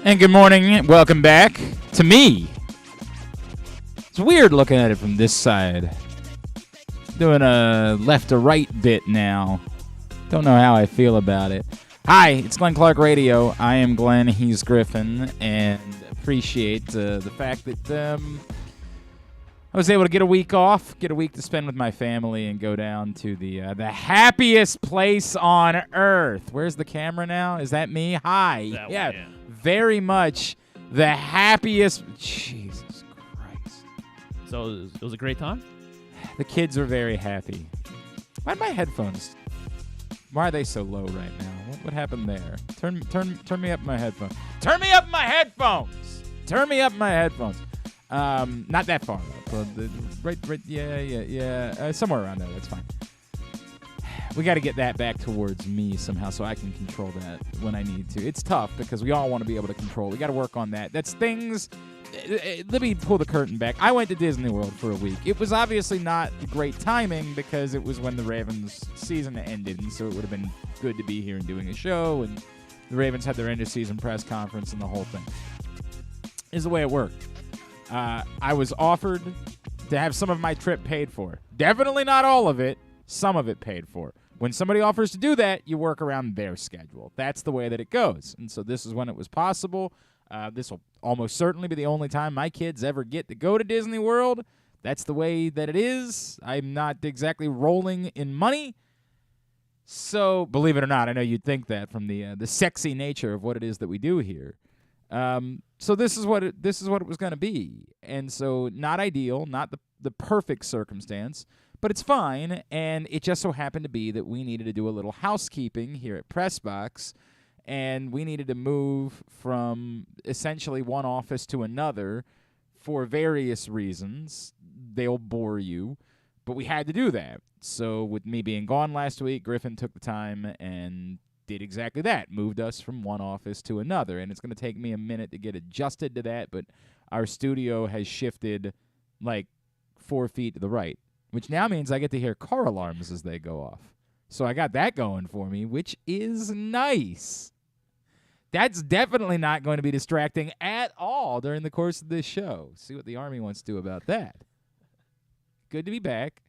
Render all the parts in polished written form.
And good morning. Welcome back to me. It's weird looking at it from this side. Doing a left to right bit now. Don't know how I feel about it. Hi, it's Glenn Clark Radio. I am Glenn. He's Griffin. And appreciate the fact that I was able to get a week off, get a week to spend with my family, and go down to the happiest place on earth. Where's the camera now? Is that me? Hi. That yeah. one, yeah. Very much the happiest. Jesus Christ. So it was a great time? The kids were very happy. Why are my headphones? Why are they so low right now? What happened there? Turn me up my headphones. Turn me up my headphones. Turn me up my headphones. Not that far up. Right. Yeah. Somewhere around there. That's fine. We got to get that back towards me somehow so I can control that when I need to. It's tough because we all want to be able to control. We got to work on that. That's things. Let me pull the curtain back. I went to Disney World for a week. It was obviously not great timing because it was when the Ravens season ended, and so it would have been good to be here and doing a show, and the Ravens had their end-of-season press conference and the whole thing. Is the way it worked. I was offered to have some of my trip paid for. Definitely not all of it. Some of it paid for. When somebody offers to do that, you work around their schedule. That's the way that it goes. And so this is when it was possible. This will almost certainly be the only time my kids ever get to go to Disney World. That's the way that it is. I'm not exactly rolling in money. So believe it or not, I know you'd think that from the sexy nature of what it is that we do here. So this is what it was going to be. And so not ideal, not the perfect circumstance. But it's fine, and it just so happened to be that we needed to do a little housekeeping here at Pressbox, and we needed to move from essentially one office to another for various reasons. They'll bore you, but we had to do that. So with me being gone last week, Griffin took the time and did exactly that, moved us from one office to another, and it's going to take me a minute to get adjusted to that, but our studio has shifted like 4 feet to the right, which now means I get to hear car alarms as they go off. So I got that going for me, which is nice. That's definitely not going to be distracting at all during the course of this show. See what the Army wants to do about that. Good to be back.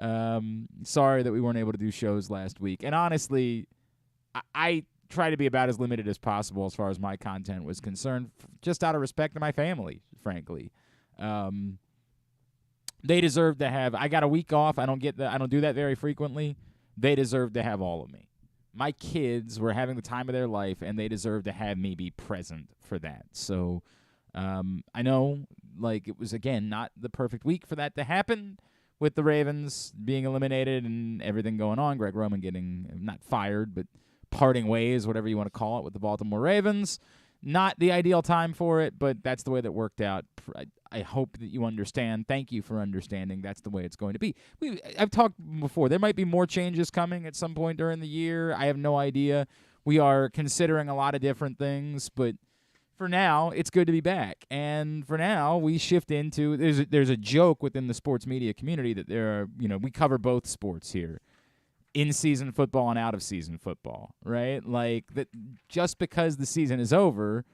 Sorry that we weren't able to do shows last week. And honestly, I try to be about as limited as possible as far as my content was concerned, just out of respect to my family, frankly. They deserve to have. I got a week off. I don't do that very frequently. They deserve to have all of me. My kids were having the time of their life, and they deserve to have me be present for that. So I know, like, it was, again, not the perfect week for that to happen with the Ravens being eliminated and everything going on. Greg Roman getting, not fired, but parting ways, whatever you want to call it, with the Baltimore Ravens. Not the ideal time for it, but that's the way that worked out. I hope that you understand. Thank you for understanding. That's the way it's going to be. I've talked before. There might be more changes coming at some point during the year. I have no idea. We are considering a lot of different things, but for now, it's good to be back. And for now, we shift into there's a joke within the sports media community that we cover both sports here. In-season football and out-of-season football, right? Like, that just because the season is over,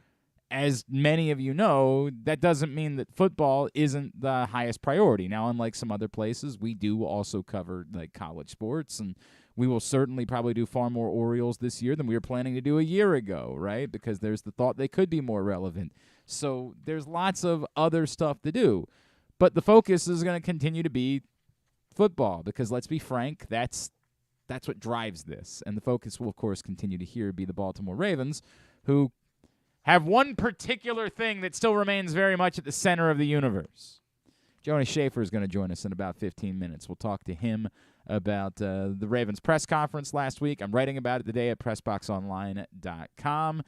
as many of you know, that doesn't mean that football isn't the highest priority. Now, unlike some other places, we do also cover, like, college sports, and we will certainly probably do far more Orioles this year than we were planning to do a year ago, right? Because there's the thought they could be more relevant. So there's lots of other stuff to do. But the focus is going to continue to be football because, let's be frank, that's what drives this. And the focus will, of course, continue to here be the Baltimore Ravens, who have one particular thing that still remains very much at the center of the universe. Jonas Shaffer is going to join us in about 15 minutes. We'll talk to him about the Ravens press conference last week. I'm writing about it today at PressBoxOnline.com.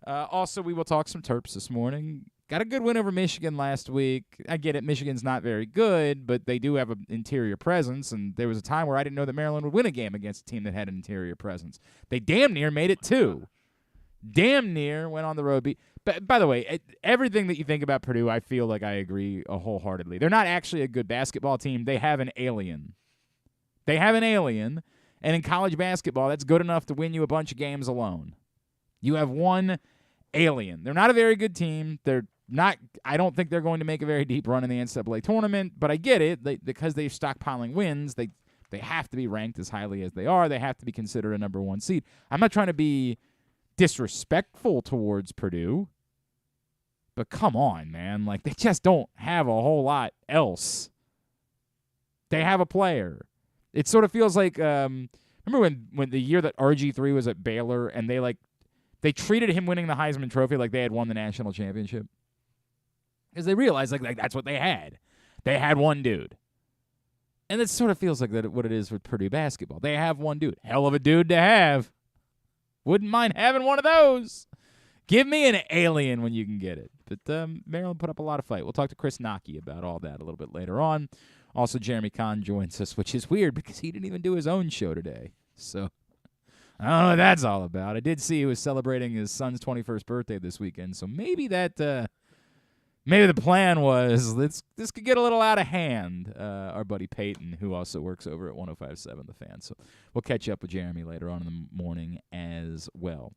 Also, we will talk some Terps this morning. Got a good win over Michigan last week. I get it, Michigan's not very good, but they do have an interior presence, and there was a time where I didn't know that Maryland would win a game against a team that had an interior presence. They damn near made it too. Damn near went on the road. But by the way, everything that you think about Purdue, I feel like I agree wholeheartedly. They're not actually a good basketball team. They have an alien. And in college basketball, that's good enough to win you a bunch of games alone. You have one alien. They're not a very good team. I don't think they're going to make a very deep run in the NCAA tournament, but I get it. Because they're stockpiling wins, they have to be ranked as highly as they are. They have to be considered a number 1 seed. I'm not trying to be disrespectful towards Purdue, but come on, man. Like, they just don't have a whole lot else. They have a player. It sort of feels like remember when the year that RG3 was at Baylor and they treated him winning the Heisman Trophy like they had won the national championship? Because they realized like that's what they had. They had one dude. And it sort of feels like what it is with Purdue basketball. They have one dude. Hell of a dude to have. Wouldn't mind having one of those. Give me an alien when you can get it. But Maryland put up a lot of fight. We'll talk to Chris Knoche about all that a little bit later on. Also, Jeremy Conn joins us, which is weird because he didn't even do his own show today. So, I don't know what that's all about. I did see he was celebrating his son's 21st birthday this weekend, so maybe that, maybe the plan was this could get a little out of hand. Our buddy Peyton, who also works over at 105.7 The Fan. So, we'll catch up with Jeremy later on in the morning as well.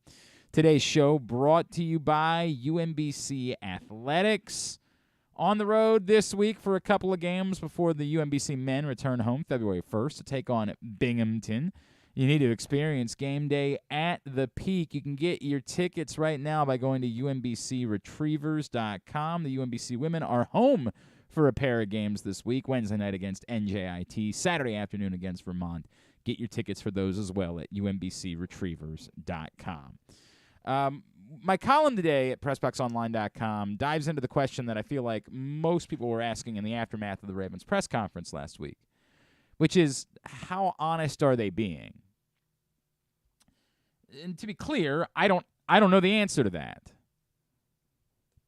Today's show brought to you by UMBC Athletics. On the road this week for a couple of games before the UMBC men return home February 1st to take on Binghamton. You need to experience game day at the Peak. You can get your tickets right now by going to umbcretrievers.com. The UMBC women are home for a pair of games this week, Wednesday night against NJIT, Saturday afternoon against Vermont. Get your tickets for those as well at umbcretrievers.com. My column today at PressBoxOnline.com dives into the question that I feel like most people were asking in the aftermath of the Ravens press conference last week, which is, how honest are they being? And to be clear, I don't know the answer to that.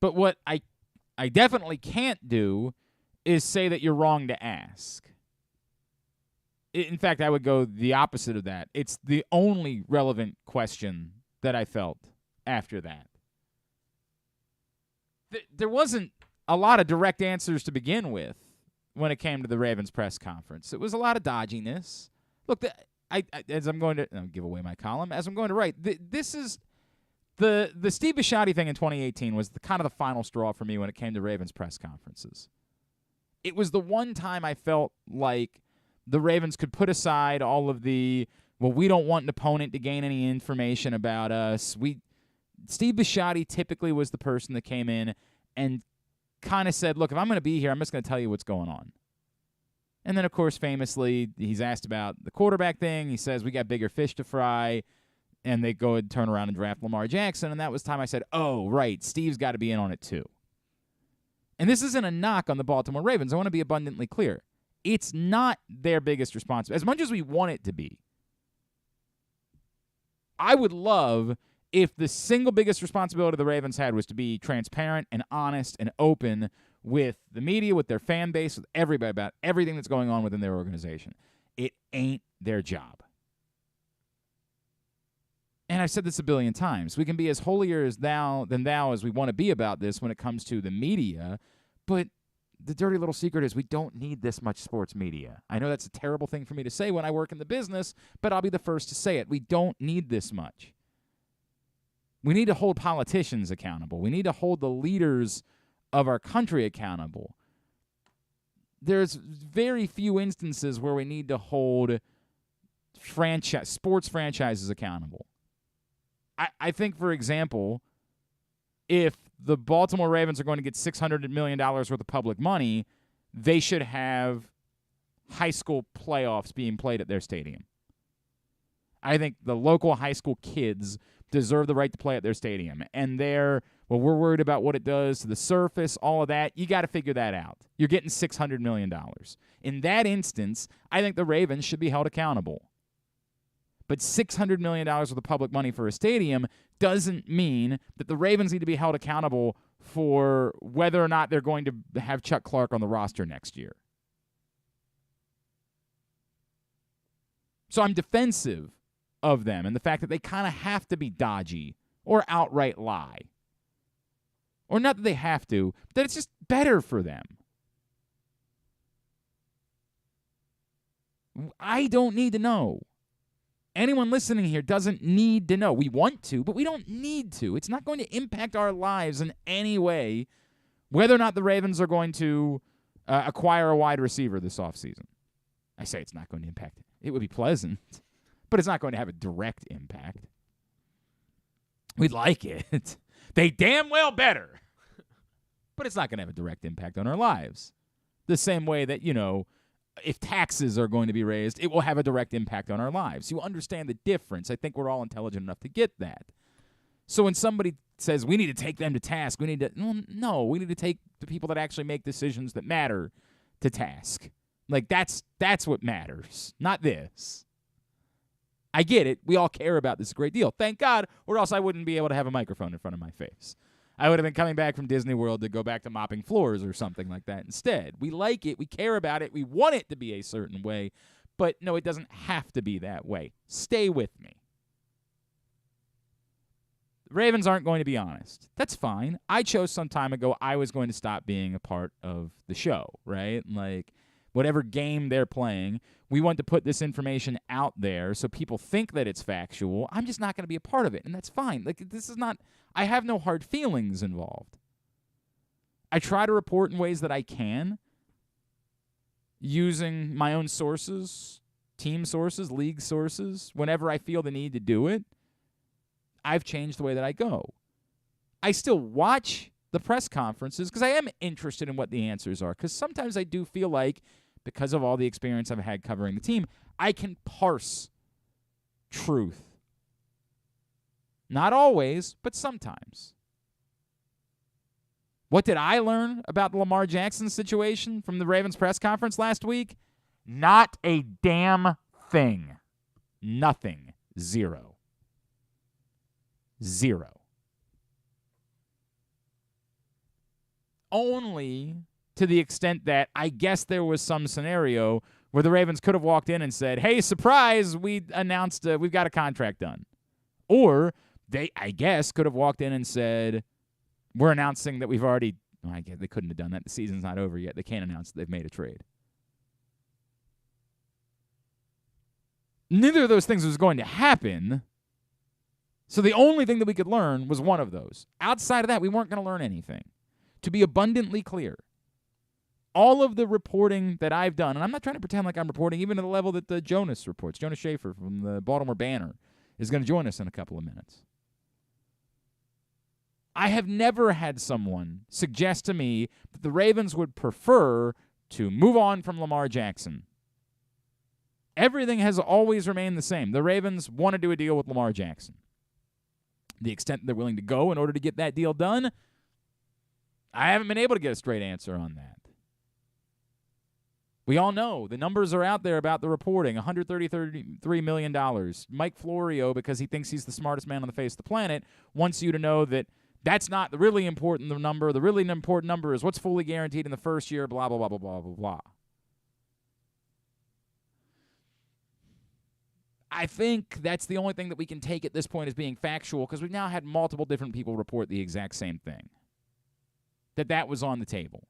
But what I definitely can't do is say that you're wrong to ask. In fact, I would go the opposite of that. It's the only relevant question that I felt after that. There wasn't a lot of direct answers to begin with when it came to the Ravens press conference. It was a lot of dodginess. Look, as I'm going to give away my column, as I'm going to write, this is the Steve Bisciotti thing in 2018 was kind of the final straw for me when it came to Ravens press conferences. It was the one time I felt like the Ravens could put aside all of the, well, we don't want an opponent to gain any information about us. Steve Bisciotti typically was the person that came in and kind of said, look, if I'm going to be here, I'm just going to tell you what's going on. And then, of course, famously, he's asked about the quarterback thing. He says, we got bigger fish to fry. And they go and turn around and draft Lamar Jackson. And that was time I said, oh, right, Steve's got to be in on it too. And this isn't a knock on the Baltimore Ravens. I want to be abundantly clear. It's not their biggest responsibility. As much as we want it to be, I would love if the single biggest responsibility the Ravens had was to be transparent and honest and open with the media, with their fan base, with everybody about everything that's going on within their organization. It ain't their job. And I've said this a billion times. We can be as holier than thou as we want to be about this when it comes to the media, but the dirty little secret is we don't need this much sports media. I know that's a terrible thing for me to say when I work in the business, but I'll be the first to say it. We don't need this much. We need to hold politicians accountable. We need to hold the leaders of our country accountable. There's very few instances where we need to hold sports franchises accountable. I think, for example, if the Baltimore Ravens are going to get $600 million worth of public money, they should have high school playoffs being played at their stadium. I think the local high school kids deserve the right to play at their stadium. And we're worried about what it does to the surface, all of that. You got to figure that out. You're getting $600 million. In that instance, I think the Ravens should be held accountable. But $600 million worth of public money for a stadium doesn't mean that the Ravens need to be held accountable for whether or not they're going to have Chuck Clark on the roster next year. So I'm defensive of them and the fact that they kind of have to be dodgy or outright lie. Or not that they have to, but that it's just better for them. I don't need to know. Anyone listening here doesn't need to know. We want to, but we don't need to. It's not going to impact our lives in any way whether or not the Ravens are going to acquire a wide receiver this offseason. I say it's not going to impact it. It would be pleasant, but it's not going to have a direct impact. We'd like it. They damn well better. But it's not going to have a direct impact on our lives. The same way that, if taxes are going to be raised, it will have a direct impact on our lives. You understand the difference. I think we're all intelligent enough to get that. So when somebody says we need to take them to task, we need to take the people that actually make decisions that matter to task. Like that's what matters, not this. I get it. We all care about this a great deal. Thank God, or else I wouldn't be able to have a microphone in front of my face. I would have been coming back from Disney World to go back to mopping floors or something like that instead. We like it. We care about it. We want it to be a certain way. But no, it doesn't have to be that way. Stay with me. The Ravens aren't going to be honest. That's fine. I chose some time ago I was going to stop being a part of the show, right? Like, whatever game they're playing, we want to put this information out there so people think that it's factual. I'm just not going to be a part of it, and that's fine. Like, this is not, I have no hard feelings involved. I try to report in ways that I can, using my own sources, team sources, league sources, whenever I feel the need to do it. I've changed the way that I go. I still watch the press conferences because I am interested in what the answers are, because sometimes I do feel like, because of all the experience I've had covering the team, I can parse truth. Not always, but sometimes. What did I learn about the Lamar Jackson situation from the Ravens press conference last week? Not a damn thing. Nothing. Zero. Only to the extent that I guess there was some scenario where the Ravens could have walked in and said, hey, surprise, we announced we've got a contract done. Or they, I guess, could have walked in and said, we're announcing that we've already, I guess they couldn't have done that. The season's not over yet. They can't announce that they've made a trade. Neither of those things was going to happen. So the only thing that we could learn was one of those. Outside of that, we weren't going to learn anything. To be abundantly clear, all of the reporting that I've done, and I'm not trying to pretend like I'm reporting even to the level that the Jonas reports. Jonas Shaffer from the Baltimore Banner is going to join us in a couple of minutes. I have never had someone suggest to me that the Ravens would prefer to move on from Lamar Jackson. Everything has always remained the same. The Ravens want to do a deal with Lamar Jackson. The extent they're willing to go in order to get that deal done, I haven't been able to get a straight answer on that. We all know the numbers are out there about the reporting, $133 million. Mike Florio, because he thinks he's the smartest man on the face of the planet, wants you to know that that's not the really important number. The really important number is what's fully guaranteed in the first year, blah, blah, blah, blah, blah, blah, blah. I think that's the only thing that we can take at this point as being factual, because we've now had multiple different people report the exact same thing, that was on the table.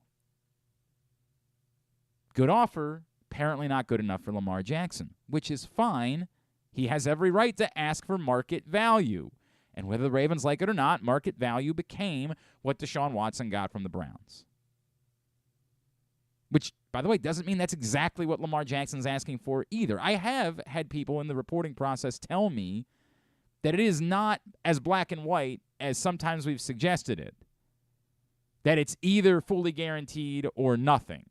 Good offer, apparently not good enough for Lamar Jackson, which is fine. He has every right to ask for market value. And whether the Ravens like it or not, market value became what Deshaun Watson got from the Browns. Which, by the way, doesn't mean that's exactly what Lamar Jackson's asking for either. I have had people in the reporting process tell me that it is not as black and white as sometimes we've suggested it. That it's either fully guaranteed or nothing.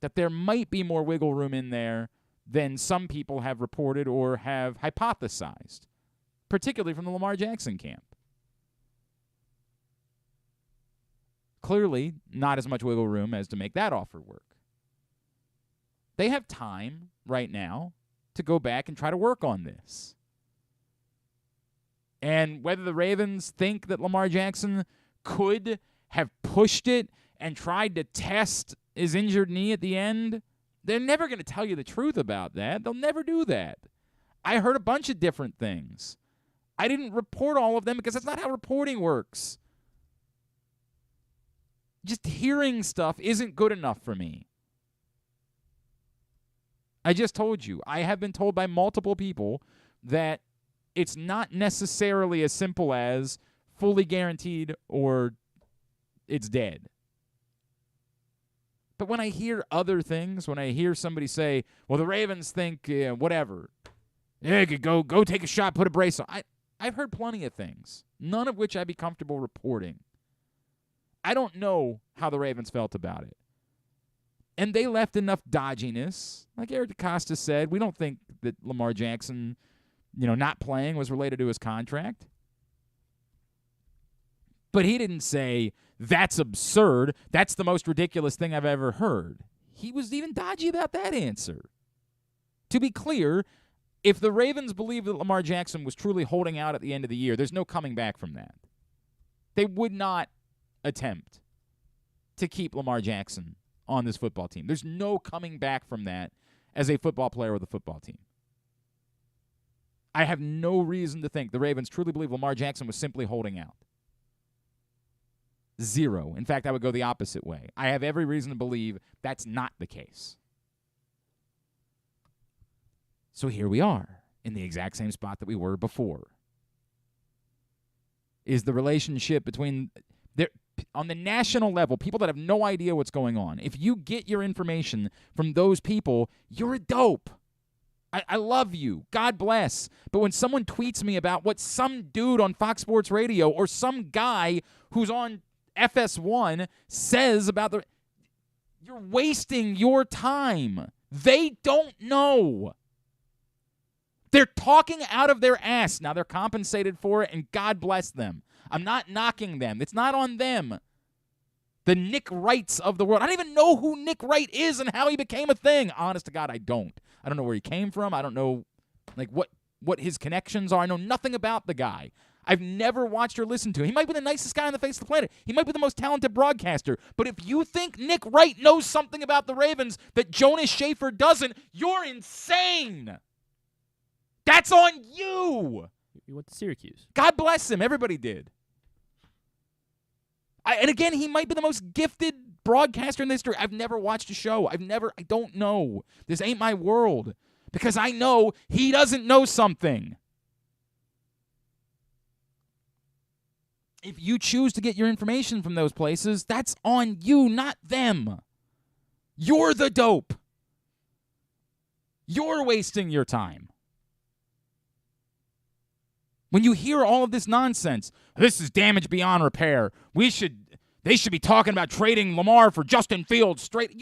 That there might be more wiggle room in there than some people have reported or have hypothesized, particularly from the Lamar Jackson camp. Clearly, not as much wiggle room as to make that offer work. They have time right now to go back and try to work on this. And whether the Ravens think that Lamar Jackson could have pushed it and tried to test his injured knee at the end, they're never going to tell you the truth about that. They'll never do that. I heard a bunch of different things. I didn't report all of them because that's not how reporting works. Just hearing stuff isn't good enough for me. I just told you, I have been told by multiple people that it's not necessarily as simple as fully guaranteed or it's dead. But when I hear other things, when I hear somebody say, well, the Ravens think whatever, yeah, go take a shot, put a brace on. I've heard plenty of things, none of which I'd be comfortable reporting. I don't know how the Ravens felt about it. And they left enough dodginess. Like Eric DeCosta said, we don't think that Lamar Jackson, not playing was related to his contract. But he didn't say, that's absurd. That's the most ridiculous thing I've ever heard. He was even dodgy about that answer. To be clear, if the Ravens believe that Lamar Jackson was truly holding out at the end of the year, there's no coming back from that. They would not attempt to keep Lamar Jackson on this football team. There's no coming back from that as a football player with a football team. I have no reason to think the Ravens truly believe Lamar Jackson was simply holding out. Zero. In fact, I would go the opposite way. I have every reason to believe that's not the case. So here we are in the exact same spot that we were before. Is the relationship between on the national level, people that have no idea what's going on, if you get your information from those people, you're a dope. I love you. God bless. But when someone tweets me about what some dude on Fox Sports Radio or some guy who's on FS1 says about you're wasting your time. They don't know. They're talking out of their ass. Now they're compensated for it, and God bless them. I'm not knocking them. It's not on them. The Nick Wrights of the world. I don't even know who Nick Wright is and how he became a thing. Honest to God, I don't. I don't know where he came from. I don't know what his connections are. I know nothing about the guy. I've never watched or listened to him. He might be the nicest guy on the face of the planet. He might be the most talented broadcaster. But if you think Nick Wright knows something about the Ravens that Jonas Shaffer doesn't, you're insane. That's on you. He went to Syracuse. God bless him. Everybody did. And again, he might be the most gifted broadcaster in history. I've never watched a show. I don't know. This ain't my world. Because I know he doesn't know something. If you choose to get your information from those places, that's on you, not them. You're the dope. You're wasting your time. When you hear all of this nonsense, this is damage beyond repair. They should be talking about trading Lamar for Justin Fields straight.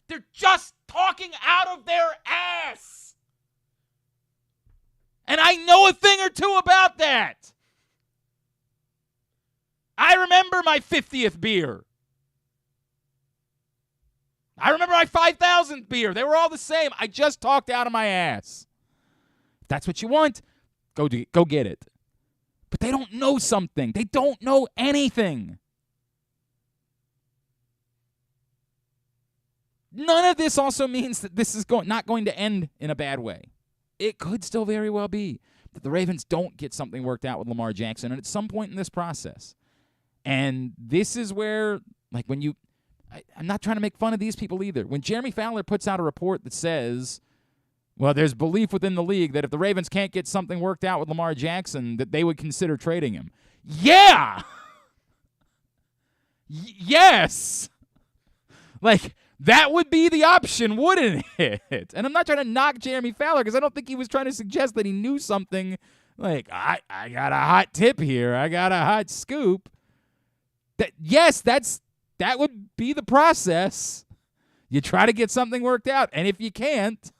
They're just talking out of their ass. And I know a thing or two about that. I remember my 50th beer. I remember my 5,000th beer. They were all the same. I just talked out of my ass. If that's what you want, go get it. But they don't know something. They don't know anything. None of this also means that this is not going to end in a bad way. It could still very well be that the Ravens don't get something worked out with Lamar Jackson at some point in this process. And this is where, I'm not trying to make fun of these people either. When Jeremy Fowler puts out a report that says, well, there's belief within the league that if the Ravens can't get something worked out with Lamar Jackson, that they would consider trading him. Yeah! Yes! That would be the option, wouldn't it? And I'm not trying to knock Jeremy Fowler because I don't think he was trying to suggest that he knew something I got a hot tip here. I got a hot scoop. That would be the process. You try to get something worked out, and if you can't,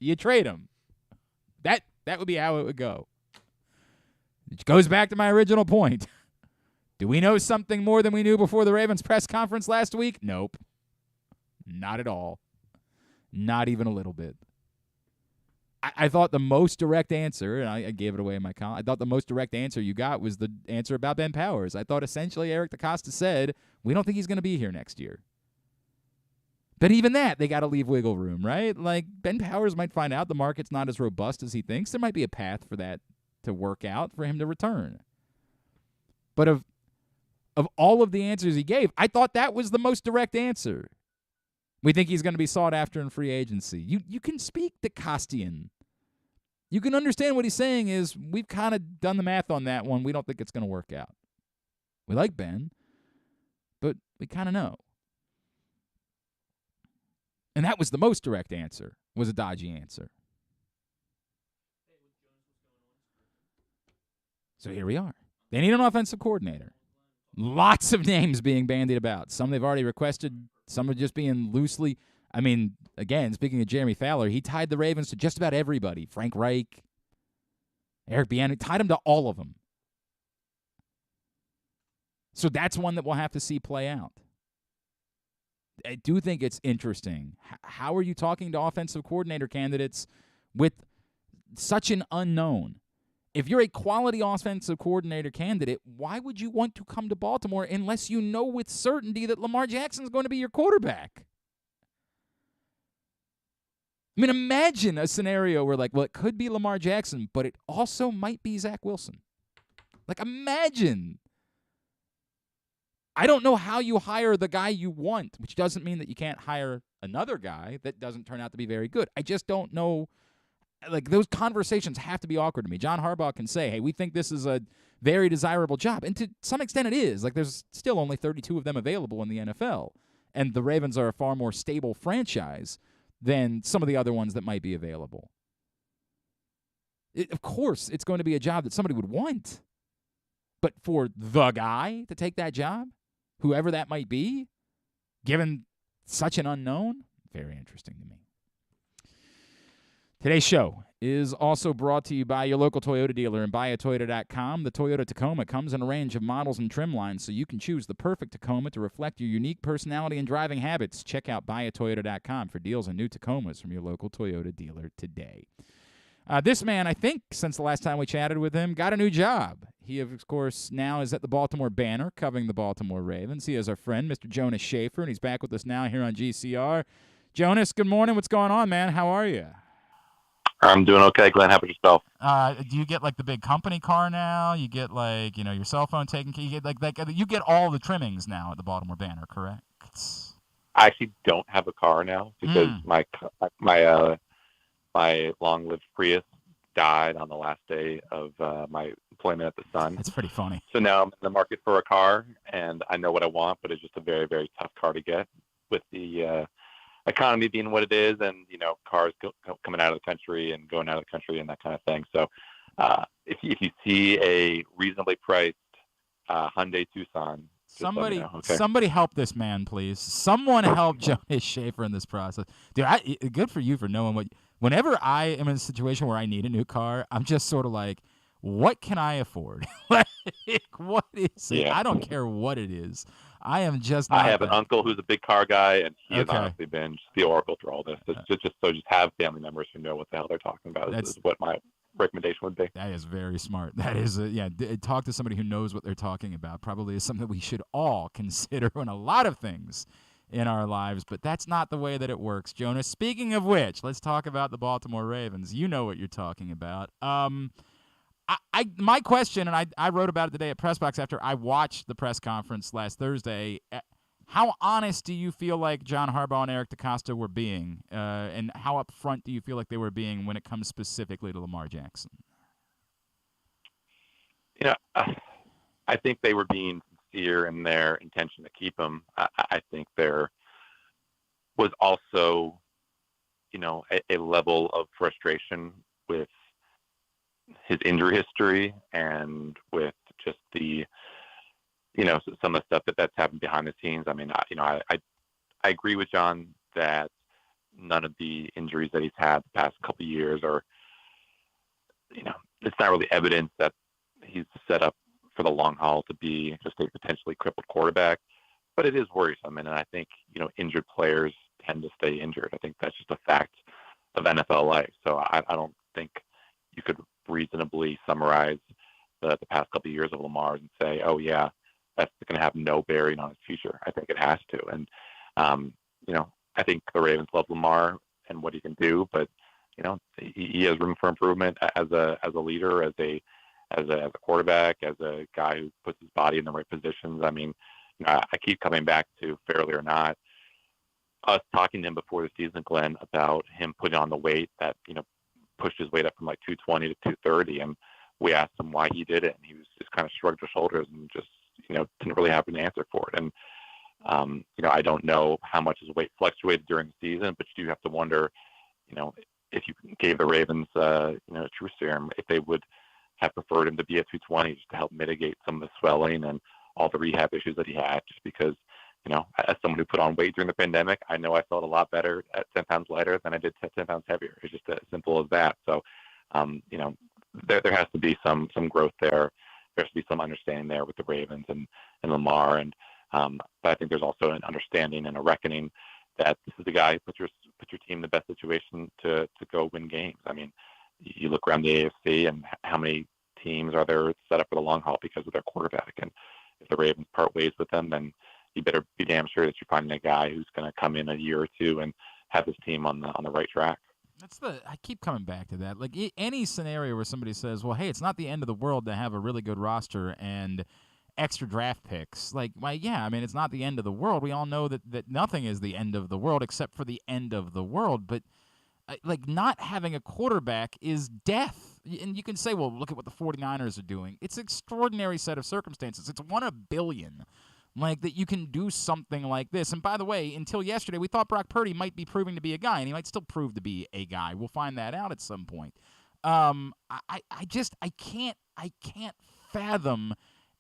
you trade him. That would be how it would go. It goes back to my original point. Do we know something more than we knew before the Ravens press conference last week? Nope. Not at all. Not even a little bit. I thought the most direct answer, and I gave it away in my column, I thought the most direct answer you got was the answer about Ben Powers. I thought essentially Eric DeCosta said, we don't think he's going to be here next year. But even that, they got to leave wiggle room, right? Ben Powers might find out the market's not as robust as he thinks. There might be a path for that to work out for him to return. But of all of the answers he gave, I thought that was the most direct answer. We think he's going to be sought after in free agency. You can speak DeCostian You can understand what he's saying is we've kind of done the math on that one. We don't think it's going to work out. We like Ben, but we kind of know. And that was the most direct answer, was a dodgy answer. So here we are. They need an offensive coordinator. Lots of names being bandied about. Some they've already requested. Some are just being loosely. I mean, again, speaking of Jeremy Fowler, he tied the Ravens to just about everybody. Frank Reich, Eric Bieniemy, tied him to all of them. So that's one that we'll have to see play out. I do think it's interesting. How are you talking to offensive coordinator candidates with such an unknown? If you're a quality offensive coordinator candidate, why would you want to come to Baltimore unless you know with certainty that Lamar Jackson is going to be your quarterback? I mean, imagine a scenario where, it could be Lamar Jackson, but it also might be Zach Wilson. Imagine. I don't know how you hire the guy you want, which doesn't mean that you can't hire another guy that doesn't turn out to be very good. I just don't know. Those conversations have to be awkward to me. John Harbaugh can say, hey, we think this is a very desirable job. And to some extent it is. There's still only 32 of them available in the NFL. And the Ravens are a far more stable franchise than some of the other ones that might be available. Of course, it's going to be a job that somebody would want. But for the guy to take that job, whoever that might be, given such an unknown, very interesting to me. Today's show is also brought to you by your local Toyota dealer and buyatoyota.com. The Toyota Tacoma comes in a range of models and trim lines, so you can choose the perfect Tacoma to reflect your unique personality and driving habits. Check out buyatoyota.com for deals on new Tacomas from your local Toyota dealer today. This man, I think, since the last time we chatted with him, got a new job. He, of course, now is at the Baltimore Banner, covering the Baltimore Ravens. He is our friend, Mr. Jonas Shaffer, and he's back with us now here on GCR. Jonas, good morning. What's going on, man? How are you? I'm doing okay, Glenn. How about yourself? Do you get the big company car now? You get your cell phone taken care of? You get you get all the trimmings now at the Baltimore Banner, correct? I actually don't have a car now because my long-lived Prius died on the last day of my employment at the Sun. That's pretty funny. So now I'm in the market for a car, and I know what I want, but it's just a very, very tough car to get with the economy being what it is, and cars coming out of the country and going out of the country and that kind of thing. So if you see a reasonably priced Hyundai Tucson, somebody help this man, please. Someone help Jonas Shaffer in this process, dude. Good for you for knowing what. Whenever I am in a situation where I need a new car, I'm just sort of like, what can I afford? What is it? Yeah. I don't care what it is. I am just not. I have an uncle who's a big car guy, and he has honestly been the oracle through all this. Just have family members who know what the hell they're talking about. This is what my recommendation would be. That is very smart. That is, talk to somebody who knows what they're talking about. Probably is something that we should all consider in a lot of things in our lives, but that's not the way that it works, Jonas. Speaking of which, let's talk about the Baltimore Ravens. You know what you're talking about. My question, and I wrote about it today at Pressbox after I watched the press conference last Thursday. How honest do you feel like John Harbaugh and Eric DeCosta were being, and how upfront do you feel like they were being when it comes specifically to Lamar Jackson? I think they were being sincere in their intention to keep him. I think there was also, a level of frustration with his injury history and with just the, some of the stuff that's happened behind the scenes. I mean, I agree with John that none of the injuries that he's had the past couple of years are, it's not really evidence that he's set up for the long haul to be just a potentially crippled quarterback, but it is worrisome. And I think, injured players tend to stay injured. I think that's just a fact of NFL life. So I don't think you could reasonably summarize the past couple of years of Lamar and say, oh yeah, that's going to have no bearing on his future. I think it has to. And, I think the Ravens love Lamar and what he can do, but he has room for improvement as a leader, as a quarterback, as a guy who puts his body in the right positions. I mean, I keep coming back to, fairly or not, us talking to him before the season, Glenn, about him putting on the weight that, pushed his weight up from like 220 to 230, and we asked him why he did it, and he was just kind of shrugged his shoulders and just, didn't really have an answer for it. And, I don't know how much his weight fluctuated during the season, but you do have to wonder, if you gave the Ravens, a true serum, if they would have preferred him to be at 220 just to help mitigate some of the swelling and all the rehab issues that he had, just because, as someone who put on weight during the pandemic, I know I felt a lot better at 10 pounds lighter than I did 10 pounds heavier. It's just as simple as that. So, there has to be some growth there. There has to be some understanding there with the Ravens and Lamar. But I think there's also an understanding and a reckoning that this is the guy who put your team in the best situation to go win games. I mean, you look around the AFC and how many teams are there set up for the long haul because of their quarterback. And if the Ravens part ways with them, then you better be damn sure that you're finding a guy who's going to come in a year or two and have his team on the right track. I keep coming back to that. Like any scenario where somebody says, well, hey, it's not the end of the world to have a really good roster and extra draft picks. Like, well, yeah, I mean, it's not the end of the world. We all know that nothing is the end of the world except for the end of the world. But, like, not having a quarterback is death. And you can say, well, look at what the 49ers are doing. It's an extraordinary set of circumstances. It's 1 in a billion. Like, that you can do something like this. And by the way, until yesterday, we thought Brock Purdy might be proving to be a guy, and he might still prove to be a guy. We'll find that out at some point. I can't fathom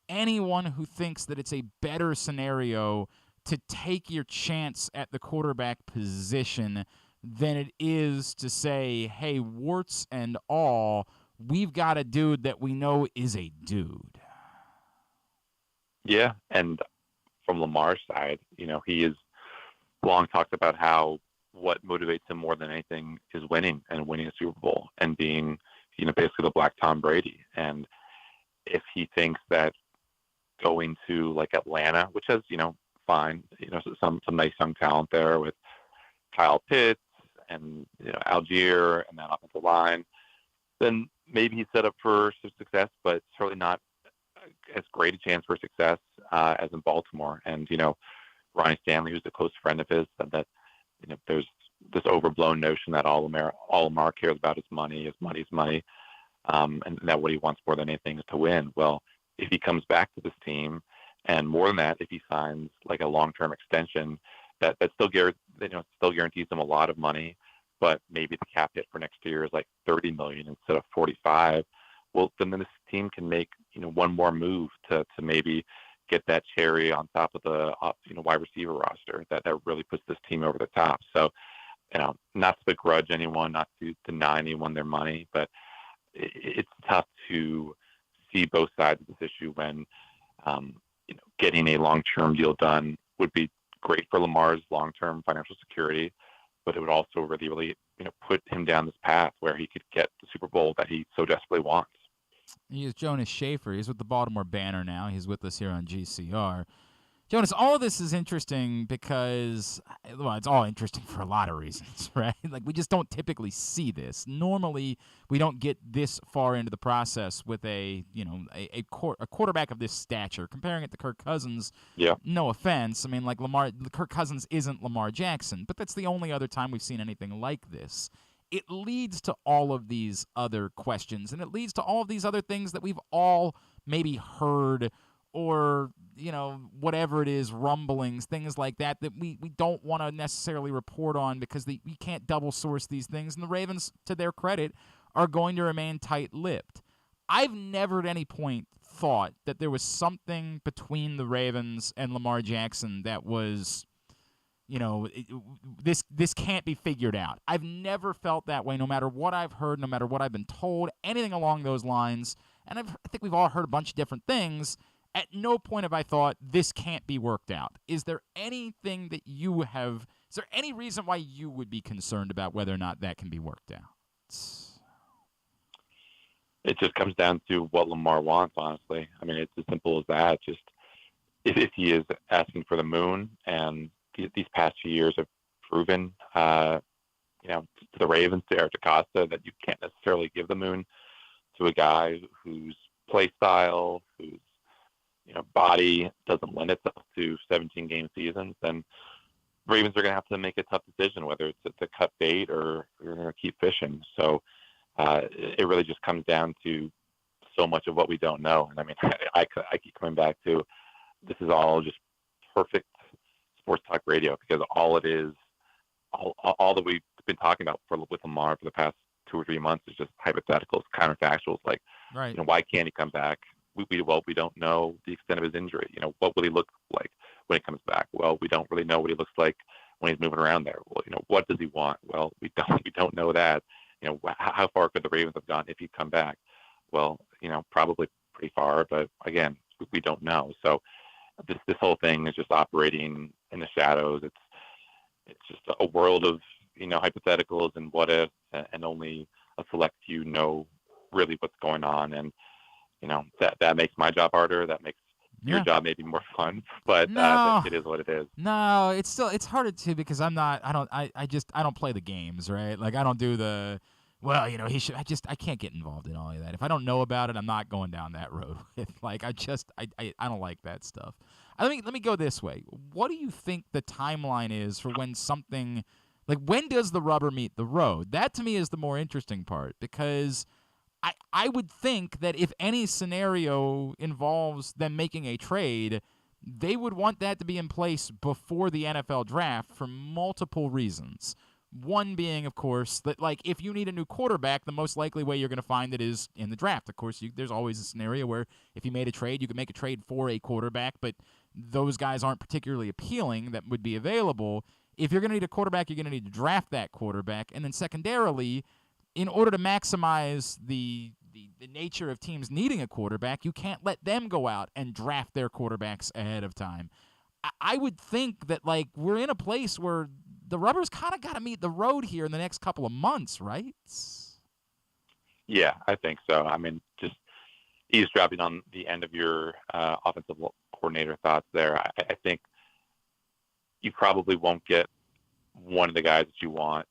anyone who thinks that it's a better scenario to take your chance at the quarterback position than it is to say, hey, warts and all, we've got a dude that we know is a dude. Yeah, and from Lamar's side, he has long talked about how what motivates him more than anything is winning and winning a Super Bowl and being, basically the Black Tom Brady. And if he thinks that going to like Atlanta, which has, fine, some nice young talent there with Kyle Pitts and, Algier and that offensive line, then maybe he's set up for some success, but certainly not as great a chance for success as in Baltimore. And, Ryan Stanley, who's a close friend of his, said that, there's this overblown notion that all Lamar cares about is money, and that what he wants more than anything is to win. Well, if he comes back to this team, and more than that, if he signs like a long-term extension, that still guarantees him a lot of money, but maybe the cap hit for next year is like $30 million instead of $45. Well, then this team can make one more move to maybe get that cherry on top of the wide receiver roster that really puts this team over the top. So, not to begrudge anyone, not to deny anyone their money, but it's tough to see both sides of this issue when getting a long-term deal done would be great for Lamar's long-term financial security, but it would also really put him down this path where he could get the Super Bowl that he so desperately wants. He is Jonas Shaffer. He's with the Baltimore Banner now. He's with us here on GCR. Jonas, all of this is interesting because, well, it's all interesting for a lot of reasons, right? Like, we just don't typically see this. Normally, we don't get this far into the process with a quarterback of this stature. Comparing it to Kirk Cousins, yeah. No offense. I mean, like, Kirk Cousins isn't Lamar Jackson, but that's the only other time we've seen anything like this. It leads to all of these other questions, and it leads to all of these other things that we've all maybe heard or, whatever it is, rumblings, things like that we don't want to necessarily report on because we can't double source these things. And the Ravens, to their credit, are going to remain tight-lipped. I've never at any point thought that there was something between the Ravens and Lamar Jackson that was, this can't be figured out. I've never felt that way, no matter what I've heard, no matter what I've been told, anything along those lines. And I think we've all heard a bunch of different things. At no point have I thought this can't be worked out. Is there anything that you have? Is there any reason why you would be concerned about whether or not that can be worked out? It just comes down to what Lamar wants, honestly. I mean, it's as simple as that. Just if he is asking for the moon, and these past few years have proven, to the Ravens, to Eric DaCosta, that you can't necessarily give the moon to a guy whose play style, whose body doesn't lend itself to 17-game seasons, then Ravens are going to have to make a tough decision whether it's to cut bait or you're going to keep fishing. So it really just comes down to so much of what we don't know. And I mean, I keep coming back to this is all just perfect sports talk radio, because all it is, all that we've been talking about with Lamar for the past 2 or 3 months is just hypotheticals, counterfactuals. Like, Right. why can't he come back? We don't know the extent of his injury. What will he look like when he comes back? Well, we don't really know what he looks like when he's moving around there. Well, what does he want? Well, we don't know that. How far could the Ravens have gone if he'd come back? Well, probably pretty far, but again, we don't know. So this whole thing is just operating in the shadows. It's just a world of hypotheticals and what if, and only a select few know really what's going on. And that makes my job harder. That makes your job maybe more fun, but it is what it is. No, it's harder too, because I don't play the games, right? Like, I don't do the, well, he should. I can't get involved in all of that. If I don't know about it, I'm not going down that road. Like, I don't like that stuff. Let me go this way. What do you think the timeline is for when something, like, when does the rubber meet the road? That to me is the more interesting part, because I would think that if any scenario involves them making a trade, they would want that to be in place before the NFL draft for multiple reasons. One being, of course, that, like, if you need a new quarterback, the most likely way you're going to find it is in the draft. Of course, there's always a scenario where if you made a trade, you could make a trade for a quarterback, but those guys aren't particularly appealing that would be available. If you're going to need a quarterback, you're going to need to draft that quarterback. And then secondarily, in order to maximize the nature of teams needing a quarterback, you can't let them go out and draft their quarterbacks ahead of time. I would think that, like, we're in a place where the rubber's kind of got to meet the road here in the next couple of months, right? Yeah, I think so. I mean, just eavesdropping on the end of your offensive coordinator thoughts there, I think you probably won't get one of the guys that you want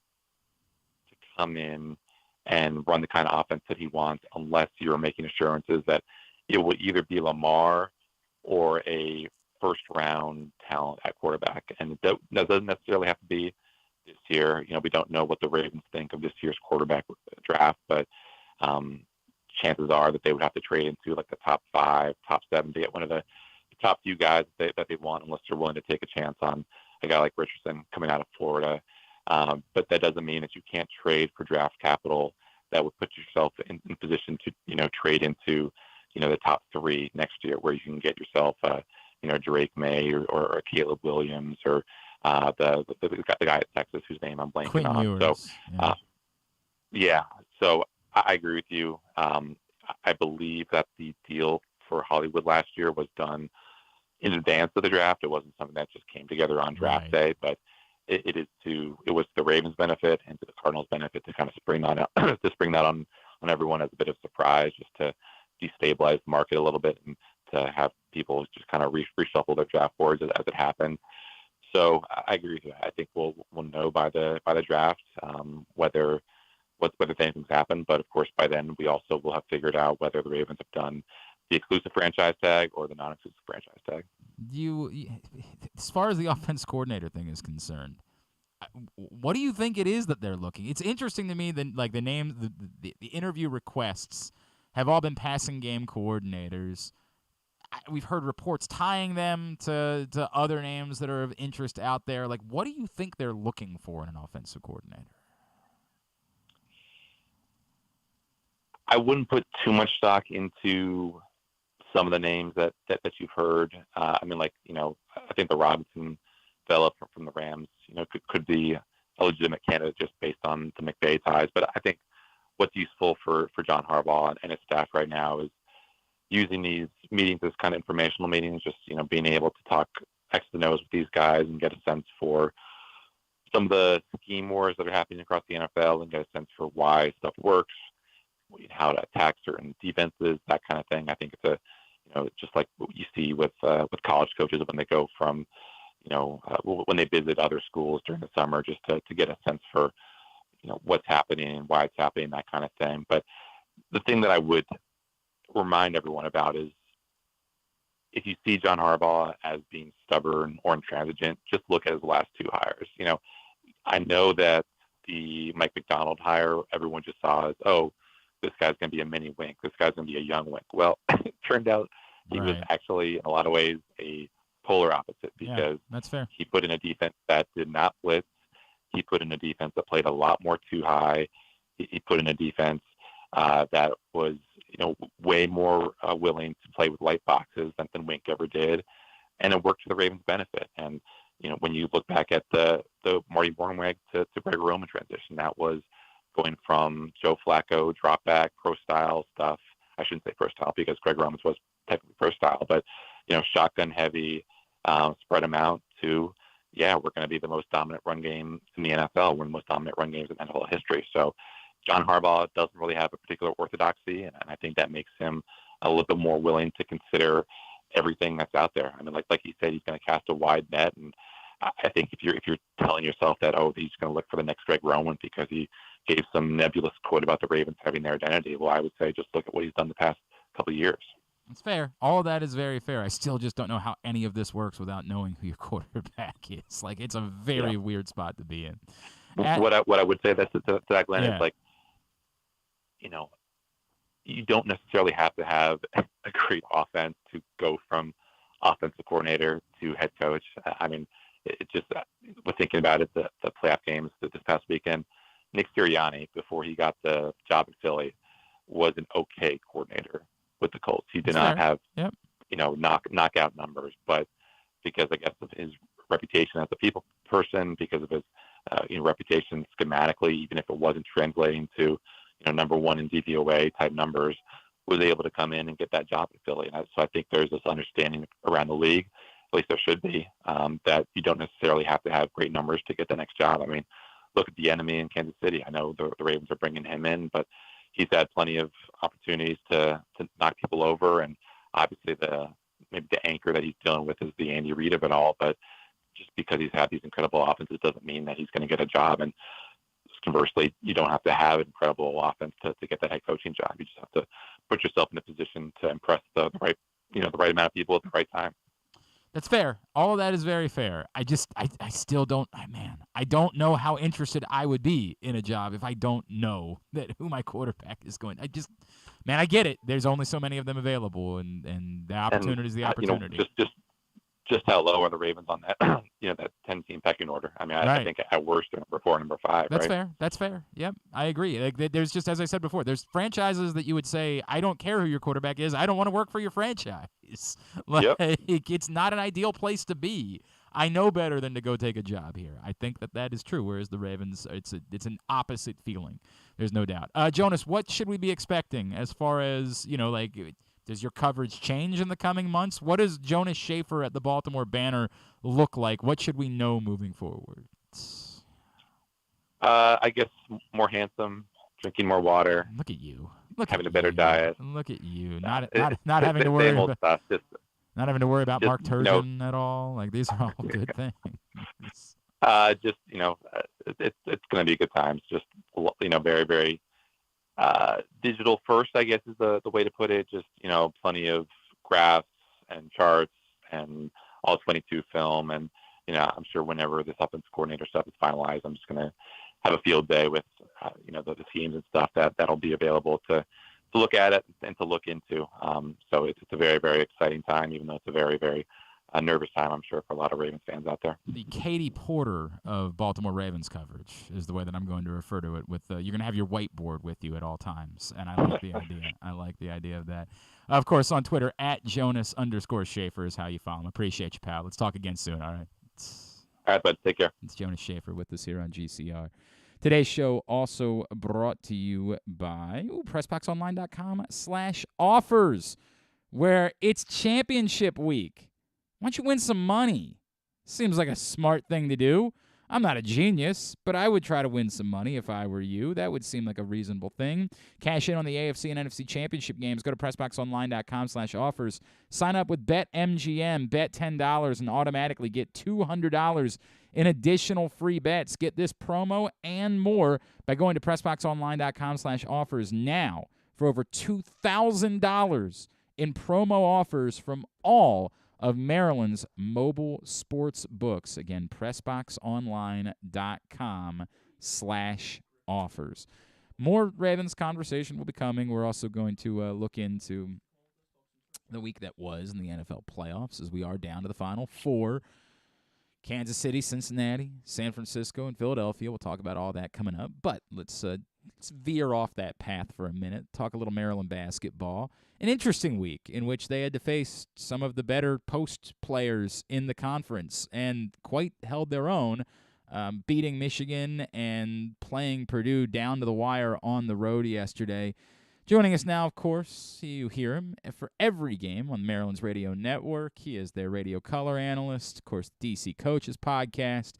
to come in and run the kind of offense that he wants, unless you're making assurances that it will either be Lamar or a first-round talent at quarterback. And that doesn't necessarily have to be this year. We don't know what the Ravens think of this year's quarterback draft, but chances are that they would have to trade into, like, the top 5, top 7 to get one of the top few guys that they want, unless they're willing to take a chance on a guy like Richardson coming out of Florida. But that doesn't mean that you can't trade for draft capital that would put yourself in position to, trade into, the top 3 next year, where you can get yourself, Drake May or Caleb Williams or the guy at Texas whose name I'm blanking Quinn on. Ewers. So I agree with you. I believe that the deal for Hollywood last year was done in advance of the draft. It wasn't something that just came together on draft day, but it was the Ravens' benefit and to the Cardinals' benefit to kind of spring that on everyone as a bit of surprise, just to destabilize the market a little bit and to have people just kind of reshuffle their draft boards as it happened. So I agree with you. I think we'll know by the draft whether anything's happened. But of course, by then we also will have figured out whether the Ravens have done the exclusive franchise tag or the non-exclusive franchise tag. As far as the offense coordinator thing is concerned, what do you think it is that they're looking? It's interesting to me that, like, the names, the interview requests have all been passing game coordinators. We've heard reports tying them to other names that are of interest out there. Like, what do you think they're looking for in an offensive coordinator? I wouldn't put too much stock into some of the names that you've heard. I mean, like, I think the Robinson fella from the Rams, could be a legitimate candidate just based on the McVay ties. But I think what's useful for John Harbaugh and his staff right now is using these meetings as kind of informational meetings, just, being able to talk X to the nose with these guys and get a sense for some of the scheme wars that are happening across the NFL and get a sense for why stuff works, how to attack certain defenses, that kind of thing. I think it's just like what you see with college coaches when they go from, when they visit other schools during the summer, just to get a sense for, what's happening and why it's happening, that kind of thing. But the thing that I would remind everyone about is, if you see John Harbaugh as being stubborn or intransigent, just look at his last 2 hires. I know that the Mike Macdonald hire, everyone just saw as, oh, this guy's going to be a mini Wink. This guy's going to be a young Wink. Well, it turned out he was actually, in a lot of ways, a polar opposite because that's fair. He put in a defense that did not blitz. He put in a defense that played a lot more too high. He put in a defense that was, way more willing to play with light boxes than Wink ever did, and it worked to the Ravens' benefit. And when you look back at the Marty Mornweg to Greg Roman transition, that was going from Joe Flacco drop back pro style stuff. I shouldn't say pro style because Greg Roman was technically pro style, but shotgun heavy, spread them out to we're going to be the most dominant run game in the NFL. We're the most dominant run games in NFL history. So John Harbaugh doesn't really have a particular orthodoxy, and I think that makes him a little bit more willing to consider everything that's out there. I mean, like he said, he's going to cast a wide net, and I think if you're telling yourself that, he's going to look for the next Greg Roman because he gave some nebulous quote about the Ravens having their identity, well, I would say just look at what he's done the past couple of years. It's fair. All of that is very fair. I still just don't know how any of this works without knowing who your quarterback is. Like, it's a very weird spot to be in. What I would say to that, Glenn, is like, you don't necessarily have to have a great offense to go from offensive coordinator to head coach. I mean, it just, we're thinking about it, the playoff games this past weekend, Nick Sirianni, before he got the job in Philly, was an okay coordinator with the Colts. He did not have, knockout numbers, but because I guess of his reputation as a people person, because of his reputation schematically, even if it wasn't translating to number one in DVOA type numbers, was able to come in and get that job in Philly. And so I think there's this understanding around the league, at least there should be, that you don't necessarily have to have great numbers to get the next job. I mean, look at the enemy in Kansas City. I know the Ravens are bringing him in, but he's had plenty of opportunities to knock people over. And obviously maybe the anchor that he's dealing with is the Andy Reid of it all. But just because he's had these incredible offenses doesn't mean that he's going to get a job. And conversely, you don't have to have an incredible offense to get that head coaching job. You just have to put yourself in a position to impress the right amount of people at the right time. That's fair. All of that is very fair. I still don't, I don't know how interested I would be in a job if I don't know who my quarterback is going. I get it. There's only so many of them available, and the opportunity is the opportunity. Just how low are the Ravens on that, that 10-team pecking order? I mean, I think at worst they're number 4, number 5. That's fair. That's fair. Yep, I agree. Like, there's just, as I said before, there's franchises that you would say, I don't care who your quarterback is. I don't want to work for your franchise. Like, it's not an ideal place to be. I know better than to go take a job here. I think that is true. Whereas the Ravens, it's an opposite feeling. There's no doubt. Jonas, what should we be expecting as far as does your coverage change in the coming months? What does Jonas Shaffer at the Baltimore Banner look like? What should we know moving forward? I guess more handsome, drinking more water. Look at you. Having a better diet. Look at you. Not having to worry about stuff. Not having to worry about Mark Turgeon at all. Like, these are all good things. It's going to be good times. Just very, very digital first, I guess, is the way to put it. Just plenty of graphs and charts and all 22 film, and I'm sure whenever this offensive coordinator stuff is finalized, I'm just going to have a field day with the teams and stuff that'll be available to look at it and to look into. So it's a very, very exciting time, even though it's a very, very nervous time, I'm sure, for a lot of Ravens fans out there. The Katie Porter of Baltimore Ravens coverage is the way that I'm going to refer to it. You're going to have your whiteboard with you at all times, and I like the idea. I like the idea of that. Of course, on Twitter, @Jonas_Shaffer is how you follow him. Appreciate you, pal. Let's talk again soon, all right? All right, bud. Take care. It's Jonas Shaffer with us here on GCR. Today's show also brought to you by PressBoxOnline.com/offers, where it's championship week. Why don't you win some money? Seems like a smart thing to do. I'm not a genius, but I would try to win some money if I were you. That would seem like a reasonable thing. Cash in on the AFC and NFC championship games. Go to PressBoxOnline.com/offers. Sign up with BetMGM. Bet $10 and automatically get $200 in additional free bets. Get this promo and more by going to PressBoxOnline.com/offers now for over $2,000 in promo offers from all of Maryland's mobile sports books. Again, PressBoxOnline.com/offers. ravens.com/offers. More Ravens conversation will be coming. We're also going to look into the week that was in the NFL playoffs, as we are down to the Final Four. Kansas City, Cincinnati, San Francisco, and Philadelphia. We'll talk about all that coming up. But let's veer off that path for a minute. Talk a little Maryland basketball. An interesting week in which they had to face some of the better post players in the conference and quite held their own, beating Michigan and playing Purdue down to the wire on the road yesterday. Joining us now, of course, you hear him for every game on Maryland's radio network. He is their radio color analyst, of course, DC Coaches podcast.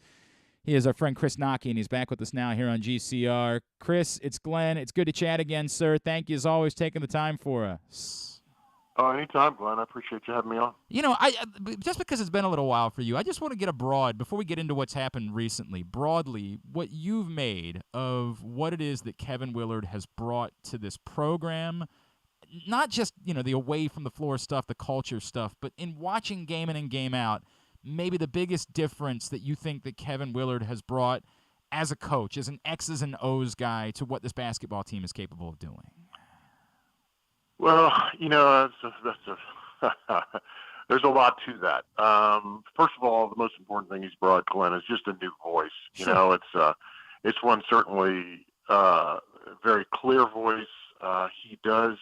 He is our friend Chris Knoche, and he's back with us now here on GCR. Chris, it's Glenn. It's good to chat again, sir. Thank you, as always, taking the time for us. Oh, anytime, Glenn. I appreciate you having me on. You know, just because it's been a little while for you, I just want to get abroad, before we get into what's happened recently, broadly, what you've made of what it is that Kevin Willard has brought to this program. Not just, the away from the floor stuff, the culture stuff, but in watching game in and game out, maybe the biggest difference that you think that Kevin Willard has brought as a coach, as an X's and O's guy, to what this basketball team is capable of doing. Well, there's a lot to that. First of all, the most important thing he's brought, Glenn, is just a new voice. Sure. It's one certainly very clear voice. He does,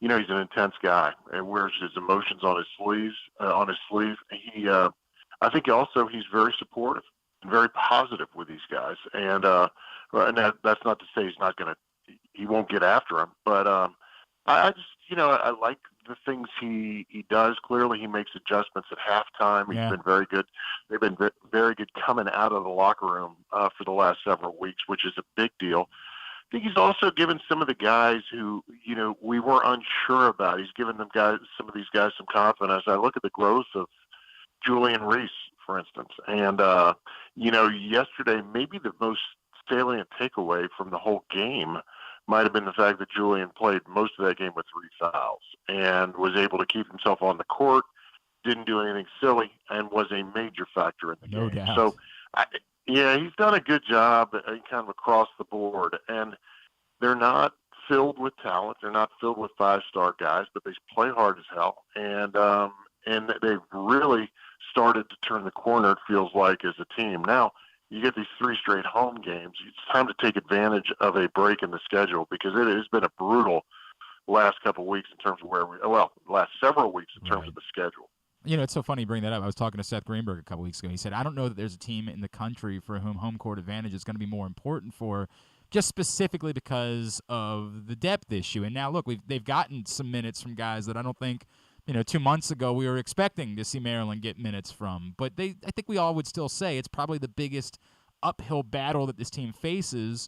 he's an intense guy and wears his emotions on his sleeve. I think also he's very supportive and very positive with these guys. And that's not to say he won't get after him, but I just, I like the things he does. Clearly, he makes adjustments at halftime. He's been very good. They've been very good coming out of the locker room for the last several weeks, which is a big deal. I think he's also given some of the guys who, we were unsure about. He's given some of these guys some confidence. I look at the growth of Julian Reese, for instance, and yesterday maybe the most salient takeaway from the whole game might have been the fact that Julian played most of that game with 3 fouls and was able to keep himself on the court, didn't do anything silly, and was a major factor in the game. No doubt. So, he's done a good job kind of across the board. And they're not filled with talent. They're not filled with 5-star guys, but they play hard as hell. And they've really started to turn the corner, it feels like, as a team. Now, you get these 3 straight home games. It's time to take advantage of a break in the schedule because it has been a brutal last couple of weeks in terms of last several weeks in terms of the schedule. It's so funny you bring that up. I was talking to Seth Greenberg a couple weeks ago. He said, I don't know that there's a team in the country for whom home court advantage is going to be more important for, just specifically because of the depth issue. And now, look, they've gotten some minutes from guys that I don't think, 2 months ago we were expecting to see Maryland get minutes from. But I think we all would still say it's probably the biggest uphill battle that this team faces,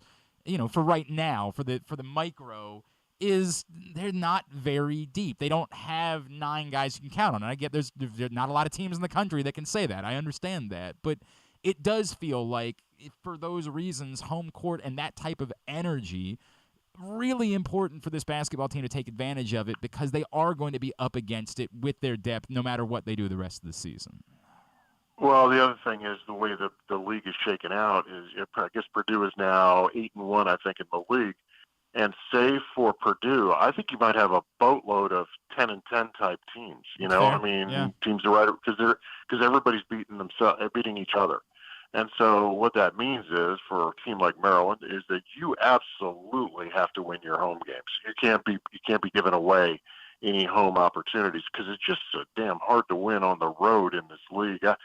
for right now, for the micro, is they're not very deep. They don't have 9 guys you can count on. And I get there's not a lot of teams in the country that can say that. I understand that. But it does feel like, for those reasons, home court and that type of energy, really important for this basketball team to take advantage of it because they are going to be up against it with their depth no matter what they do the rest of the season. Well, the other thing is the way the league is shaken out is, I guess Purdue is now 8-1, I think, in the league. And save for Purdue, I think you might have a boatload of 10-10 type teams. Teams are right because everybody's beating each other. And so what that means is, for a team like Maryland, is that you absolutely have to win your home games. You can't be giving away any home opportunities because it's just so damn hard to win on the road in this league. The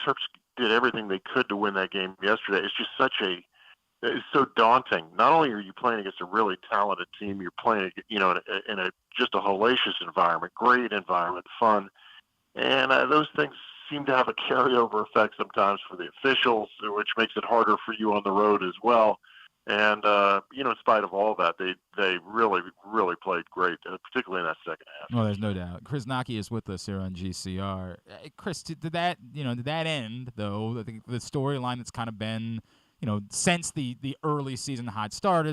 Terps did everything they could to win that game yesterday. It's just it's so daunting. Not only are you playing against a really talented team, you're playing, in a just a hellacious environment, great environment, fun, and those things seem to have a carryover effect sometimes for the officials, which makes it harder for you on the road as well. And, in spite of all that, they really, really played great, particularly in that second half. Well, there's no doubt. Chris Knoche is with us here on GCR. Chris, did that end, though? I think the storyline that's kind of been, since the early season hot start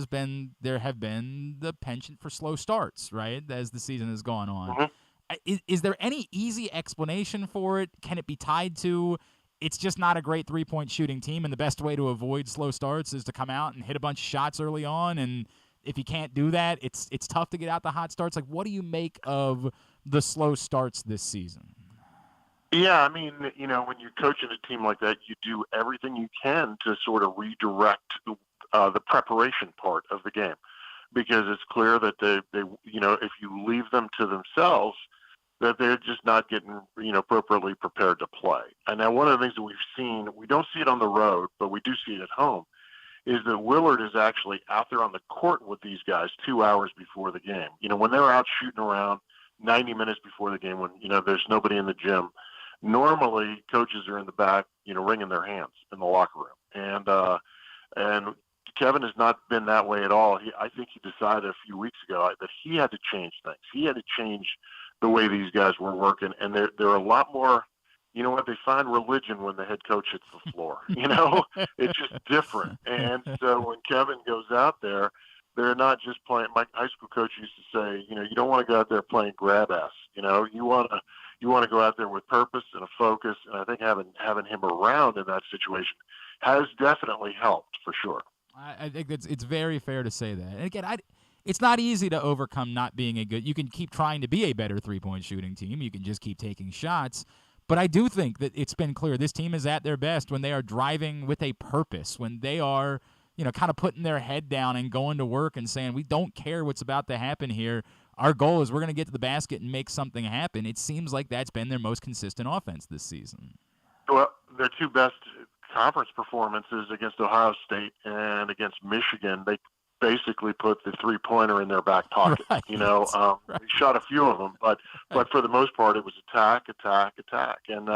there have been the penchant for slow starts, right, as the season has gone on. Mm-hmm. Is there any easy explanation for it? Can it be tied to it's just not a great three-point shooting team, and the best way to avoid slow starts is to come out and hit a bunch of shots early on, and if you can't do that, it's tough to get out the hot starts. Like, what do you make of the slow starts this season? Yeah, I mean, when you're coaching a team like that, you do everything you can to sort of redirect the preparation part of the game, because it's clear that they if you leave them to themselves, that they're just not getting appropriately prepared to play. And now one of the things that we've seen, we don't see it on the road, but we do see it at home, is that Willard is actually out there on the court with these guys 2 hours before the game. When they're out shooting around 90 minutes before the game, when there's nobody in the gym, normally coaches are in the back, wringing their hands in the locker room. And Kevin has not been that way at all. I think he decided a few weeks ago that he had to change things. He had to change the way these guys were working, and they're a lot more. They find religion when the head coach hits the floor. It's just different. And so when Kevin goes out there, they're not just playing. My high school coach used to say, you don't want to go out there playing grab ass. You want to go out there with purpose and a focus. And I think having him around in that situation has definitely helped for sure. I think it's very fair to say that. And again, it's not easy to overcome not being a good. You can keep trying to be a better three-point shooting team. You can just keep taking shots. But I do think that it's been clear this team is at their best when they are driving with a purpose, when they are, kind of putting their head down and going to work and saying, we don't care what's about to happen here. Our goal is we're going to get to the basket and make something happen. It seems like that's been their most consistent offense this season. Well, their two best conference performances against Ohio State and against Michigan, they basically put the three-pointer in their back pocket. Right. They shot a few of them, but for the most part, it was attack. And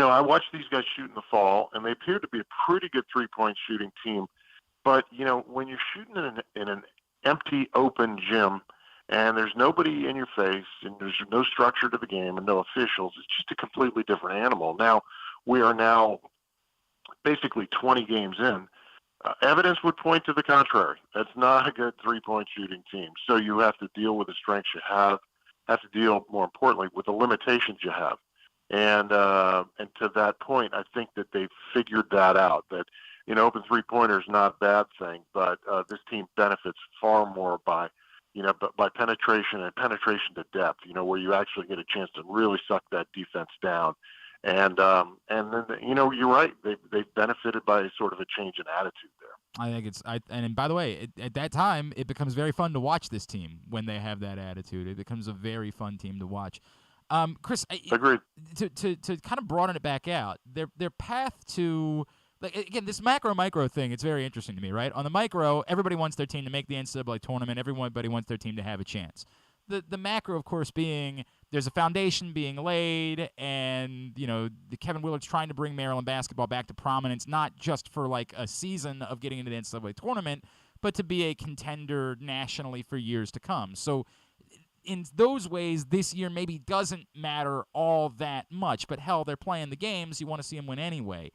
I watched these guys shoot in the fall, and they appear to be a pretty good three-point shooting team. But when you're shooting in an empty, open gym, and there's nobody in your face, and there's no structure to the game, and no officials, it's just a completely different animal. Now we are basically 20 games in. Evidence would point to the contrary. That's not a good three-point shooting team. So you have to deal with the strengths you have to deal, more importantly, with the limitations you have. And to that point, I think that they've figured that out, that, open three-pointer is not a bad thing, but this team benefits far more by penetration and penetration to depth, where you actually get a chance to really suck that defense down. And then, you're right. They've benefited by sort of a change in attitude there. I think and by the way, at that time, it becomes very fun to watch this team when they have that attitude. It becomes a very fun team to watch. Chris, agreed. To kind of broaden it back out, their path to, like, again, this macro-micro thing, it's very interesting to me, right? On the micro, everybody wants their team to make the NCAA tournament. Everybody wants their team to have a chance. The macro, of course, being there's a foundation being laid, and the Kevin Willard's trying to bring Maryland basketball back to prominence, not just for like a season of getting into the NCAA tournament, but to be a contender nationally for years to come. So in those ways, this year maybe doesn't matter all that much, but hell, they're playing the games. You want to see them win anyway.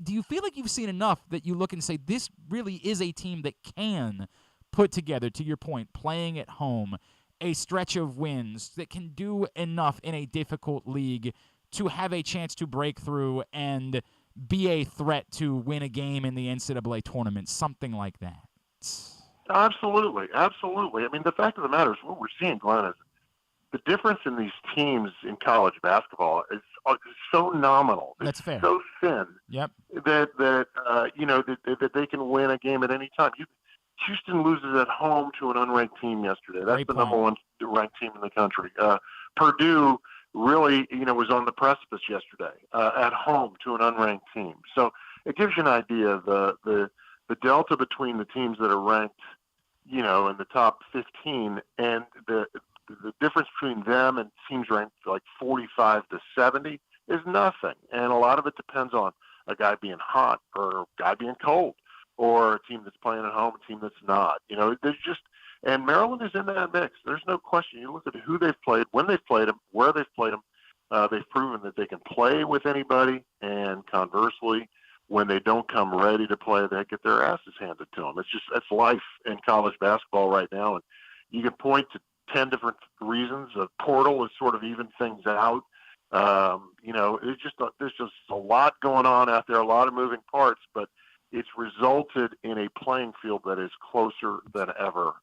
Do you feel like you've seen enough that you look and say this really is a team that can put together, to your point, playing at home, a stretch of wins that can do enough in a difficult league to have a chance to break through and be a threat to win a game in the NCAA tournament, something like that? Absolutely. I mean, the fact of the matter is what we're seeing, Glenn, is the difference in these teams in college basketball is so nominal. That's fair. So thin. Yep. That they can win a game at any time. Houston loses at home to an unranked team yesterday. That's Great the point. number one ranked team in the country. Purdue really, was on the precipice yesterday at home to an unranked team. So it gives you an idea of the delta between the teams that are ranked, in the top 15 and the difference between them and teams ranked like 45 to 70 is nothing. And a lot of it depends on a guy being hot or a guy being cold, or a team that's playing at home, a team that's not. There's just, and Maryland is in that mix. There's no question. You look at who they've played, when they've played them, where they've played them. They've proven that they can play with anybody, and conversely, when they don't come ready to play, they get their asses handed to them. That's life in college basketball right now, and you can point to 10 different reasons. A portal has sort of evened things out. There's just a lot going on out there, a lot of moving parts, but it's resulted in a playing field that is closer than ever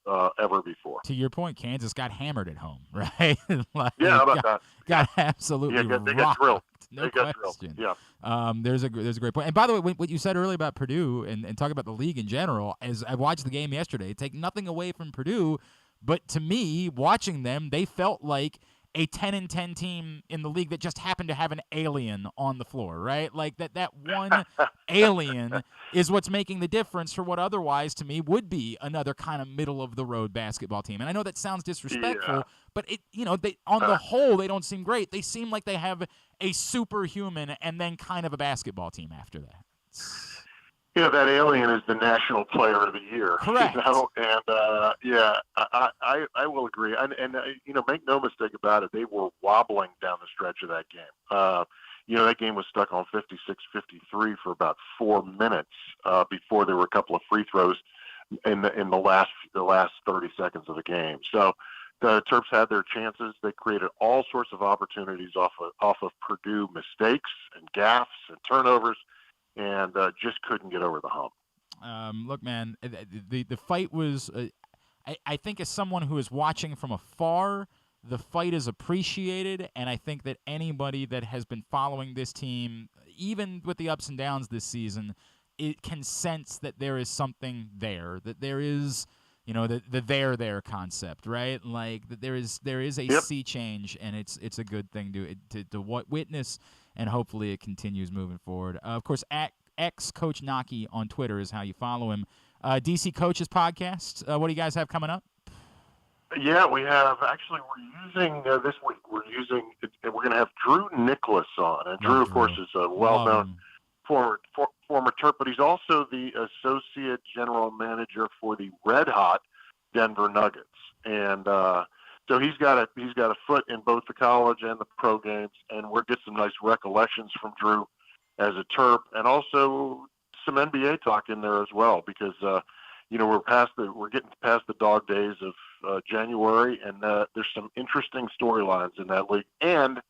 before. To your point, Kansas got hammered at home, right? How about that? Got absolutely they got drilled. No got question. drilled. Yeah. There's a great point. And by the way, what you said earlier about Purdue and talking about the league in general, as I watched the game yesterday, take nothing away from Purdue, but to me, watching them, they felt like a 10-10 team in the league that just happened to have an alien on the floor, right? Like that one alien is what's making the difference for what otherwise to me would be another kind of middle of the road basketball team. And I know that sounds disrespectful, but they on the whole they don't seem great. They seem like they have a superhuman and then kind of a basketball team after that. That alien is the national player of the year. Correct. I will agree. And make no mistake about it, they were wobbling down the stretch of that game. That game was stuck on 56-53 for about 4 minutes before there were a couple of free throws in the last 30 seconds of the game. So the Terps had their chances. They created all sorts of opportunities off of Purdue mistakes and gaffes and turnovers, and just couldn't get over the hump. Look, man, the fight was I think as someone who is watching from afar, the fight is appreciated, and I think that anybody that has been following this team, even with the ups and downs this season, it can sense that there is something there, that there is, the there concept, right? Like that there is a sea change, and it's a good thing to witness, and hopefully it continues moving forward. Of course, Coach Knoche on Twitter is how you follow him. DC Coaches Podcast. What do you guys have coming up? Yeah, we have. Actually, we're using this week. We're going to have Drew Nicholas on, and Drew, of course, is a well-known former Terp, but he's also the associate general manager for the red-hot Denver Nuggets, and so he's got a foot in both the college and the pro games, and we'll get some nice recollections from Drew as a Terp, and also some NBA talk in there as well, because we're getting past the dog days of January, and there's some interesting storylines in that league, and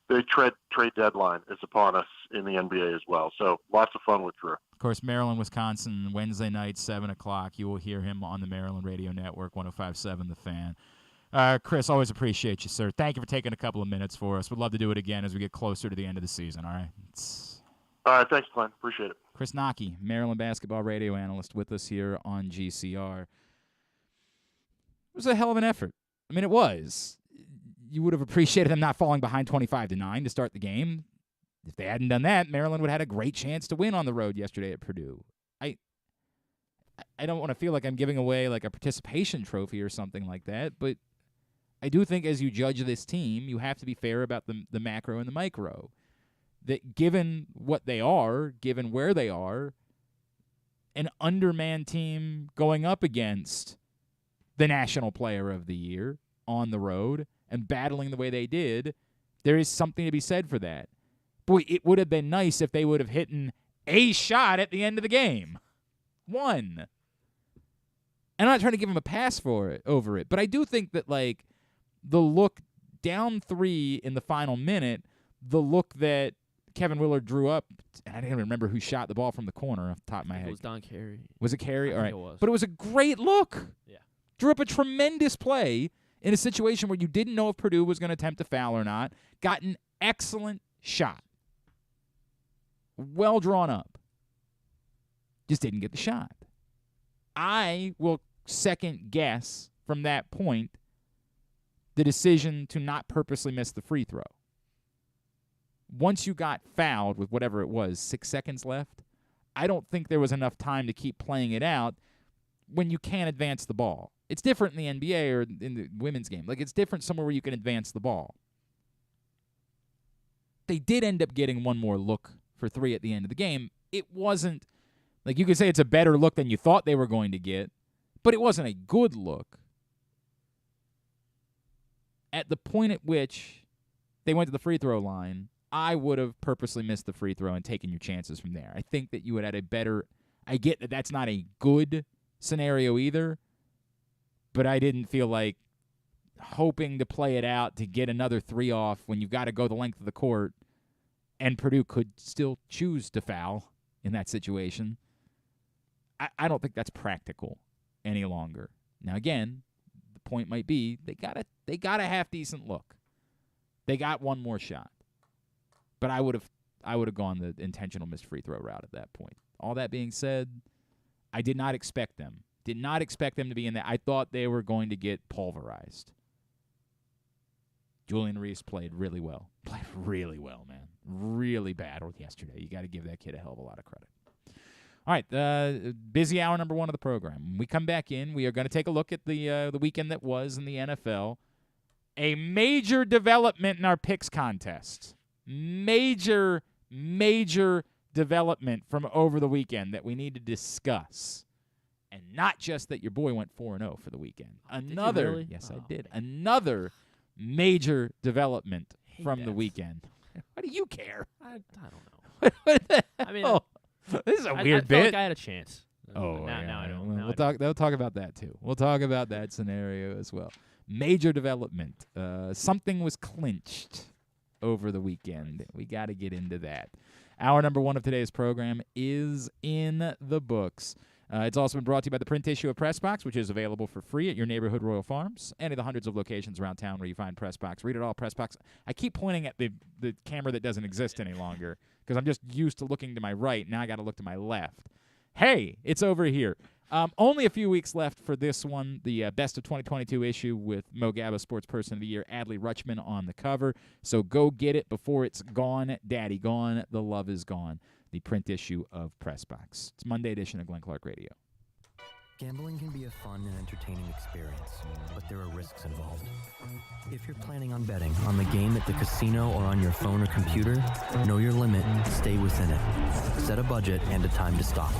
the trade deadline is upon us in the NBA as well. So lots of fun with Drew. Of course, Maryland, Wisconsin, Wednesday night, 7 o'clock. You will hear him on the Maryland Radio Network, 105.7 The Fan. Chris, always appreciate you, sir. Thank you for taking a couple of minutes for us. We'd love to do it again as we get closer to the end of the season, all right? All right, thanks, Glenn. Appreciate it. Chris Knoche, Maryland basketball radio analyst, with us here on GCR. It was a hell of an effort. I mean, it was. You would have appreciated them not falling behind 25-9 to start the game. If they hadn't done that, Maryland would have had a great chance to win on the road yesterday at Purdue. I don't want to feel like I'm giving away like a participation trophy or something like that, but I do think as you judge this team, you have to be fair about the macro and the micro. That given what they are, given where they are, an undermanned team going up against the National Player of the Year on the road and battling the way they did, there is something to be said for that. Boy, it would have been nice if they would have hit a shot at the end of the game. One. And I'm not trying to give him a pass over it, but I do think that, like, the look down 3 in the final minute, the look that Kevin Willard drew up, and I didn't remember who shot the ball from the corner off the top of my head. It was Don Carey. Was it Carey? All right. It was. But it was a great look. Yeah. Drew up a tremendous play in a situation where you didn't know if Purdue was going to attempt a foul or not. Got an excellent shot. Well drawn up. Just didn't get the shot. I will second guess from that point the decision to not purposely miss the free throw. Once you got fouled with whatever it was, 6 seconds left, I don't think there was enough time to keep playing it out when you can't advance the ball. It's different in the NBA or in the women's game. Like, it's different somewhere where you can advance the ball. They did end up getting one more look for 3 at the end of the game. It wasn't, like, you could say it's a better look than you thought they were going to get, but it wasn't a good look. At the point at which they went to the free throw line, I would have purposely missed the free throw and taken your chances from there. I think that you would have had a better – I get that that's not a good scenario either, but I didn't feel like hoping to play it out to get another 3 off when you've got to go the length of the court, and Purdue could still choose to foul in that situation. I don't think that's practical any longer. Now, again, the point might be they got a half-decent look. They got one more shot. But I would have gone the intentional missed free throw route at that point. All that being said, I did not expect them. Did not expect them to be in there. I thought they were going to get pulverized. Julian Reese played really well. Played really well, man. Really battled yesterday. You got to give that kid a hell of a lot of credit. All right, busy hour number 1 of the program. When we come back in, we are going to take a look at the weekend that was in the NFL. A major development in our picks contest. Major development from over the weekend that we need to discuss. And not just that your boy went 4-0 for the weekend. Did you really? Yes, I did. Another major development from the weekend. Why do you care? I don't know. I mean, this is a I weird felt bit. like I had a chance. Oh, now I don't. We'll talk about that too. We'll talk about that scenario as well. Major development. Something was clinched over the weekend. We got to get into that. Hour number 1 of today's program is in the books. It's also been brought to you by the print issue of PressBox, which is available for free at your neighborhood Royal Farms, any of the hundreds of locations around town where you find PressBox. Read it all, PressBox. I keep pointing at the camera that doesn't exist any longer because I'm just used to looking to my right. Now I got to look to my left. Hey, it's over here. Only a few weeks left for this one, the Best of 2022 issue with Mo Gabba Sports Person of the Year, Adley Rutschman on the cover. So go get it before it's gone. Daddy gone. The love is gone. The print issue of PressBox. It's Monday edition of Glenn Clark Radio. Gambling can be a fun and entertaining experience, but there are risks involved. If you're planning on betting on the game at the casino or on your phone or computer, know your limit, stay within it. Set a budget and a time to stop.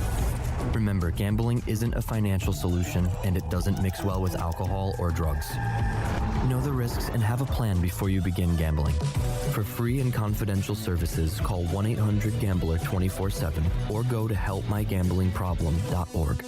Remember, gambling isn't a financial solution, and it doesn't mix well with alcohol or drugs. Know the risks and have a plan before you begin gambling. For free and confidential services, call 1-800-GAMBLER 24/7 or go to helpmygamblingproblem.org.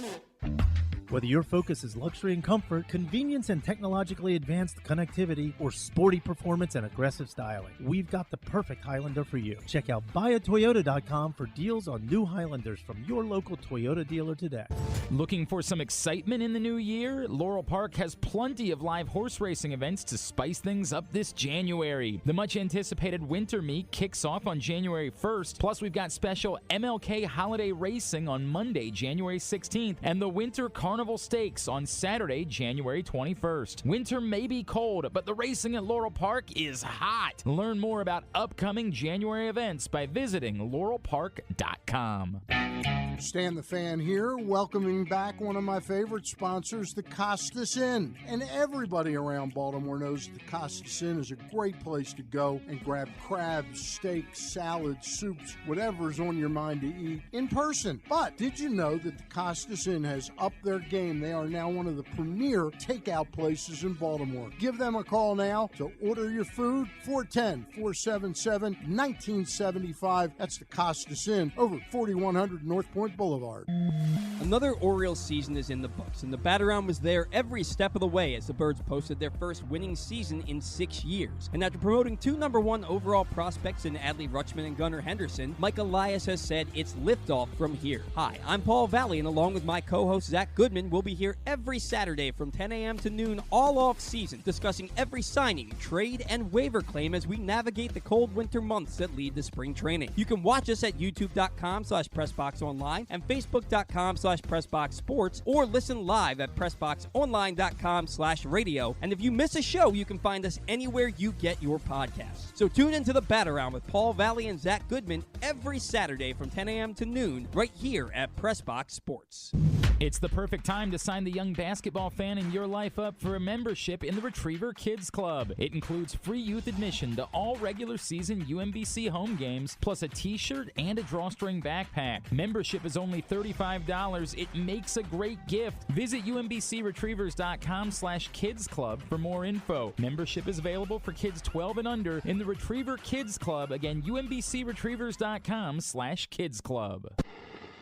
Whether your focus is luxury and comfort, convenience and technologically advanced connectivity, or sporty performance and aggressive styling, we've got the perfect Highlander for you. Check out buyatoyota.com for deals on new Highlanders from your local Toyota dealer today. Looking for some excitement in the new year? Laurel Park has plenty of live horse racing events to spice things up this January. The much-anticipated winter meet kicks off on January 1st, plus we've got special MLK holiday racing on Monday, January 16th, and the Winter Carnival Stakes on Saturday, January 21st. Winter may be cold, but the racing at Laurel Park is hot. Learn more about upcoming January events by visiting laurelpark.com. Stan the Fan here, welcoming back one of my favorite sponsors, the Costas Inn. And everybody around Baltimore knows the Costas Inn is a great place to go and grab crabs, steaks, salads, soups, whatever's on your mind to eat in person. But did you know that the Costas Inn has upped their game? They are now one of the premier takeout places in Baltimore. Give them a call now to order your food, 410-477-1975. That's the Costas Inn over 4100 North Point Boulevard. Another Orioles season is in the books, and the Bat-Around was there every step of the way as the Birds posted their first winning season in 6 years. And after promoting 2 #1 overall prospects in Adley Rutschman and Gunnar Henderson, Mike Elias has said it's liftoff from here. Hi, I'm Paul Valley, and along with my co-host Zach Goodman, we'll be here every Saturday from 10 a.m. to noon all off season, discussing every signing, trade, and waiver claim as we navigate the cold winter months that lead to spring training. You can watch us at youtube.com/PressBoxOnline and Facebook.com/PressBoxSports, or listen live at PressBoxOnline.com/radio. And if you miss a show, you can find us anywhere you get your podcasts. So tune into the Bat-Around with Paul Valley and Zach Goodman every Saturday from 10 a.m. to noon right here at PressBox Sports. It's the perfect time to sign the young basketball fan in your life up for a membership in the Retriever Kids Club. It includes free youth admission to all regular season UMBC home games, plus a t-shirt and a drawstring backpack. Membership is only $35. It makes a great gift. Visit UMBCRetrievers.com/Kids Club for more info. Membership is available for kids 12 and under in the Retriever Kids Club. Again, UMBCRetrievers.com/Kids Club.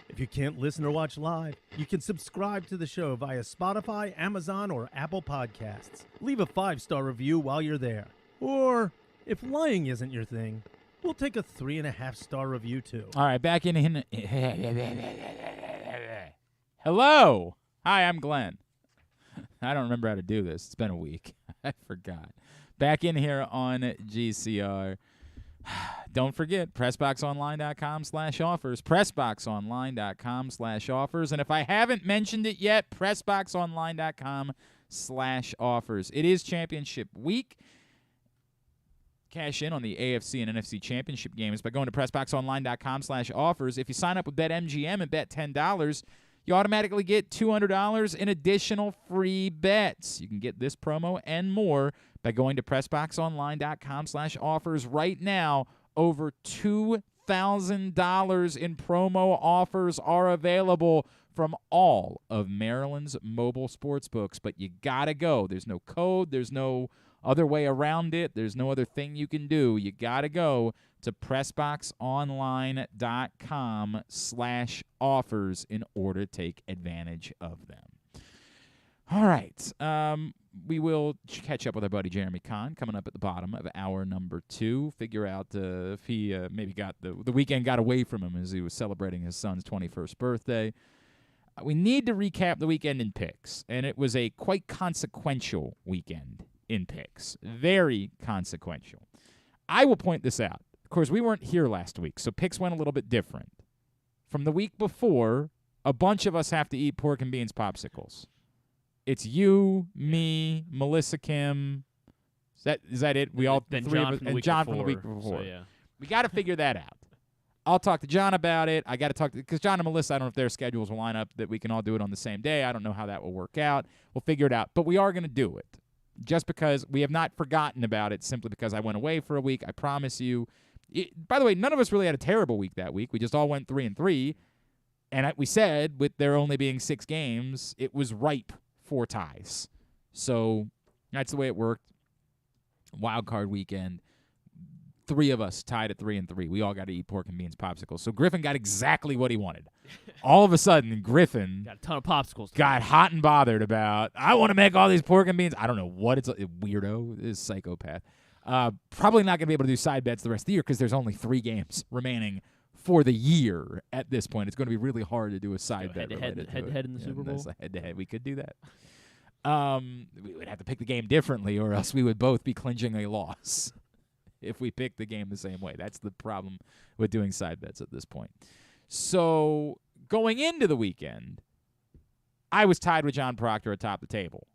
If you can't listen or watch live, you can subscribe to the show via Spotify, Amazon, or Apple Podcasts. Leave a 5-star review while you're there. Or, if lying isn't your thing, we'll take a 3.5-star review too. All right, back in. Hello. Hi, I'm Glenn. I don't remember how to do this. It's been a week. I forgot. Back in here on GCR. Don't forget, PressBoxOnline.com/offers. PressBoxOnline.com/offers. And if I haven't mentioned it yet, PressBoxOnline.com/offers. It is championship week. Cash in on the AFC and NFC championship games by going to PressBoxOnline.com/offers. If you sign up with BetMGM and bet $10, you automatically get $200 in additional free bets. You can get this promo and more by going to PressBoxOnline.com/offers right now. Over $2,000 in promo offers are available from all of Maryland's mobile sports books, but you gotta go. There's no code. There's no other way around it. There's no other thing you can do. You gotta go to PressBoxOnline.com/offers in order to take advantage of them. All right. We will catch up with our buddy Jeremy Conn coming up at the bottom of hour number 2. Figure out if he maybe got the weekend got away from him as he was celebrating his son's 21st birthday. We need to recap the weekend in picks, and it was a quite consequential weekend in picks. Very consequential. I will point this out. Of course, we weren't here last week, so picks went a little bit different. From the week before, a bunch of us have to eat pork and beans popsicles. It's you, me, Melissa Kim. Is that it? We all then three John of us, from the and week John before, from the week before. So, yeah. We got to figure that out. I'll talk to John about it. I got to talk because John and Melissa, I don't know if their schedules will line up that we can all do it on the same day. I don't know how that will work out. We'll figure it out. But we are going to do it. Just because we have not forgotten about it simply because I went away for a week. I promise you. By the way, none of us really had a terrible week that week. We just all went 3-3. And we said, with there only being 6 games, it was ripe for ties. So that's the way it worked. Wild card weekend. 3 of us tied at 3-3. We all got to eat pork and beans popsicles. So Griffin got exactly what he wanted. All of a sudden, Griffin Got a ton of popsicles. got hot and bothered about, I want to make all these pork and beans. I don't know what it's a weirdo. This psychopath. Probably not going to be able to do side bets the rest of the year because there's only 3 games remaining for the year at this point. It's going to be really hard to do a side bet. Head-to-head in the Super Bowl? Head-to-head. We could do that. We would have to pick the game differently or else we would both be clinching a loss if we pick the game the same way. That's the problem with doing side bets at this point. So going into the weekend, I was tied with John Proctor atop the table.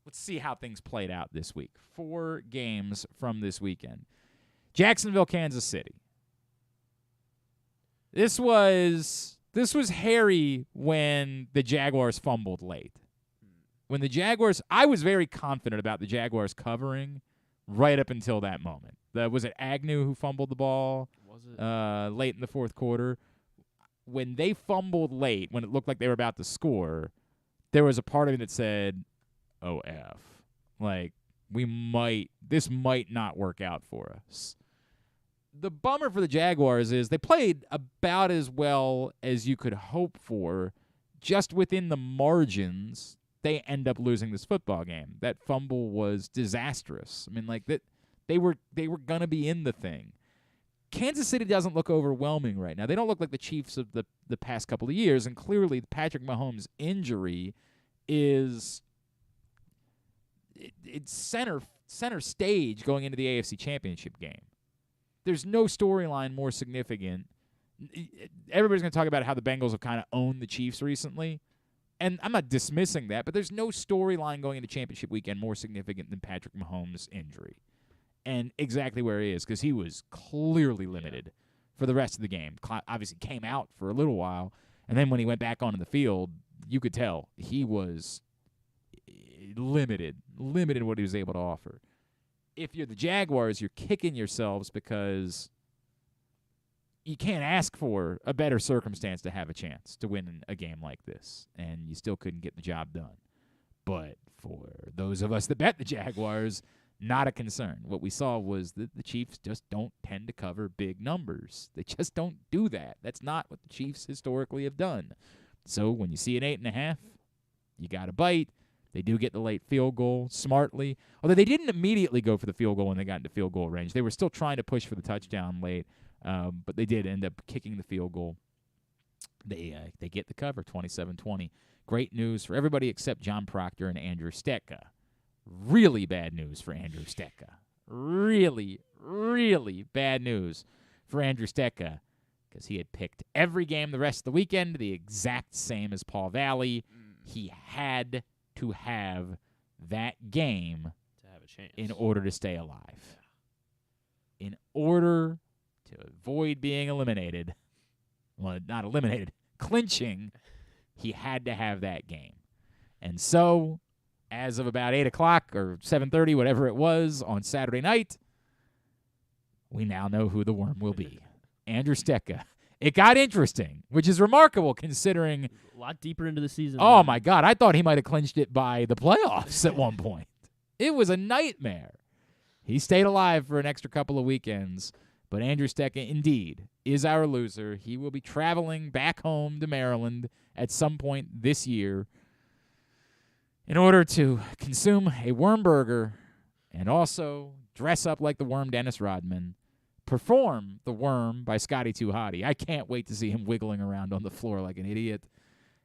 Let's see how things played out this week. 4 games from this weekend. Jacksonville, Kansas City. This was hairy when the Jaguars fumbled late. When the Jaguars, I was very confident about the Jaguars covering right up until that moment. Was it Agnew who fumbled the ball? Was it? Late in the fourth quarter? When they fumbled late, when it looked like they were about to score, there was a part of me that said, "Oh, F. Like, this might not work out for us." The bummer for the Jaguars is they played about as well as you could hope for. Just within the margins, they end up losing this football game. That fumble was disastrous. I mean, like that they were gonna be in the thing. Kansas City doesn't look overwhelming right now. They don't look like the Chiefs of the past couple of years, and clearly Patrick Mahomes' injury is it's center stage going into the AFC Championship game. There's no storyline more significant. Everybody's going to talk about how the Bengals have kind of owned the Chiefs recently, and I'm not dismissing that, but there's no storyline going into championship weekend more significant than Patrick Mahomes' injury, and exactly where he is because he was clearly limited for the rest of the game. Obviously came out for a little while, and then when he went back onto the field, you could tell he was limited what he was able to offer. If you're the Jaguars, you're kicking yourselves because you can't ask for a better circumstance to have a chance to win a game like this, and you still couldn't get the job done. But for those of us that bet the Jaguars, not a concern. What we saw was that the Chiefs just don't tend to cover big numbers. They just don't do that. That's not what the Chiefs historically have done. So when you see an 8.5, you got to bite. They do get the late field goal smartly, although they didn't immediately go for the field goal when they got into field goal range. They were still trying to push for the touchdown late, but they did end up kicking the field goal. They get the cover, 27-20. Great news for everybody except John Proctor and Andrew Stetka. Really bad news for Andrew Stetka. Really, really bad news for Andrew Stetka, because he had picked every game the rest of the weekend the exact same as Paul Valley. He had to have that game to have a chance in order to stay alive. In order to avoid being eliminated, well, not eliminated, clinching, he had to have that game. And so, as of about 8 o'clock or 7:30, whatever it was, on Saturday night, we now know who the worm will be. Andrew Stetka. It got interesting, which is remarkable considering a lot deeper into the season. Oh, my God. I thought he might have clinched it by the playoffs at one point. It was a nightmare. He stayed alive for an extra couple of weekends, but Andrew Stetka, indeed, is our loser. He will be traveling back home to Maryland at some point this year in order to consume a worm burger and also dress up like the worm Dennis Rodman, perform The Worm by Scotty 2 Hotty. I can't wait to see him wiggling around on the floor like an idiot.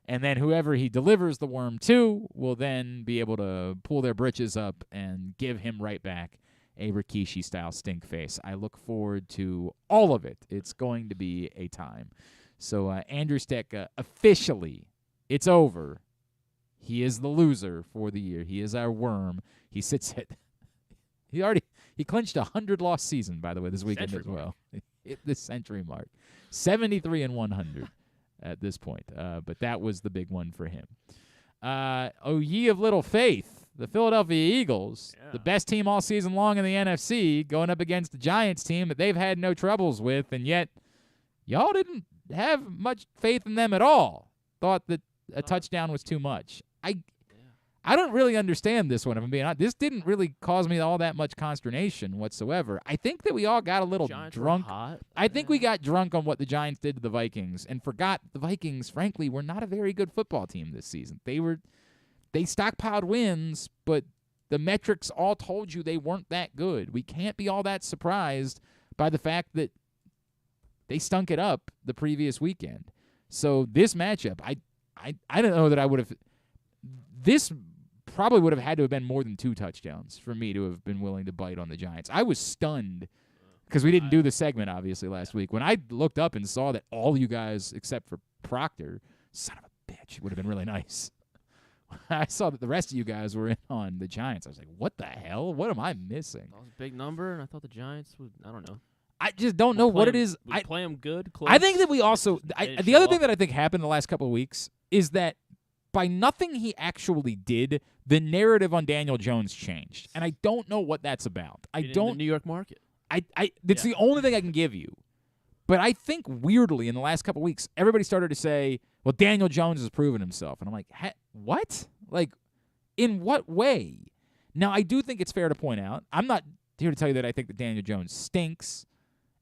And then whoever he delivers the worm to will then be able to pull their britches up and give him right back a Rikishi-style stink face. I look forward to all of it. It's going to be a time. So Andrew Stetka, officially, it's over. He is the loser for the year. He is our worm. He sits at... He clinched a 100-loss season, by the way, this weekend as well. Hit the century mark. 73-100 at this point. But that was the big one for him. O ye of little faith, the Philadelphia Eagles, the best team all season long in the NFC, going up against the Giants team that they've had no troubles with, and yet y'all didn't have much faith in them at all. Thought that a touchdown was too much. I don't really understand this one, if I'm being honest. This didn't really cause me all that much consternation whatsoever. I think that we all got a little drunk. I think we got drunk on what the Giants did to the Vikings and forgot the Vikings, frankly, were not a very good football team this season. They stockpiled wins, but the metrics all told you they weren't that good. We can't be all that surprised by the fact that they stunk it up the previous weekend. So this matchup, I don't know that I would have – this – probably would have had to have been more than 2 touchdowns for me to have been willing to bite on the Giants. I was stunned because we didn't do the segment, obviously, last week. When I looked up and saw that all you guys, except for Proctor, son of a bitch, would have been really nice. I saw that the rest of you guys were in on the Giants. I was like, what the hell? What am I missing? That was a big number, and I thought the Giants would, I don't know. I just don't know what it is. We play them good, close. I think that we also the other thing that I think happened the last couple of weeks is that by nothing he actually did, the narrative on Daniel Jones changed, and I don't know what that's about. In the New York market. That's the only thing I can give you. But I think weirdly in the last couple of weeks, everybody started to say, "Well, Daniel Jones has proven himself," and I'm like, "What? Like, in what way?" Now, I do think it's fair to point out. I'm not here to tell you that I think that Daniel Jones stinks,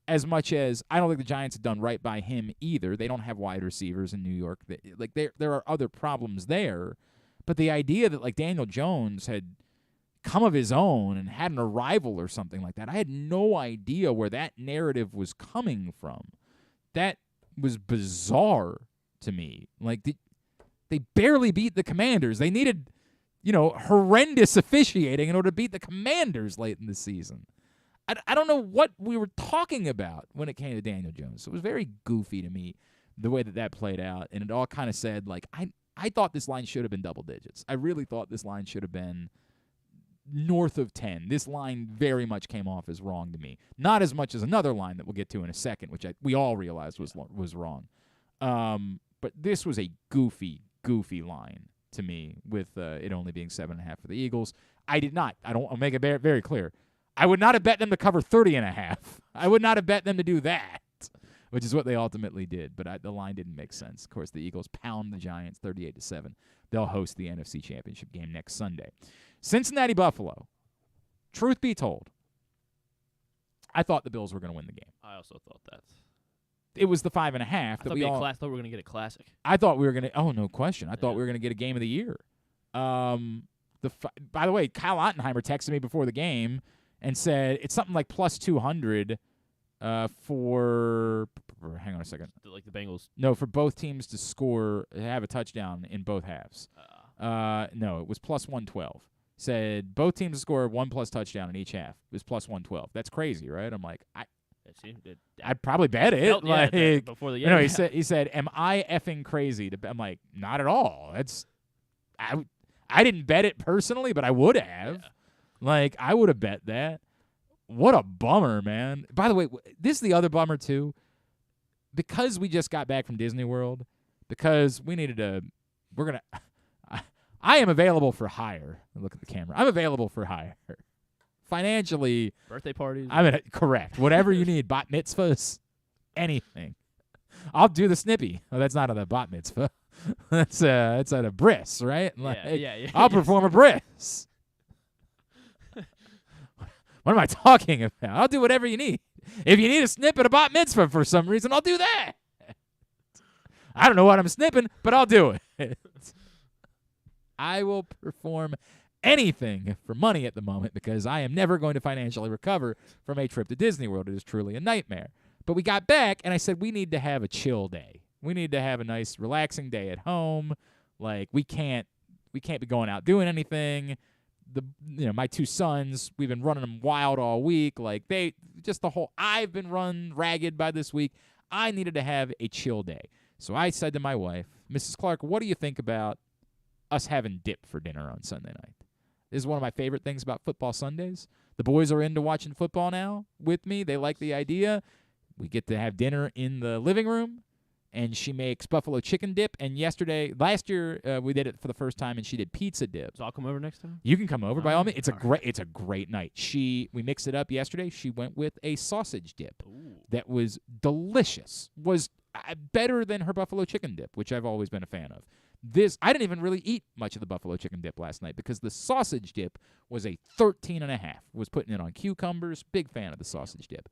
as much as I don't think the Giants have done right by him either. They don't have wide receivers in New York. There are other problems there. But the idea that, like, Daniel Jones had come of his own and had an arrival or something like that, I had no idea where that narrative was coming from. That was bizarre to me. Like, they barely beat the Commanders. They needed, horrendous officiating in order to beat the Commanders late in the season. I don't know what we were talking about when it came to Daniel Jones. It was very goofy to me, the way that played out. And it all kind of said, like, I thought this line should have been double digits. I really thought this line should have been north of 10. This line very much came off as wrong to me. Not as much as another line that we'll get to in a second, which we all realized was wrong. But this was a goofy line to me, with it only being 7.5 for the Eagles. I'll make it very clear. I would not have bet them to cover 30.5. I would not have bet them to do that, which is what they ultimately did. But the line didn't make sense. Of course, the Eagles pound the Giants 38-7. They'll host the NFC Championship game next Sunday. Cincinnati-Buffalo. truth be told, I thought the Bills were going to win the game. I also thought that. It was the 5.5 that I thought we all. thought we were going to get a classic. I thought we were going to. Oh, no question. I thought we were going to get a game of the year. By the way, Kyle Ottenheimer texted me before the game and said it's something like plus 200 for. Hang on a second. Like the Bengals. No, for both teams to have a touchdown in both halves. No, it was plus 112. Said both teams to score 1+ touchdown in each half. It was plus 112. That's crazy, right? I'm like, I'd probably bet it. Like, before the game. He said, am I effing crazy? I'm like, not at all. That's I didn't bet it personally, but I would have. Yeah. Like, I would have bet that. What a bummer, man. By the way, this is the other bummer, too. Because we just got back from Disney World, because we needed I am available for hire. Look at the camera. I'm available for hire. Financially. Birthday parties. Correct. Whatever you need. Bat mitzvahs. Anything. I'll do the snippy. Oh, that's not a bat mitzvah. It's at a bris, right? Like, yeah. I'll perform a bris. What am I talking about? I'll do whatever you need. If you need a snip at a bat mitzvah for some reason, I'll do that. I don't know what I'm snipping, but I'll do it. I will perform anything for money at the moment because I am never going to financially recover from a trip to Disney World. It is truly a nightmare. But we got back, and I said we need to have a chill day. We need to have a nice, relaxing day at home. Like, we can't be going out doing anything. My two sons, we've been running them wild all week. Like, I've been run ragged by this week. I needed to have a chill day. So I said to my wife, Mrs. Clark, what do you think about us having dip for dinner on Sunday night? This is one of my favorite things about football Sundays. The boys are into watching football now with me. They like the idea. We get to have dinner in the living room, and she makes buffalo chicken dip. And last year, we did it for the first time, and she did pizza dip. So I'll come over next time? You can come over by all means. It's a great night. We mixed it up yesterday. She went with a sausage dip. Ooh. That was delicious. Was better than her buffalo chicken dip, which I've always been a fan of. I didn't even really eat much of the buffalo chicken dip last night because the sausage dip was a 13.5. Was putting it on cucumbers. Big fan of the sausage dip.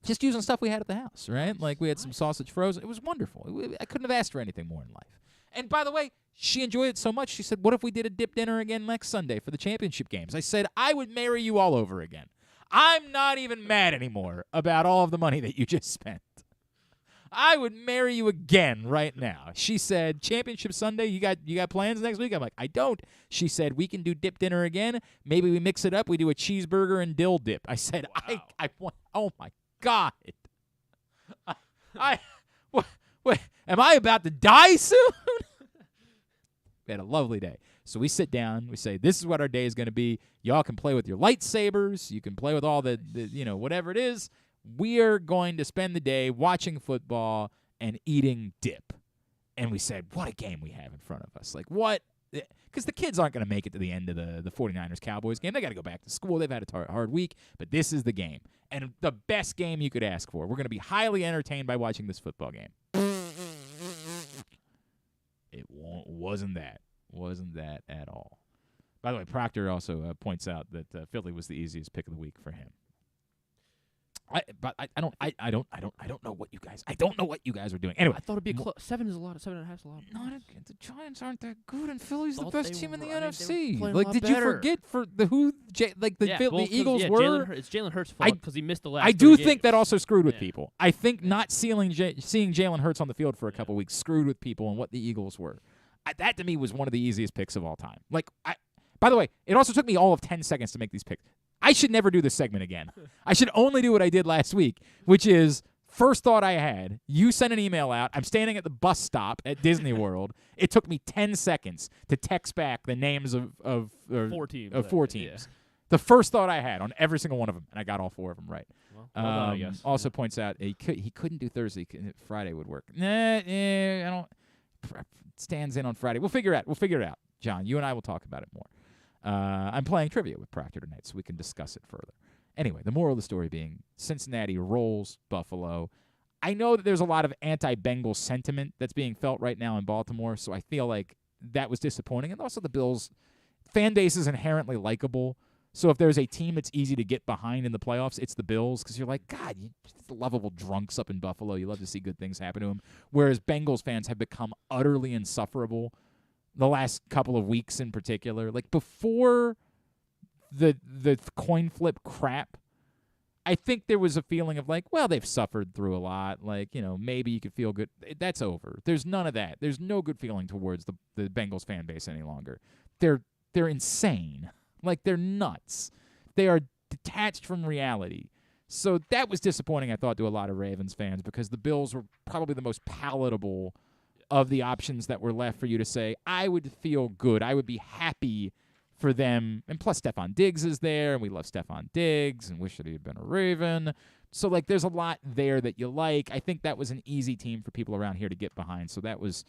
Just using stuff we had at the house, right? Like, we had some sausage frozen. It was wonderful. I couldn't have asked for anything more in life. And by the way, she enjoyed it so much, she said, what if we did a dip dinner again next Sunday for the championship games? I said, I would marry you all over again. I'm not even mad anymore about all of the money that you just spent. I would marry you again right now. She said, championship Sunday, you got plans next week? I'm like, I don't. She said, we can do dip dinner again. Maybe we mix it up. We do a cheeseburger and dill dip. I said, wow. I want, oh my God. What, am I about to die soon? We had a lovely day. So we sit down. We say, this is what our day is going to be. Y'all can play with your lightsabers. You can play with all the whatever it is. We are going to spend the day watching football and eating dip. And we said, what a game we have in front of us. Like, what? Because the kids aren't going to make it to the end of the 49ers-Cowboys game. They got to go back to school. They've had a hard week. But this is the game. And the best game you could ask for. We're going to be highly entertained by watching this football game. It wasn't that. Wasn't that at all. By the way, Proctor also points out that Philly was the easiest pick of the week for him. I don't know what you guys. I don't know what you guys are doing. Anyway, I thought it'd be close. 7 is a lot. 7.5 is a lot. The Giants aren't that good, and Philly's the best team in the NFC. Like, did you forget for the Eagles were? It's Jalen Hurts' fault because he missed the last. I do think that also screwed with people. I think not seeing Jalen Hurts on the field for a couple weeks screwed with people and what the Eagles were. That to me was one of the easiest picks of all time. Like, by the way, it also took me all of 10 seconds to make these picks. I should never do this segment again. I should only do what I did last week, which is first thought I had. You sent an email out. I'm standing at the bus stop at Disney World. It took me 10 seconds to text back the names of 4 teams. Yeah. The first thought I had on every single one of them, and I got all 4 of them right. Well done, I guess. Also points out he couldn't do Thursday. Friday would work. I don't. Stands in on Friday. We'll figure it out. John, you and I will talk about it more. I'm playing trivia with Proctor tonight, so we can discuss it further. Anyway, the moral of the story being Cincinnati rolls Buffalo. I know that there's a lot of anti-Bengals sentiment that's being felt right now in Baltimore, so I feel like that was disappointing. And also the Bills' fan base is inherently likable, So if there's a team that's easy to get behind in the playoffs, it's the Bills, because you're like, God, you lovable drunks up in Buffalo. You love to see good things happen to them. Whereas Bengals fans have become utterly insufferable the last couple of weeks in particular. Like before the coin flip crap, I think there was a feeling of like, well, they've suffered through a lot. Like, maybe you could feel good. That's over. There's none of that. There's no good feeling towards the Bengals fan base any longer. They're insane. Like, they're nuts. They are detached from reality. So that was disappointing, I thought, to a lot of Ravens fans, because the Bills were probably the most palatable of the options that were left for you to say, I would feel good. I would be happy for them. And plus, Stephon Diggs is there, and we love Stephon Diggs and wish that he had been a Raven. So, like, there's a lot there that you like. I think that was an easy team for people around here to get behind. So that was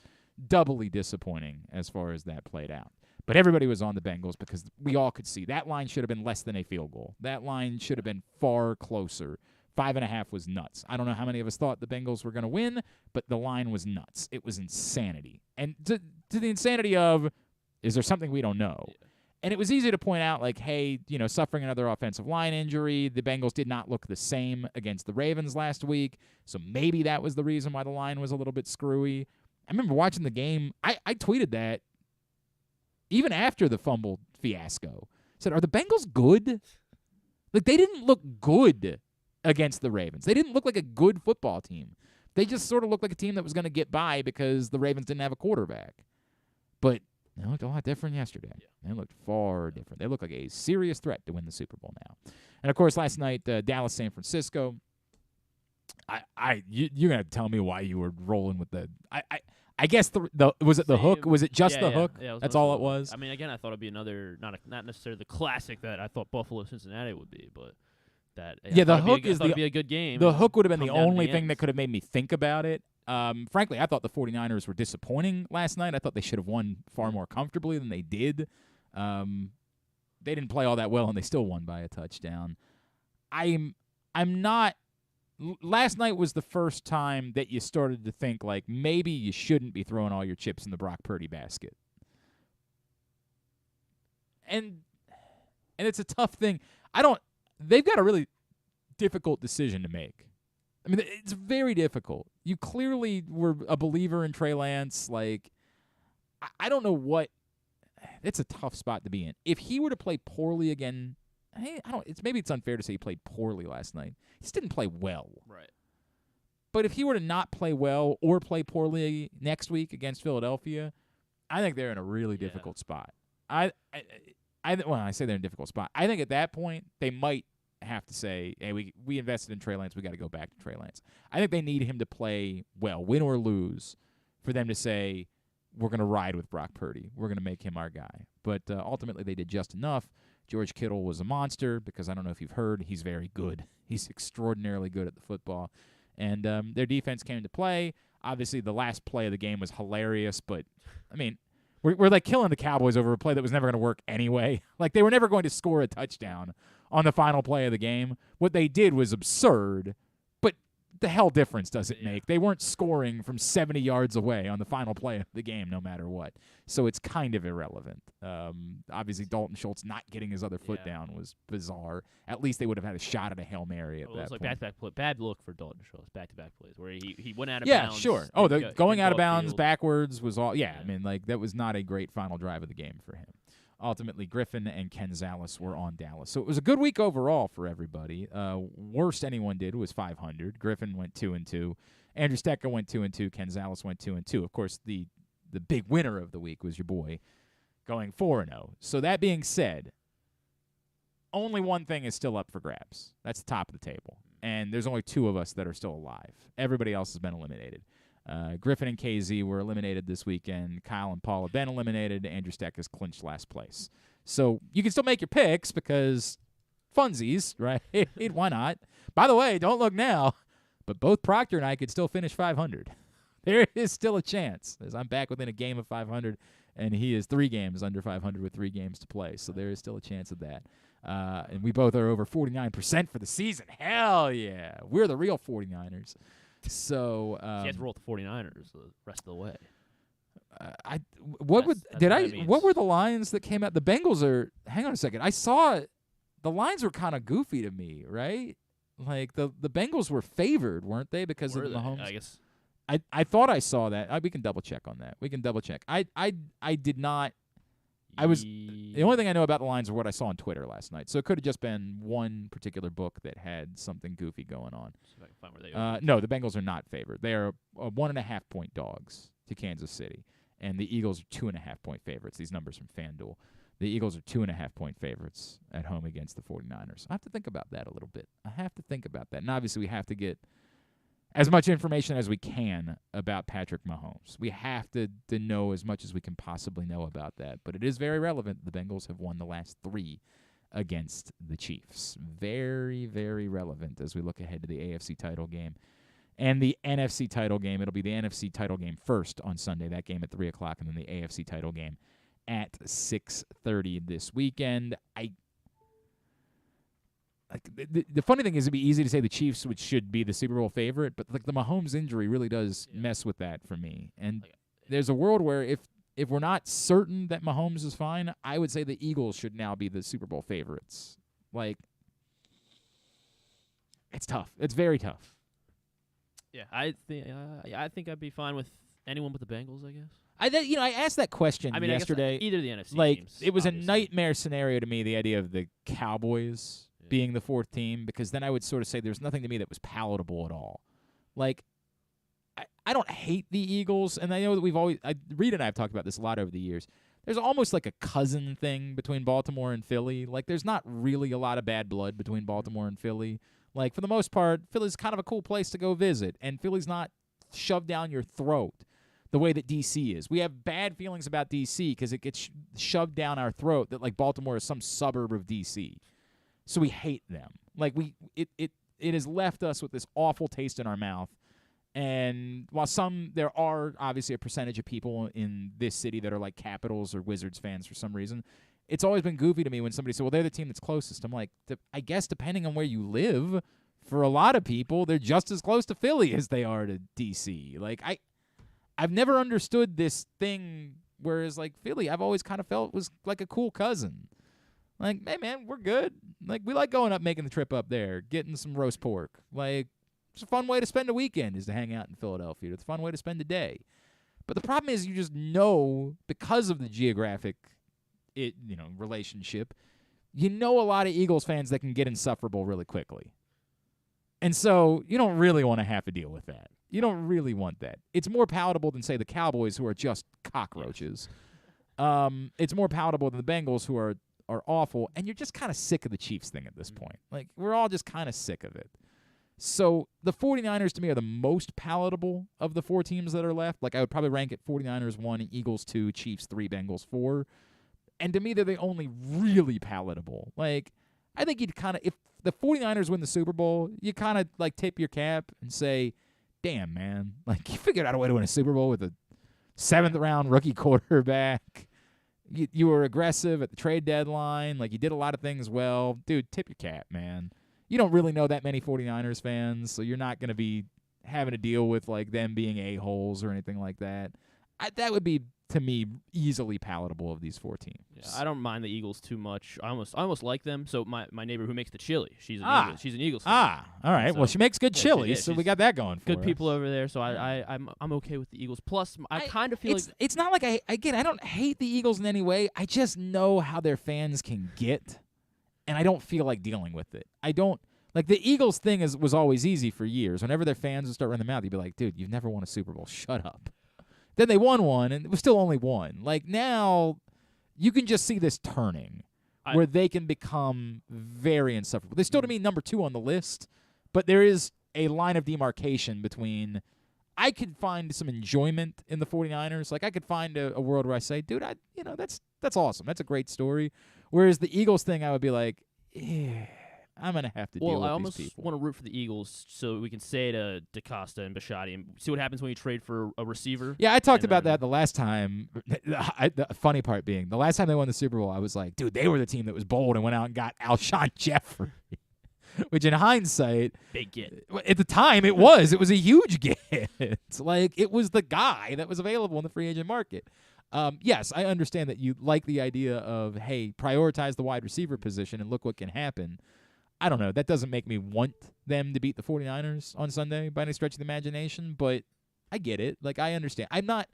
doubly disappointing as far as that played out. But everybody was on the Bengals because we all could see that line should have been less than a field goal. That line should have been far closer. 5.5 was nuts. I don't know how many of us thought the Bengals were going to win, but the line was nuts. It was insanity. And to the insanity of, is there something we don't know? Yeah. And it was easy to point out, like, hey, suffering another offensive line injury. The Bengals did not look the same against the Ravens last week, so maybe that was the reason why the line was a little bit screwy. I remember watching the game. I tweeted that even after the fumble fiasco. Said, are the Bengals good? Like, they didn't look good against the Ravens. They didn't look like a good football team. They just sort of looked like a team that was going to get by because the Ravens didn't have a quarterback. But they looked a lot different yesterday. Yeah. They looked far different. They look like a serious threat to win the Super Bowl now. And, of course, last night, Dallas, San Francisco. You're going to tell me why you were rolling with the I guess was it the hook? Was it just the hook? Yeah, that's all it was? I mean, again, I thought it'd be another, not necessarily the classic that I thought Buffalo Cincinnati would be, but that the hook would be a good game. The hook would have been the only thing that could have made me think about it. Frankly, I thought the 49ers were disappointing last night. I thought they should have won far more comfortably than they did. They didn't play all that well, and they still won by a touchdown. I'm not. Last night was the first time that you started to think, like, maybe you shouldn't be throwing all your chips in the Brock Purdy basket. And it's a tough thing. They've got a really difficult decision to make. I mean, it's very difficult. You clearly were a believer in Trey Lance. Like, I don't know what. It's a tough spot to be in. If he were to play poorly again, maybe it's unfair to say he played poorly last night. He just didn't play well. Right. But if he were to not play well or play poorly next week against Philadelphia, I think they're in a really difficult spot. When I say they're in a difficult spot, I think at that point they might have to say, hey, we invested in Trey Lance, we got to go back to Trey Lance. I think they need him to play well, win or lose, for them to say, we're going to ride with Brock Purdy. We're going to make him our guy. But ultimately they did just enough. George Kittle was a monster because I don't know if you've heard, he's very good. He's extraordinarily good at the football. And their defense came into play. Obviously, the last play of the game was hilarious, but, I mean, we're like killing the Cowboys over a play that was never going to work anyway. Like, they were never going to score a touchdown on the final play of the game. What they did was absurd, but the hell difference does it make? They weren't scoring from 70 yards away on the final play of the game no matter what. So it's kind of irrelevant. Obviously, Dalton Schultz not getting his other foot down was bizarre. At least they would have had a shot at a Hail Mary at that point. It was like back-to-back play. Bad look for Dalton Schultz, back-to-back plays, where he went out of Yeah, bounds. sure. Oh, going out of bounds backwards was all – I mean, like, that was not a great final drive of the game for him. Ultimately, Griffin and Gonzalez were on Dallas. So it was a good week overall for everybody. Worst anyone did was 500. Griffin went 2-2. Andrew Stecker went 2-2. Gonzalez went 2-2. Of course, the big winner of the week was your boy going 4-0. So that being said, only one thing is still up for grabs. That's the top of the table. And there's only two of us that are still alive. Everybody else has been eliminated. Griffin and KZ were eliminated this weekend. Kyle and Paul have been eliminated. Andrew Steck has clinched last place. So you can still make your picks because funsies, right? Why not? By the way, don't look now, but both Proctor and I could still finish 500. There is still a chance, as I'm back within a game of 500, and he is 3 games under 500 with 3 games to play. So there is still a chance of that. And we both are over 49% for the season. Hell yeah. We're the real 49ers. So he has to roll with the 49ers the rest of the way. What were the lines that came out? The Bengals are. Hang on a second. I saw the lines were kind of goofy to me, right? Like the Bengals were favored, weren't they? Because of Mahomes. I guess. I thought I saw that. We can double check on that. We can double check. I did not. The only thing I know about the lines are what I saw on Twitter last night. So it could have just been one particular book that had something goofy going on. See if I can find where they are. No, the Bengals are not favored. They are 1.5-point dogs to Kansas City, and the Eagles are 2.5-point favorites. These numbers from FanDuel. The Eagles are 2.5-point favorites at home against the 49ers. I have to think about that a little bit. And obviously we have to get as much information as we can about Patrick Mahomes. We have to know as much as we can possibly know about that. But it is very relevant. The Bengals have won the last 3 against the Chiefs. Very, very relevant as we look ahead to the AFC title game. And the NFC title game, it'll be the NFC title game first on Sunday, that game at 3 o'clock, and then the AFC title game at 6:30 this weekend. The funny thing is it'd be easy to say the Chiefs should be the Super Bowl favorite, but like the Mahomes injury really does mess with that for me. And there's a world where if we're not certain that Mahomes is fine, I would say the Eagles should now be the Super Bowl favorites. Like, it's tough. It's very tough. Yeah, I think I'd be fine with anyone but the Bengals, I guess. I asked that question yesterday. I guess either the NFC teams. It was obviously a nightmare scenario to me, the idea of the Cowboys being the 4th team, because then I would sort of say there's nothing to me that was palatable at all. Like, I don't hate the Eagles, and I know that Reed and I have talked about this a lot over the years. There's almost like a cousin thing between Baltimore and Philly. Like, there's not really a lot of bad blood between Baltimore and Philly. Like, for the most part, Philly's kind of a cool place to go visit, and Philly's not shoved down your throat the way that D.C. is. We have bad feelings about D.C. because it gets shoved down our throat that, like, Baltimore is some suburb of D.C. So we hate them. Like, it has left us with this awful taste in our mouth. And while there are obviously a percentage of people in this city that are like Capitals or Wizards fans for some reason, it's always been goofy to me when somebody says, well, they're the team that's closest. I'm like, I guess depending on where you live, for a lot of people, they're just as close to Philly as they are to D.C. Like, I've never understood this thing, whereas, like, Philly, I've always kind of felt was like a cool cousin. Like, hey, man, we're good. Like, we like going up, making the trip up there, getting some roast pork. Like, it's a fun way to spend a weekend is to hang out in Philadelphia. It's a fun way to spend a day. But the problem is you just know, because of the geographic relationship, you know a lot of Eagles fans that can get insufferable really quickly. And so you don't really want to have to deal with that. You don't really want that. It's more palatable than, say, the Cowboys, who are just cockroaches. It's more palatable than the Bengals, who are awful, and you're just kind of sick of the Chiefs thing at this point. Like, we're all just kind of sick of it. So the 49ers, to me, are the most palatable of the 4 teams that are left. Like, I would probably rank it 49ers 1, Eagles 2, Chiefs 3, Bengals 4. And to me, they're the only really palatable. Like, I think you'd kind of, if the 49ers win the Super Bowl, you kind of, like, tip your cap and say, damn, man. Like, you figured out a way to win a Super Bowl with a 7th-round rookie quarterback. You were aggressive at the trade deadline. Like, you did a lot of things well. Dude, tip your cap, man. You don't really know that many 49ers fans, so you're not going to be having to deal with, like, them being a-holes or anything like that. That would be, to me, easily palatable of these 4 teams. Yeah, I don't mind the Eagles too much. I almost like them. So my neighbor who makes the chili, she's an Eagles fan. All right. So, well, she makes good chili, so we got that going for good us. People over there, so I'm okay with the Eagles. Plus, I kind of feel it's not like I don't hate the Eagles in any way. I just know how their fans can get, and I don't feel like dealing with it. I don't. Like, the Eagles thing was always easy for years. Whenever their fans would start running their mouth, you'd be like, dude, you've never won a Super Bowl. Shut up. Then they won one, and it was still only one. Like, now you can just see this turning where they can become very insufferable. They're still, to me, number 2 on the list, but there is a line of demarcation between I could find some enjoyment in the 49ers. Like, I could find a world where I say, dude, that's awesome. That's a great story. Whereas the Eagles thing, I would be like, I'm going to have to deal with these people. Well, I almost want to root for the Eagles so we can say to DeCosta and Bisciotti and see what happens when you trade for a receiver. Yeah, I talked about that the last time. The funny part being, the last time they won the Super Bowl, I was like, dude, they were the team that was bold and went out and got Alshon Jeffrey. Which, in hindsight, big get. At the time, it was a huge get. Like, it was the guy that was available in the free agent market. Yes, I understand that you like the idea of, hey, prioritize the wide receiver position and look what can happen. I don't know. That doesn't make me want them to beat the 49ers on Sunday by any stretch of the imagination, but I get it. Like, I understand. I'm not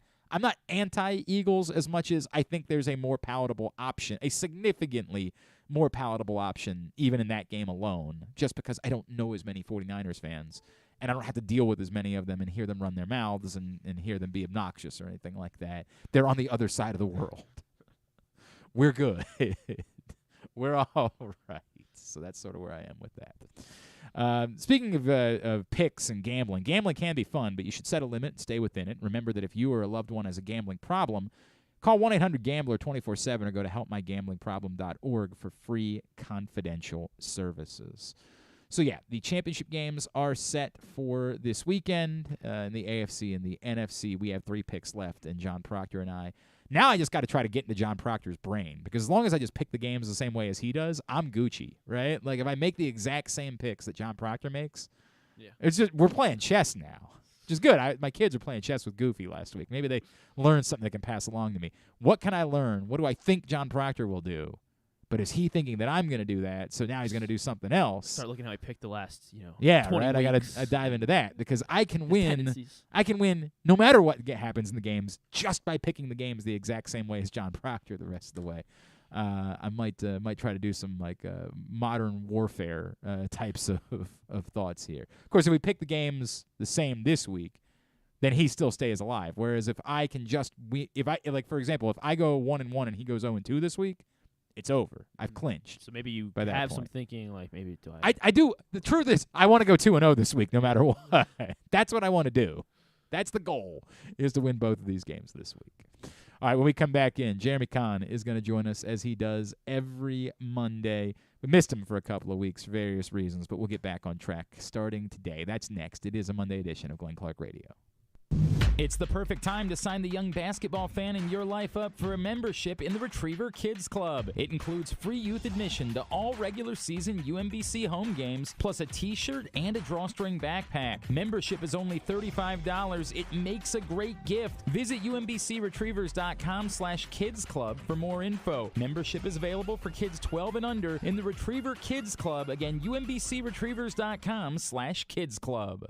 anti-Eagles as much as I think there's a more palatable option, a significantly more palatable option, even in that game alone, just because I don't know as many 49ers fans, and I don't have to deal with as many of them and hear them run their mouths and hear them be obnoxious or anything like that. They're on the other side of the world. We're good. We're all right. So that's sort of where I am with that. Speaking of picks and gambling can be fun, but you should set a limit and stay within it. Remember that if you or a loved one has a gambling problem, call 1-800-GAMBLER 24/7 or go to helpmygamblingproblem.org for free confidential services. So, yeah, the championship games are set for this weekend in the AFC and the NFC. We have 3 picks left, and John Proctor and I. Now I just got to try to get into John Proctor's brain, because as long as I just pick the games the same way as he does, I'm Gucci, right? Like, if I make the exact same picks that John Proctor makes, it's just we're playing chess now, which is good. My kids are playing chess with Goofy last week. Maybe they learned something they can pass along to me. What can I learn? What do I think John Proctor will do? But is he thinking that I'm going to do that, so now he's going to do something else? Start looking how he picked the last, 20 right. weeks. I dive into that, because I can win. I can win no matter what happens in the games just by picking the games the exact same way as John Proctor the rest of the way. I might try to do some modern warfare types of thoughts here. Of course, if we pick the games the same this week, then he still stays alive. Whereas if I can for example, if I go 1-1 and he goes 0-2 this week, it's over. I've clinched. So maybe you by that have point. some thinking, like, maybe do I do. The truth is, I want to go 2-0 this week, no matter what. That's what I want to do. That's the goal, is to win both of these games this week. All right, when we come back in, Jeremy Conn is going to join us as he does every Monday. We missed him for a couple of weeks for various reasons, but we'll get back on track starting today. That's next. It is a Monday edition of Glenn Clark Radio. It's the perfect time to sign the young basketball fan in your life up for a membership in the Retriever Kids Club. It includes free youth admission to all regular season UMBC home games, plus a t-shirt and a drawstring backpack. Membership is only $35. It makes a great gift. Visit UMBCRetrievers.com/Kids Club for more info. Membership is available for kids 12 and under in the Retriever Kids Club. Again, UMBCRetrievers.com/Kids Club.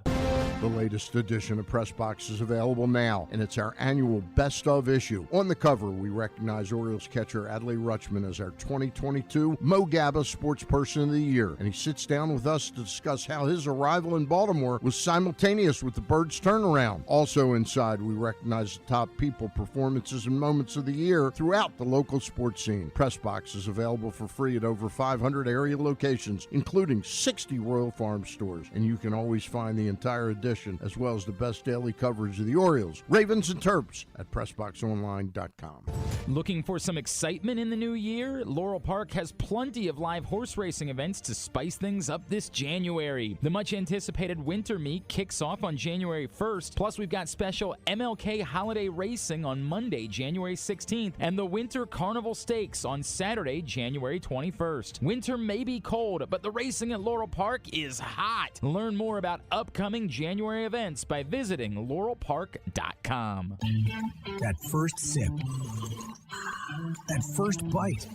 The latest edition of Press Box is available now, and it's our annual Best Of issue. On the cover, we recognize Orioles catcher Adley Rutschman as our 2022 Mo Gabba Sports Person of the Year, and he sits down with us to discuss how his arrival in Baltimore was simultaneous with the Birds' turnaround. Also inside, we recognize the top people, performances, and moments of the year throughout the local sports scene. Press Box is available for free at over 500 area locations, including 60 Royal Farm stores, and you can always find the entire edition as well as the best daily coverage of the Orioles, Ravens, and Terps at PressBoxOnline.com. Looking for some excitement in the new year? Laurel Park has plenty of live horse racing events to spice things up this January. The much-anticipated winter meet kicks off on January 1st, plus we've got special MLK holiday racing on Monday, January 16th, and the Winter Carnival Stakes on Saturday, January 21st. Winter may be cold, but the racing at Laurel Park is hot. Learn more about upcoming January events by visiting laurelpark.com. That first sip. That first bite.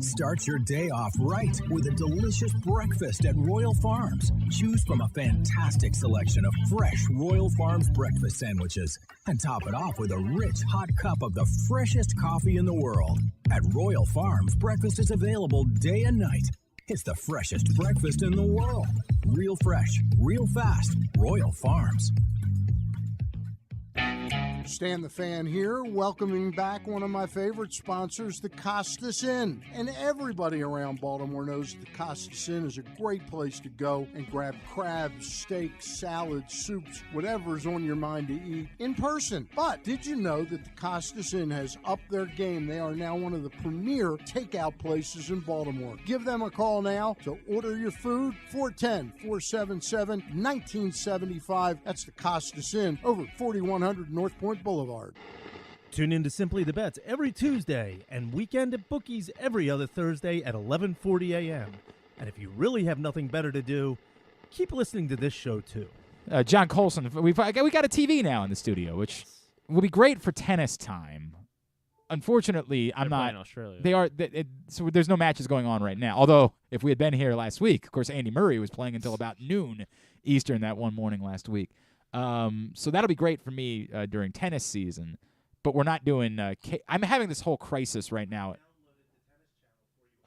Start your day off right with a delicious breakfast at Royal Farms. Choose from a fantastic selection of fresh Royal Farms breakfast sandwiches and top it off with a rich hot cup of the freshest coffee in the world. At Royal Farms, breakfast is available day and night. It's the freshest breakfast in the world. Real fresh, real fast. Royal Farms. Stan the Fan here, welcoming back one of my favorite sponsors, the Costas Inn. And everybody around Baltimore knows the Costas Inn is a great place to go and grab crabs, steaks, salads, soups, whatever's on your mind to eat in person. But did you know that the Costas Inn has upped their game? They are now one of the premier takeout places in Baltimore. Give them a call now to order your food, 410-477-1975. That's the Costas Inn over 4100 North Point Boulevard. Tune in to Simply the Bets every Tuesday and Weekend at Bookies every other Thursday at 11:40 a.m. And if you really have nothing better to do, keep listening to this show too. John Colson, we got a TV now in the studio, which will be great for tennis time. Unfortunately, I'm They're not. playing Australia. They are. So there's no matches going on right now. Although, if we had been here last week, of course, Andy Murray was playing until about noon Eastern that one morning last week. So that'll be great for me during tennis season. But we're not doing. I'm having this whole crisis right now.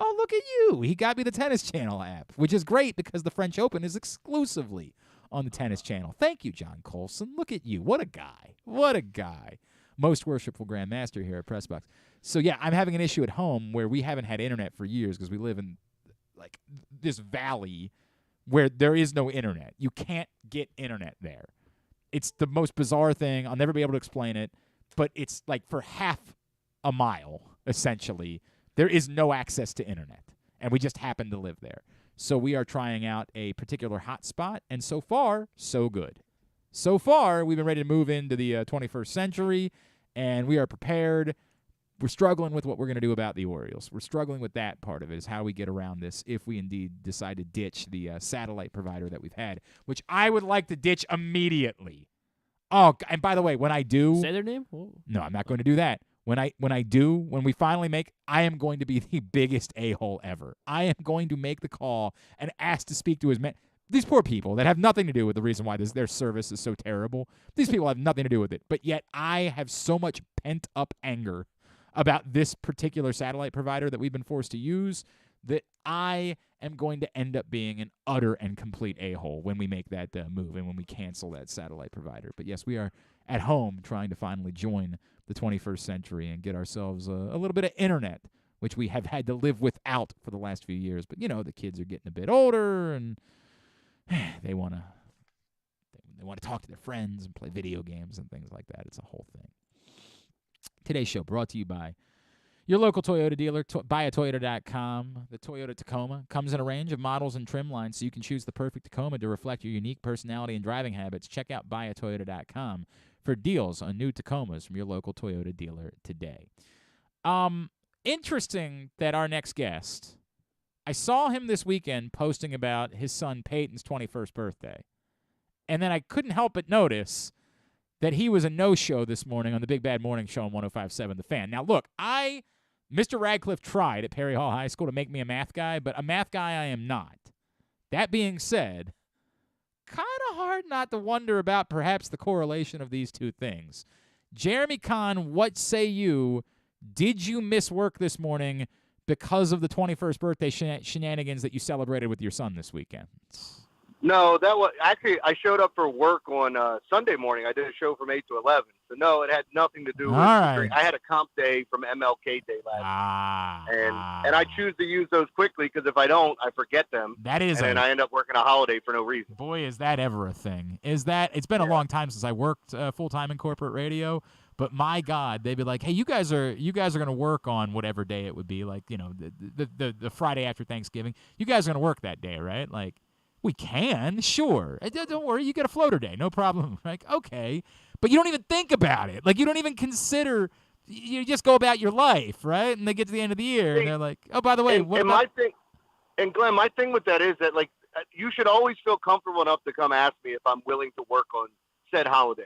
Oh, look at you! He got me the Tennis Channel app, which is great because the French Open is exclusively on the Tennis Channel. Thank you, John Colson. Look at you. What a guy. What a guy. Most worshipful Grandmaster here at Pressbox. So, yeah, I'm having an issue at home where we haven't had internet for years because we live in, like, this valley where there is no internet. You can't get internet there. It's the most bizarre thing. I'll never be able to explain it, but it's, like, for half a mile, essentially, there is no access to internet, and we just happen to live there. So we are trying out a particular hotspot, and so far, so good. So far, we've been ready to move into the 21st century, and we are prepared. We're struggling with what we're going to do about the Orioles. We're struggling with that part of it, is how we get around this if we indeed decide to ditch the satellite provider that we've had, which I would like to ditch immediately. Oh, and by the way, when I do... Say their name? Whoa. No, I'm not going to do that. When we finally make, I am going to be the biggest a-hole ever. I am going to make the call and ask to speak to his man. These poor people that have nothing to do with the reason why their service is so terrible. These people have nothing to do with it. But yet I have so much pent-up anger about this particular satellite provider that we've been forced to use that I am going to end up being an utter and complete a-hole when we make that move and when we cancel that satellite provider. But yes, we are at home trying to finally join the 21st century and get ourselves a little bit of internet, which we have had to live without for the last few years. But, you know, the kids are getting a bit older, and they want to talk to their friends and play video games and things like that. It's a whole thing. Today's show brought to you by your local Toyota dealer, buyatoyota.com. The Toyota Tacoma comes in a range of models and trim lines, so you can choose the perfect Tacoma to reflect your unique personality and driving habits. Check out buyatoyota.com for deals on new Tacomas from your local Toyota dealer today. Interesting that our next guest, I saw him this weekend posting about his son Peyton's 21st birthday, and then I couldn't help but notice that he was a no-show this morning on the Big Bad Morning Show on 105.7 The Fan. Now, look, Mr. Radcliffe tried at Perry Hall High School to make me a math guy, but a math guy I am not. That being said, kind of hard not to wonder about perhaps the correlation of these two things. Jeremy Conn, what say you? Did you miss work this morning because of the 21st birthday shenanigans that you celebrated with your son this weekend? No, that was actually, I showed up for work on Sunday morning. I did a show from 8 to 11. So, no, it had nothing to do with right. I had a comp day from MLK Day last week. And I choose to use those quickly because if I don't, I forget them. That is and then I end up working a holiday for no reason. Boy, is that ever a thing. It's been a long time since I worked full-time in corporate radio. But my God, they'd be like, "Hey, you guys are going to work on whatever day it would be, like, you know, the Friday after Thanksgiving. You guys are going to work that day, right?" Like, we can, sure. Don't worry, you get a floater day, no problem. Like, okay, but you don't even think about it. Like, you don't even consider. You just go about your life, right? And they get to the end of the year, and they're like, "Oh, by the way, my thing, and Glenn, my thing with that is that, like, you should always feel comfortable enough to come ask me if I'm willing to work on said holiday.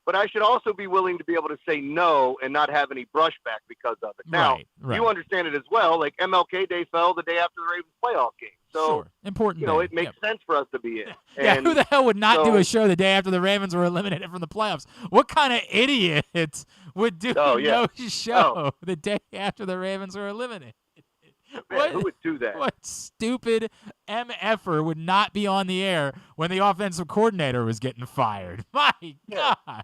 But I should also be willing to be able to say no and not have any brushback because of it. Now, right. You understand it as well. Like, MLK Day fell the day after the Ravens playoff game. So, sure. Important. You know, it makes sense for us to be in. Yeah, who the hell would not do a show the day after the Ravens were eliminated from the playoffs? What kind of idiot would do no show the day after the Ravens were eliminated? Man, who would do that? What stupid MFer would not be on the air when the offensive coordinator was getting fired? My God.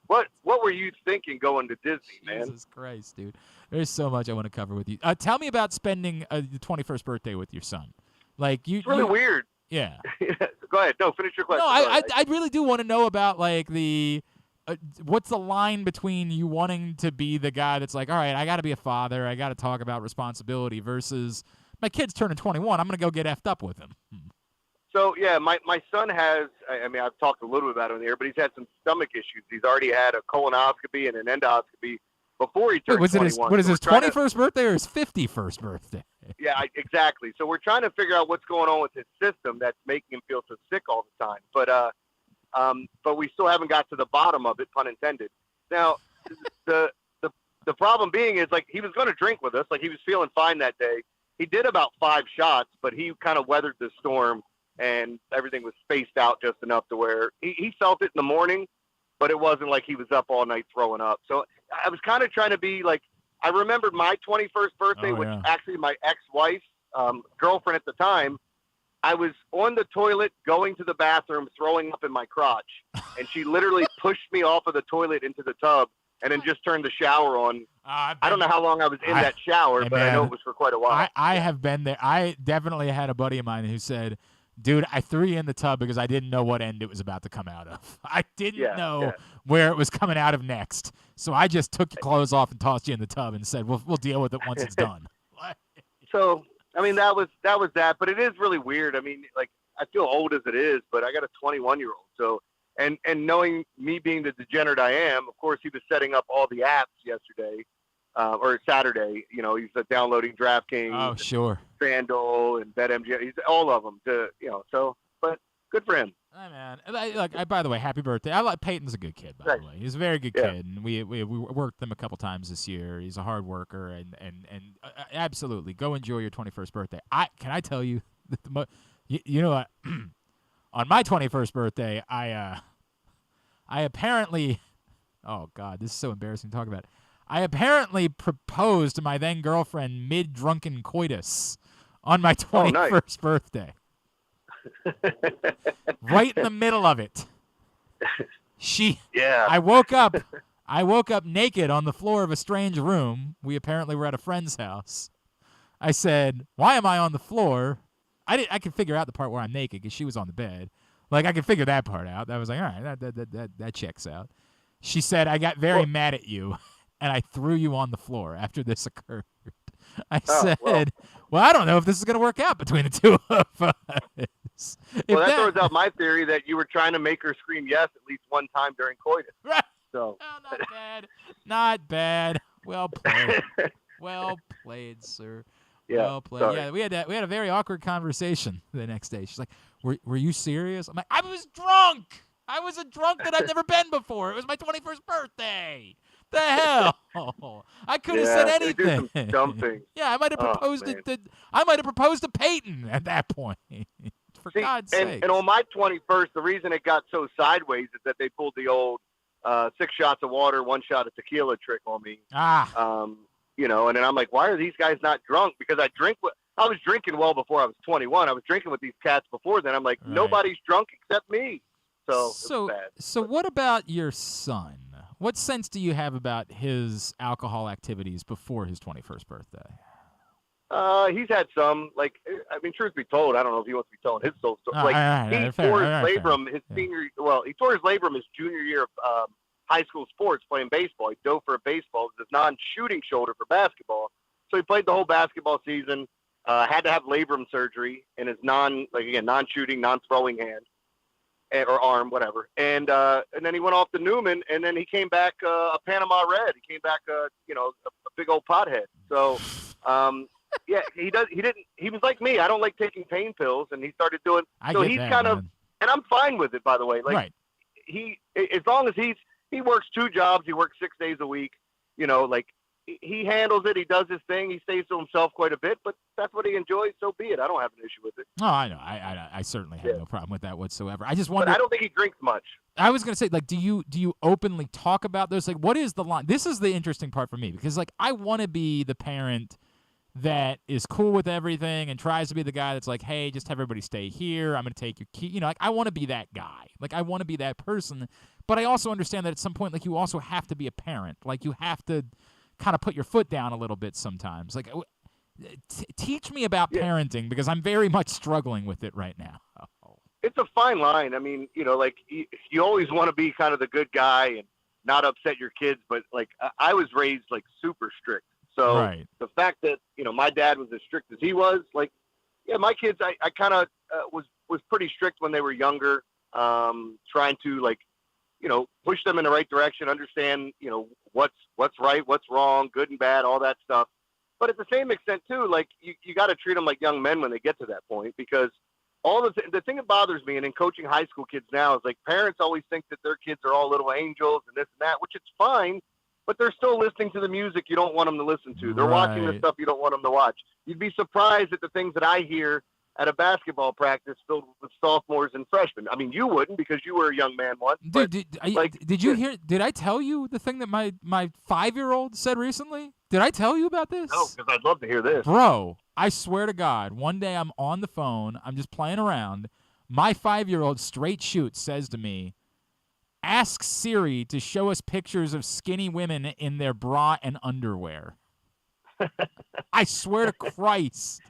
What were you thinking going to Disney, man? Jesus Christ, dude. There's so much I want to cover with you. Tell me about spending the 21st birthday with your son. Like, it's really weird. Yeah. Go ahead. No, finish your question. No, I really do want to know about, like, the what's the line between you wanting to be the guy that's like, all right, I got to be a father, I got to talk about responsibility, versus my kid's turning 21, I'm going to go get effed up with him. So, yeah, my son has, I mean, I've talked a little bit about it on the air, but he's had some stomach issues. He's already had a colonoscopy and an endoscopy before he turned 21. What is his 21st birthday or his 51st birthday? Yeah, exactly. So we're trying to figure out what's going on with his system that's making him feel so sick all the time. But we still haven't got to the bottom of it, pun intended. Now, the problem being is, like, he was going to drink with us. Like, he was feeling fine that day. He did about 5 shots, but he kind of weathered the storm, and everything was spaced out just enough to where he felt it in the morning, but it wasn't like he was up all night throwing up. So I was kind of trying to be like, I remembered my 21st birthday, which actually my ex-wife's girlfriend at the time. I was on the toilet going to the bathroom, throwing up in my crotch, and she literally pushed me off of the toilet into the tub and then just turned the shower on. I don't know how long I was in that shower, but I know it was for quite a while. I have been there. I definitely had a buddy of mine who said, dude, I threw you in the tub because I didn't know what end it was about to come out of. I didn't know where it was coming out of next. So I just took your clothes off and tossed you in the tub and said, we'll deal with it once it's done. So, I mean, that was that. But it is really weird. I mean, like, I feel old as it is, but I got a 21-year-old. So, and knowing me being the degenerate I am, of course, he was setting up all the apps yesterday. Or Saturday, you know, he's downloading DraftKings, FanDuel, and BetMGM. He's all of them to, you know. So, but good for him. Hey, man. By the way, happy birthday. Peyton's a good kid, by the way. He's a very good kid, and we worked him a couple times this year. He's a hard worker, and absolutely go enjoy your 21st birthday. Can I tell you, you know what? On my 21st birthday, I apparently, oh God, this is so embarrassing to talk about. I apparently proposed to my then girlfriend mid-drunken coitus on my 21st birthday. Right in the middle of it. I woke up naked on the floor of a strange room. We apparently were at a friend's house. I said, "Why am I on the floor?" I could figure out the part where I'm naked because she was on the bed. Like, I could figure that part out. I was like, all right, that checks out. She said, "I got very mad at you, and I threw you on the floor after this occurred." I said, well, I don't know if this is going to work out between the two of us. Well, that throws out my theory that you were trying to make her scream yes at least one time during coitus. Right. So. Oh, not bad. Not bad. Well played. Well played, sir. Yeah, well played. Sorry. Yeah, we had a very awkward conversation the next day. She's like, were you serious? I'm like, I was drunk. I was a drunk that I've never been before. It was my 21st birthday. The hell! I could have said anything. Some dumb things. Yeah, I might have proposed I might have proposed to Peyton at that point. For God's sake. And on my 21st, the reason it got so sideways is that they pulled the old 6 shots of water, 1 shot of tequila trick on me. You know, and then I'm like, why are these guys not drunk? Because I was drinking well before I was 21. I was drinking with these cats before then. I'm like, nobody's drunk except me. So it was bad. So what about your son? What sense do you have about his alcohol activities before his 21st birthday? He's had some, like, I mean, truth be told, I don't know if he wants to be telling his soul story. He tore his labrum he tore his labrum his junior year of high school sports playing baseball. He dove for a baseball with his non-shooting shoulder for basketball. So he played the whole basketball season, had to have labrum surgery in his non-shooting, non-throwing hand. Or arm, whatever, and then he went off to Newman, and then he came back a Panama Red. He came back, a big old pothead. So, yeah, he was like me. I don't like taking pain pills, and he started doing. He's kind of, and I'm fine with it, by the way. Like as long as he works 2 jobs, he works 6 days a week. You know, like he handles it. He does his thing. He stays to himself quite a bit, but that's what he enjoys. So be it. I don't have an issue with it. Oh, I know. I certainly have no problem with that whatsoever. I just wonder. But I don't think he drinks much. I was gonna say, like, do you openly talk about those? Like, what is the line? This is the interesting part for me because, like, I want to be the parent that is cool with everything and tries to be the guy that's like, hey, just have everybody stay here. I'm gonna take your key. You know, like, I want to be that guy. Like, I want to be that person. But I also understand that at some point, like, you also have to be a parent. Like, you have to kind of put your foot down a little bit sometimes. Like, teach me about parenting because I'm very much struggling with it right now. It's a fine line. I mean, you know, like you always want to be kind of the good guy and not upset your kids. But like I was raised like super strict. So the fact that, you know, my dad was as strict as he was, like, yeah, my kids, I kind of was pretty strict when they were younger, trying to, like, you know, push them in the right direction, understand, you know, what's right, what's wrong, good and bad, all that stuff. But at the same extent, too, like, you got to treat them like young men when they get to that point because the thing that bothers me, and in coaching high school kids now, is like parents always think that their kids are all little angels and this and that, which it's fine, but they're still listening to the music you don't want them to listen to. They're watching the stuff you don't want them to watch. You'd be surprised at the things that I hear at a basketball practice filled with sophomores and freshmen. I mean, you wouldn't because you were a young man once. Dude, did you hear? Did I tell you the thing that my 5-year-old said recently? Did I tell you about this? No, because I'd love to hear this. Bro, I swear to God, one day I'm on the phone, I'm just playing around. My 5-year-old straight shoot says to me, "Ask Siri to show us pictures of skinny women in their bra and underwear." I swear to Christ.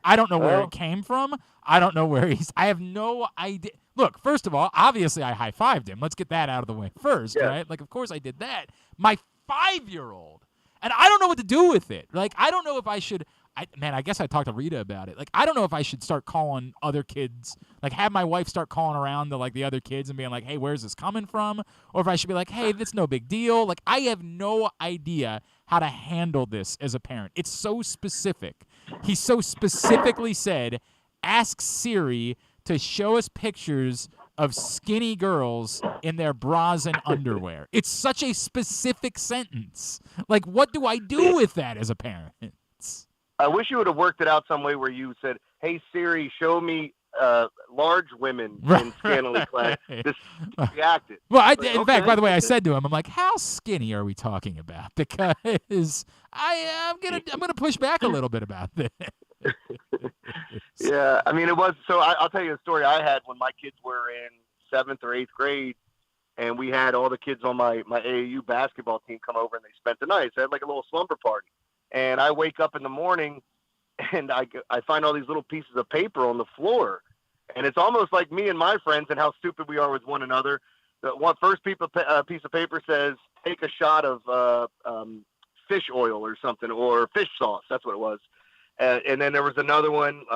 I don't know where it came from. I don't know where I have no idea. Look, first of all, obviously I high-fived him. Let's get that out of the way first, right? Like, of course I did that. My 5-year-old. And I don't know what to do with it. Like, I don't know if I should I guess I talked to Rita about it. Like, I don't know if I should start calling other kids, like have my wife start calling around to like the other kids and being like, "Hey, where's this coming from?" Or if I should be like, "Hey, that's no big deal." Like, I have no idea how to handle this as a parent. It's so specific. He so specifically said, "Ask Siri to show us pictures of skinny girls in their bras and underwear." It's such a specific sentence. Like, what do I do with that as a parent? I wish you would have worked it out some way where you said, "Hey Siri, show me large women in scantily clad." Just reacted. Well, in fact, by the way, I said to him, I'm like, "How skinny are we talking about?" Because I'm gonna push back a little bit about this. Yeah, I mean, it was. So I'll tell you a story I had when my kids were in 7th or 8th grade, and we had all the kids on my AAU basketball team come over, and they spent the night. So I had like a little slumber party. And I wake up in the morning, and I find all these little pieces of paper on the floor. And it's almost like me and my friends and how stupid we are with one another. The first piece of paper says, "Take a shot of fish oil or something, or fish sauce." That's what it was. And then there was another one,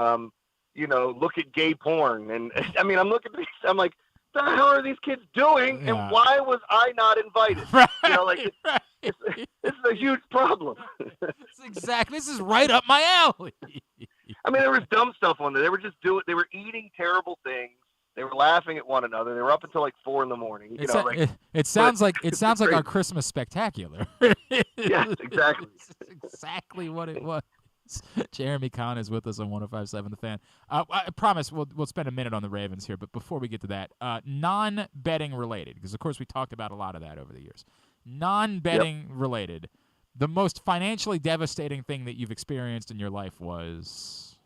look at gay porn. And I mean, I'm looking at these, I'm like, what the hell are these kids doing? Yeah. And why was I not invited? Right, this is a huge problem. This is right up my alley. I mean, there was dumb stuff on there. They were eating terrible things. They were laughing at one another. They were up until like 4 a.m. It sounds like our Christmas spectacular. Yes, exactly. It's exactly what it was. Jeremy Conn is with us on 105.7 The Fan. I promise we'll spend a minute on the Ravens here, but before we get to that, non-betting related, because of course we talked about a lot of that over the years. Non-betting related, the most financially devastating thing that you've experienced in your life was?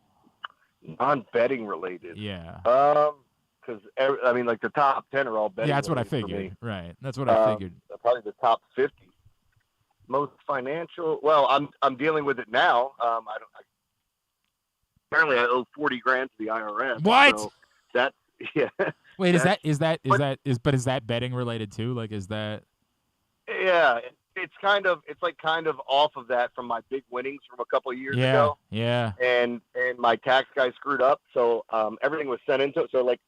Non-betting related. Yeah. Because I mean, like the top 10 are all betting. Yeah, that's what I figured. Right. That's what I figured. Probably the top 50. Most financial. Well, I'm dealing with it now. Apparently I owe $40,000 to the IRS. What? So that yeah. Wait, is that betting related too? Like, is that? Yeah, it's kind of off of that from my big winnings from a couple of years ago. Yeah. And my tax guy screwed up, so everything was sent into it. So like,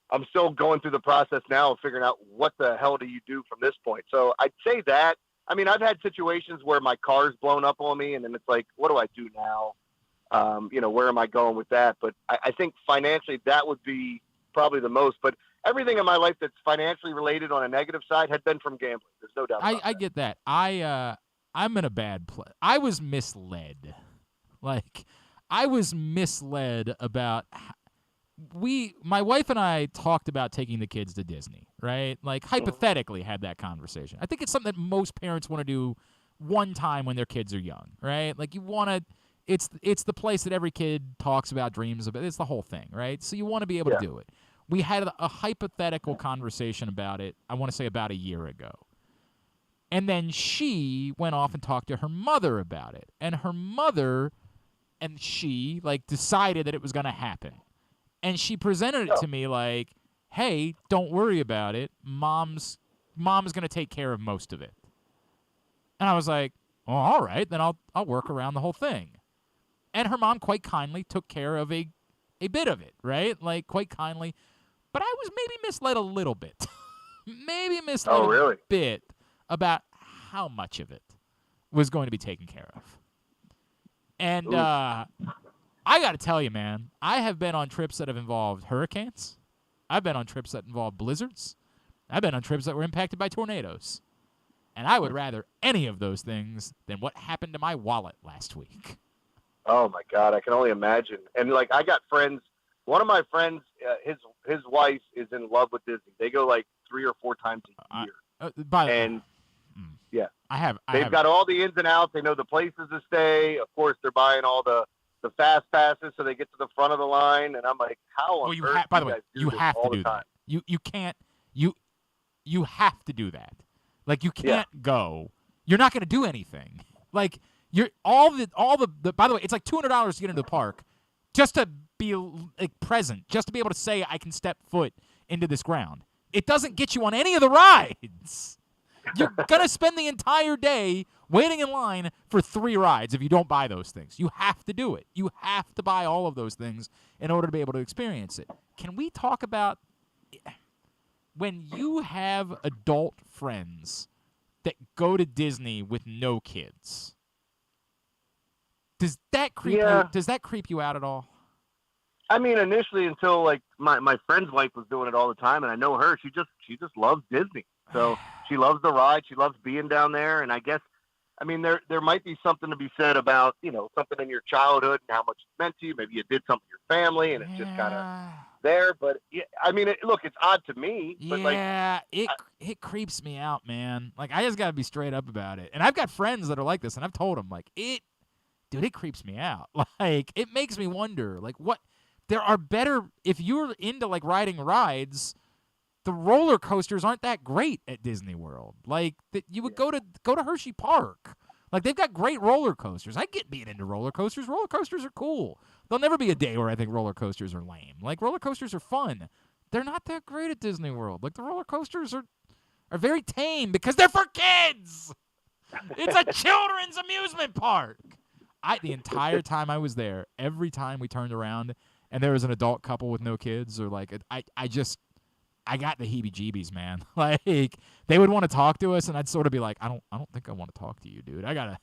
I'm still going through the process now of figuring out what the hell do you do from this point. So I'd say that. I mean, I've had situations where my car's blown up on me, and then it's like, what do I do now? Where am I going with that? But I think financially that would be probably the most. But everything in my life that's financially related on a negative side had been from gambling. There's no doubt about that. I get that. I'm in a bad place. I was misled. Like, I was misled about my wife and I talked about taking the kids to Disney, right? Like, hypothetically had that conversation. I think it's something that most parents want to do one time when their kids are young, right? Like, you want to it's the place that every kid talks about, dreams about. It's the whole thing, right? So you want to be able to do it. We had a hypothetical conversation about it, I want to say about a year ago. And then she went off and talked to her mother about it. And her mother and she, like, decided that it was going to happen. And she presented it to me like, hey, don't worry about it. Mom's going to take care of most of it. And I was like, well, all right, then I'll work around the whole thing. And her mom quite kindly took care of a bit of it, right? Like, quite kindly. But I was maybe misled a little bit. A bit about how much of it was going to be taken care of. And I got to tell you, man, I have been on trips that have involved hurricanes. I've been on trips that involved blizzards. I've been on trips that were impacted by tornadoes. And I would rather any of those things than what happened to my wallet last week. Oh, my God. I can only imagine. And, like, I got friends. One of my friends, his wife is in love with Disney. They go, like, 3 or 4 times a year. Yeah. They've got all the ins and outs. They know the places to stay. Of course, they're buying all the fast passes so they get to the front of the line. And I'm like, how on earth by the way, guys do you this have all to the do time? that. You can't. You have to do that. Like, you can't go. You're not going to do anything. Like, you're all the. By the way, it's like $200 to get into the park, just to be like present, just to be able to say I can step foot into this ground. It doesn't get you on any of the rides. You're gonna spend the entire day waiting in line for 3 rides if you don't buy those things. You have to do it. You have to buy all of those things in order to be able to experience it. Can we talk about when you have adult friends that go to Disney with no kids? Does that creep you out at all? I mean, initially, until like my friend's wife was doing it all the time, and I know her. She just loves Disney. So she loves the ride. She loves being down there. And I guess, I mean, there might be something to be said about, you know, something in your childhood and how much it meant to you. Maybe you did something to your family, and it's just kind of there. But yeah, I mean, look, it's odd to me. But it creeps me out, man. Like, I just got to be straight up about it. And I've got friends that are like this, and I've told them, like, it creeps me out. Like, it makes me wonder, like, what there are better if you're into like riding rides. The roller coasters aren't that great at Disney World. Like, you would go to Hershey Park. Like, they've got great roller coasters. I get being into roller coasters. Roller coasters are cool. There'll never be a day where I think roller coasters are lame. Like, roller coasters are fun. They're not that great at Disney World. Like, the roller coasters are very tame because they're for kids. It's a children's amusement park. The entire time I was there, every time we turned around and there was an adult couple with no kids, or like, I got the heebie-jeebies, man. Like, they would want to talk to us, and I'd sort of be like, I don't think I want to talk to you, dude. I gotta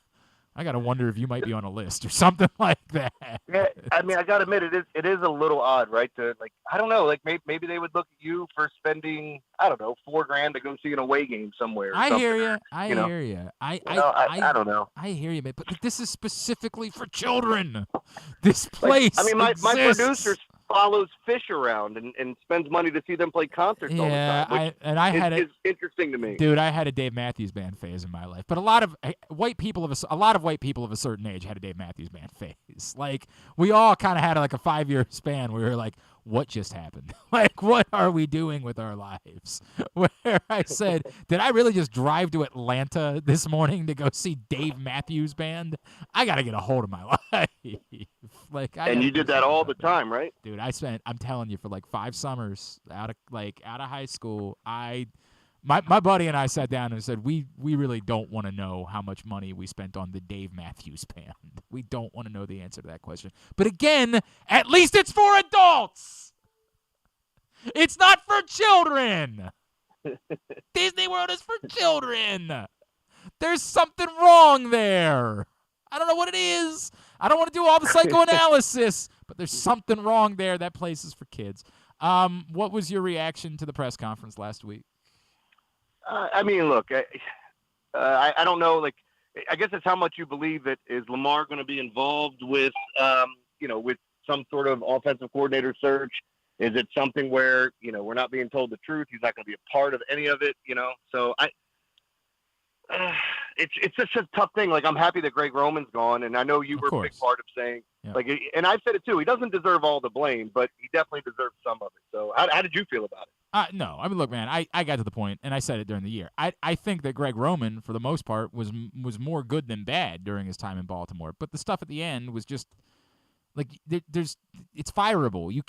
wonder if you might be on a list or something like that. Yeah, I mean, I gotta admit, it is a little odd, right? To like, I don't know, like maybe they would look at you for spending, I don't know, $4,000 to go see an away game somewhere. I hear you. I don't know. I hear you, man. But this is specifically for children. This place. Like, I mean, my producer follows Fish around and spends money to see them play concerts all the time. Which is interesting to me. Dude, I had a Dave Matthews Band phase in my life, but a lot of white people of a certain age had a Dave Matthews Band phase. Like, we all kind of had like a 5-year span where we were like, what just happened? Like, what are we doing with our lives? Where I said, did I really just drive to Atlanta this morning to go see Dave Matthews Band? I got to get a hold of my life. Like, and you did that all the time, right? Dude, I'm telling you, for like 5 summers out of high school, my buddy and I sat down and said, we really don't want to know how much money we spent on the Dave Matthews Band. We don't want to know the answer to that question. But again, at least it's for adults. It's not for children. Disney World is for children. There's something wrong there. I don't know what it is. I don't want to do all the psychoanalysis, but there's something wrong there. That place is for kids. What was your reaction to the press conference last week? I mean, look, I don't know. Like, I guess it's how much you believe it. Is Lamar going to be involved with, with some sort of offensive coordinator search? Is it something where, we're not being told the truth? He's not going to be a part of any of it, So it's just a tough thing. Like, I'm happy that Greg Roman's gone, and I know you were a big part of saying, and I've said it too. He doesn't deserve all the blame, but he definitely deserves some of it. So, how did you feel about it? No, I mean, look, man, I got to the point, and I said it during the year. I think that Greg Roman, for the most part, was more good than bad during his time in Baltimore. But the stuff at the end was just like it's fireable. You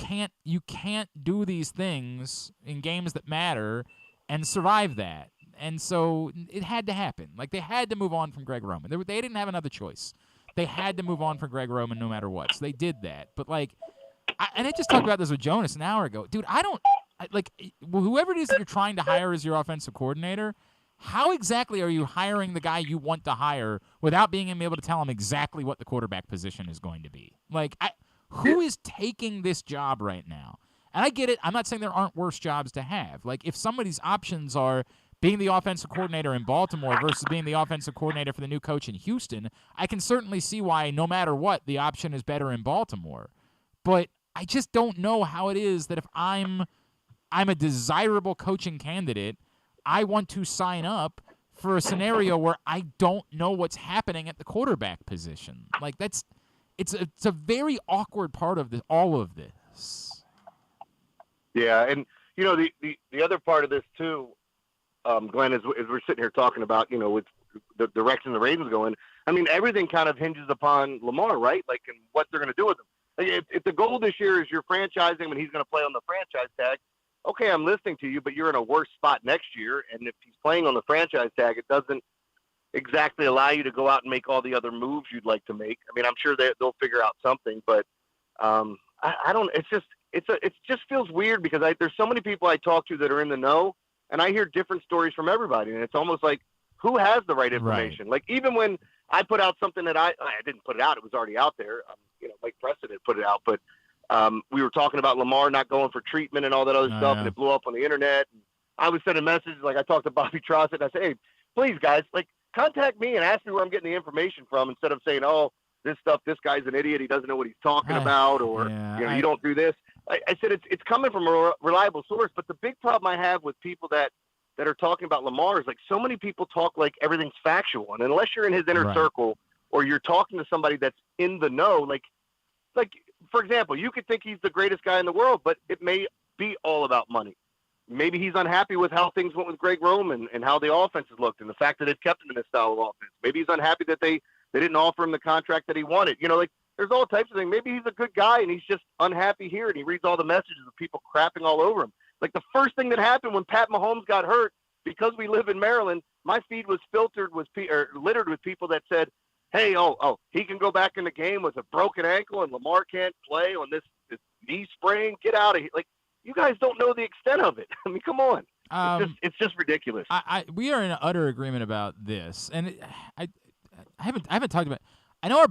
can't do these things in games that matter and survive that. And so it had to happen. Like, they had to move on from Greg Roman. They didn't have another choice. They had to move on from Greg Roman no matter what. So they did that. But, like, and I just talked about this with Jonas an hour ago. Dude, whoever it is that you're trying to hire as your offensive coordinator, how exactly are you hiring the guy you want to hire without being able to tell him exactly what the quarterback position is going to be? Like, Who is taking this job right now? And I get it. I'm not saying there aren't worse jobs to have. Like, if somebody's options are being the offensive coordinator in Baltimore versus being the offensive coordinator for the new coach in Houston, I can certainly see why, no matter what, the option is better in Baltimore. But I just don't know how it is that if I'm a desirable coaching candidate, I want to sign up for a scenario where I don't know what's happening at the quarterback position. Like, it's a very awkward part of all of this. Yeah, and the other part of this too, Glenn, is we're sitting here talking about, with the direction the Ravens going. I mean, everything kind of hinges upon Lamar, right? Like, and what they're going to do with him. Like, if the goal this year is you're franchising him and he's going to play on the franchise tag, okay, I'm listening to you, but you're in a worse spot next year. And if he's playing on the franchise tag, it doesn't exactly allow you to go out and make all the other moves you'd like to make. I mean, I'm sure they'll figure out something, but I don't. It just feels weird because there's so many people I talk to that are in the know, and I hear different stories from everybody, and it's almost like, who has the right information? Right. Like, even when I put out something that I didn't put it out, it was already out there. Mike Preston had put it out, but we were talking about Lamar not going for treatment and all that other stuff, and it blew up on the internet. And I was sending messages, like I talked to Bobby Trossett, and I said, hey, please, guys, like, contact me and ask me where I'm getting the information from instead of saying, oh, this guy's an idiot, he doesn't know what he's talking about, or you don't do this. I said it's coming from a reliable source, but the big problem I have with people that are talking about Lamar is, like, so many people talk like everything's factual, and unless you're in his inner circle or you're talking to somebody that's in the know, like for example, you could think he's the greatest guy in the world, but it may be all about money. Maybe he's unhappy with how things went with Greg Roman and how the offenses looked and the fact that they've kept him in this style of offense. Maybe he's unhappy that they didn't offer him the contract that he wanted. Like, there's all types of things. Maybe he's a good guy and he's just unhappy here, and he reads all the messages of people crapping all over him. Like, the first thing that happened when Pat Mahomes got hurt, because we live in Maryland, my feed was littered with people that said, hey, he can go back in the game with a broken ankle and Lamar can't play on this knee sprain. Get out of here. Like, you guys don't know the extent of it. I mean, come on. It's just ridiculous. We are in utter agreement about this, and I haven't talked about. I know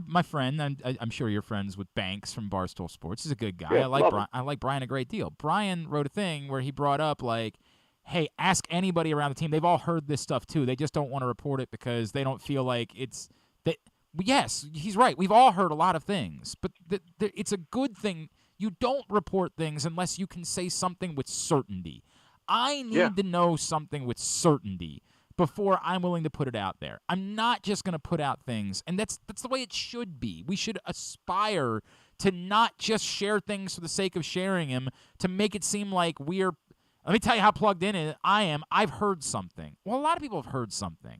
my friend. I'm sure you're friends with Banks from Barstool Sports. He's a good guy. Yeah, I like Brian a great deal. Brian wrote a thing where he brought up, like, hey, ask anybody around the team. They've all heard this stuff too. They just don't want to report it because they don't feel like it's that. Yes, he's right. We've all heard a lot of things, but it's a good thing. You don't report things unless you can say something with certainty. I need to know something with certainty before I'm willing to put it out there. I'm not just going to put out things, and that's the way it should be. We should aspire to not just share things for the sake of sharing them, to make it seem like we're – let me tell you how plugged in I am. I've heard something. Well, a lot of people have heard something.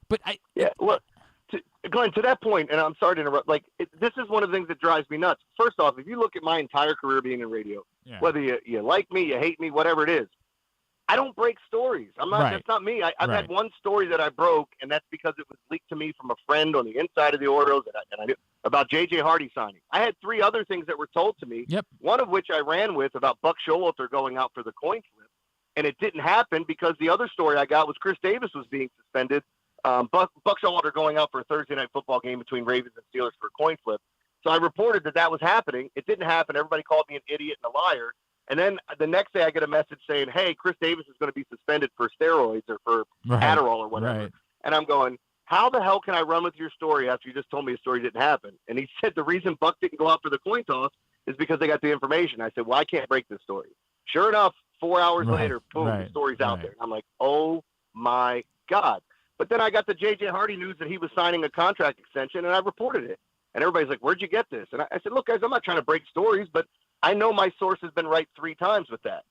But look, Glenn, to that point, and I'm sorry to interrupt, this is one of the things that drives me nuts. First off, if you look at my entire career being in radio, whether you like me, you hate me, whatever it is, I don't break stories. That's not me. I've had one story that I broke, and that's because it was leaked to me from a friend on the inside of the Orioles, and I knew about J.J. Hardy signing. I had 3 other things that were told to me, one of which I ran with about Buck Showalter going out for the coin flip, and it didn't happen because the other story I got was Chris Davis was being suspended. Buck Showalter going out for a Thursday night football game between Ravens and Steelers for a coin flip. So I reported that was happening. It didn't happen. Everybody called me an idiot and a liar. And then the next day I get a message saying, hey, Chris Davis is going to be suspended for steroids or for Adderall or whatever. Right. And I'm going, how the hell can I run with your story after you just told me a story didn't happen? And he said the reason Buck didn't go out for the coin toss is because they got the information. I said, well, I can't break this story. Sure enough, 4 hours later, boom, the story's out there. I'm like, oh, my God. But then I got the J.J. Hardy news that he was signing a contract extension, and I reported it. And everybody's like, where'd you get this? And I said, look, guys, I'm not trying to break stories, but I know my source has been right 3 times with that.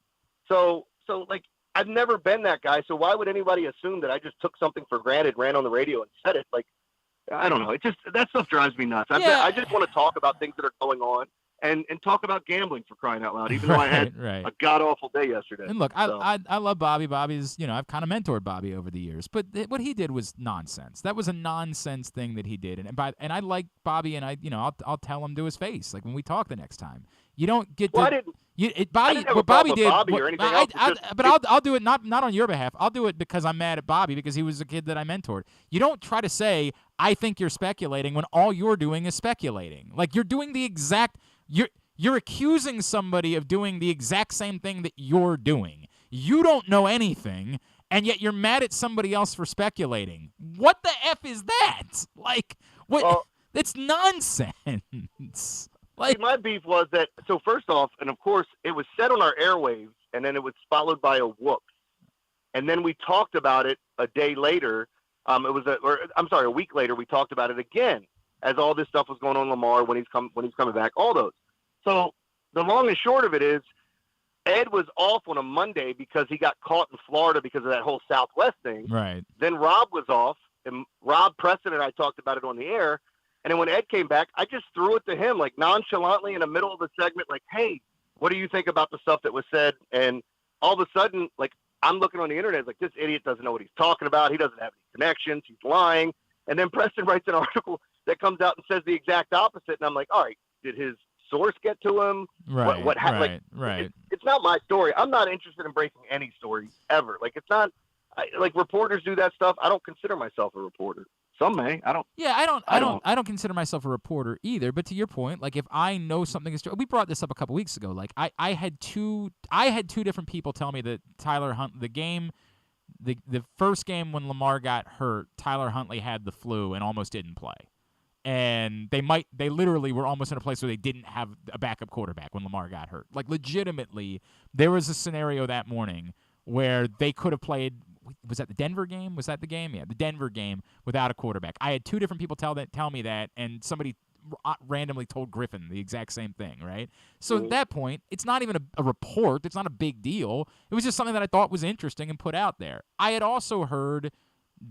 So I've never been that guy, so why would anybody assume that I just took something for granted, ran on the radio, and said it? Like, I don't know. That stuff drives me nuts. I just want to talk about things that are going on. And talk about gambling, for crying out loud, even though I had a god-awful day yesterday. And look, I love Bobby. Bobby's, I've kind of mentored Bobby over the years. But what he did was nonsense. That was a nonsense thing that he did. And I like Bobby, and I'll tell him to his face, like when we talk the next time. You don't get to. What Bobby did. I'll do it not on your behalf. I'll do it because I'm mad at Bobby because he was a kid that I mentored. You don't try to say, I think you're speculating when all you're doing is speculating. Like, you're doing the exact You're accusing somebody of doing the exact same thing that you're doing. You don't know anything, and yet you're mad at somebody else for speculating. What the F is that? Like, what? Well, it's nonsense. Like, see, my beef was that, so first off, and of course, it was said on our airwaves, and then it was followed by a whoop. And then we talked about it a day later. A week later, we talked about it again as all this stuff was going on Lamar when he's coming back, all those. So the long and short of it is, Ed was off on a Monday because he got caught in Florida because of that whole Southwest thing. Right. Then Rob was off, and Rob Preston and I talked about it on the air. And then when Ed came back, I just threw it to him, like nonchalantly in the middle of the segment, like, hey, what do you think about the stuff that was said? And all of a sudden, like, I'm looking on the internet, like, this idiot doesn't know what he's talking about. He doesn't have any connections. He's lying. And then Preston writes an article that comes out and says the exact opposite. And I'm like, all right, did his source get to him? Right. What happened? Right. It's not my story. I'm not interested in breaking any story ever. Like, it's not like reporters do that stuff. I don't consider myself a reporter. Some may. I don't. Yeah, I don't consider myself a reporter either. But to your point, like, if I know something is true, we brought this up a couple weeks ago. Like, I had two different people tell me that Tyler Hunt, the first game when Lamar got hurt, Tyler Huntley had the flu and almost didn't play. And they literally were almost in a place where they didn't have a backup quarterback when Lamar got hurt. Like, legitimately, there was a scenario that morning where they could have played. Was that the Denver game? Was that the game? Yeah, the Denver game without a quarterback. I had two different people tell me that, and somebody randomly told Griffin the exact same thing, right? So at that point, it's not even a report. It's not a big deal. It was just something that I thought was interesting and put out there. I had also heard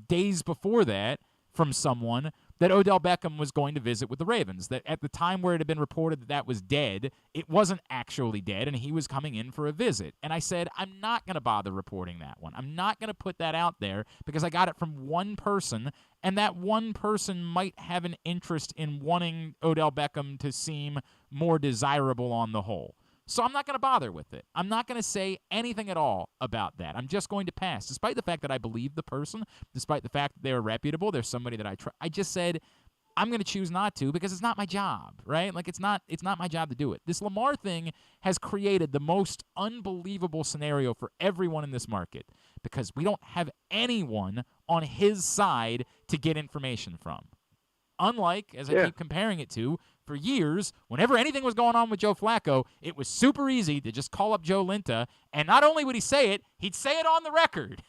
days before that from someone that Odell Beckham was going to visit with the Ravens, that at the time where it had been reported that was dead, it wasn't actually dead, and he was coming in for a visit. And I said, I'm not going to bother reporting that one. I'm not going to put that out there because I got it from one person, and that one person might have an interest in wanting Odell Beckham to seem more desirable on the whole. So I'm not going to bother with it. I'm not going to say anything at all about that. I'm just going to pass, despite the fact that I believe the person, despite the fact that they're reputable, they're somebody that I trust. I just said I'm going to choose not to because it's not my job, right? Like, it's not my job to do it. This Lamar thing has created the most unbelievable scenario for everyone in this market because we don't have anyone on his side to get information from. Unlike, as I keep comparing it to, for years, whenever anything was going on with Joe Flacco, it was super easy to just call up Joe Linta, and not only would he say it, he'd say it on the record.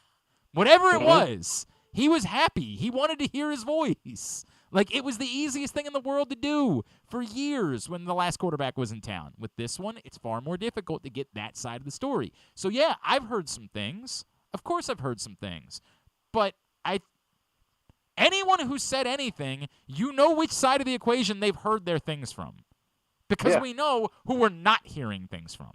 Whatever it was, he was happy. He wanted to hear his voice. Like, it was the easiest thing in the world to do for years when the last quarterback was in town. With this one, it's far more difficult to get that side of the story. So, yeah, I've heard some things. Of course I've heard some things. But anyone who said anything, you know which side of the equation they've heard their things from. Because we know who we're not hearing things from.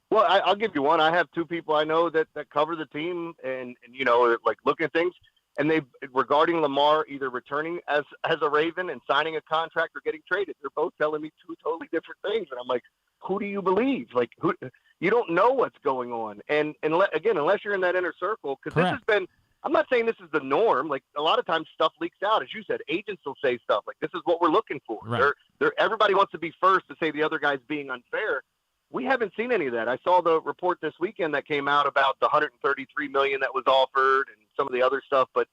Well, I'll give you one. I have two people I know that cover the team and you know, like, look at things. And they, regarding Lamar either returning as a Raven and signing a contract or getting traded, they're both telling me two totally different things. And I'm like, who do you believe? Like, who? You don't know what's going on. And again, unless you're in that inner circle, because this has been, I'm not saying this is the norm. Like, a lot of times stuff leaks out. As you said, agents will say stuff like, this is what we're looking for. Right. Everybody wants to be first to say the other guy's being unfair. We haven't seen any of that. I saw the report this weekend that came out about the $133 million that was offered and some of the other stuff. But,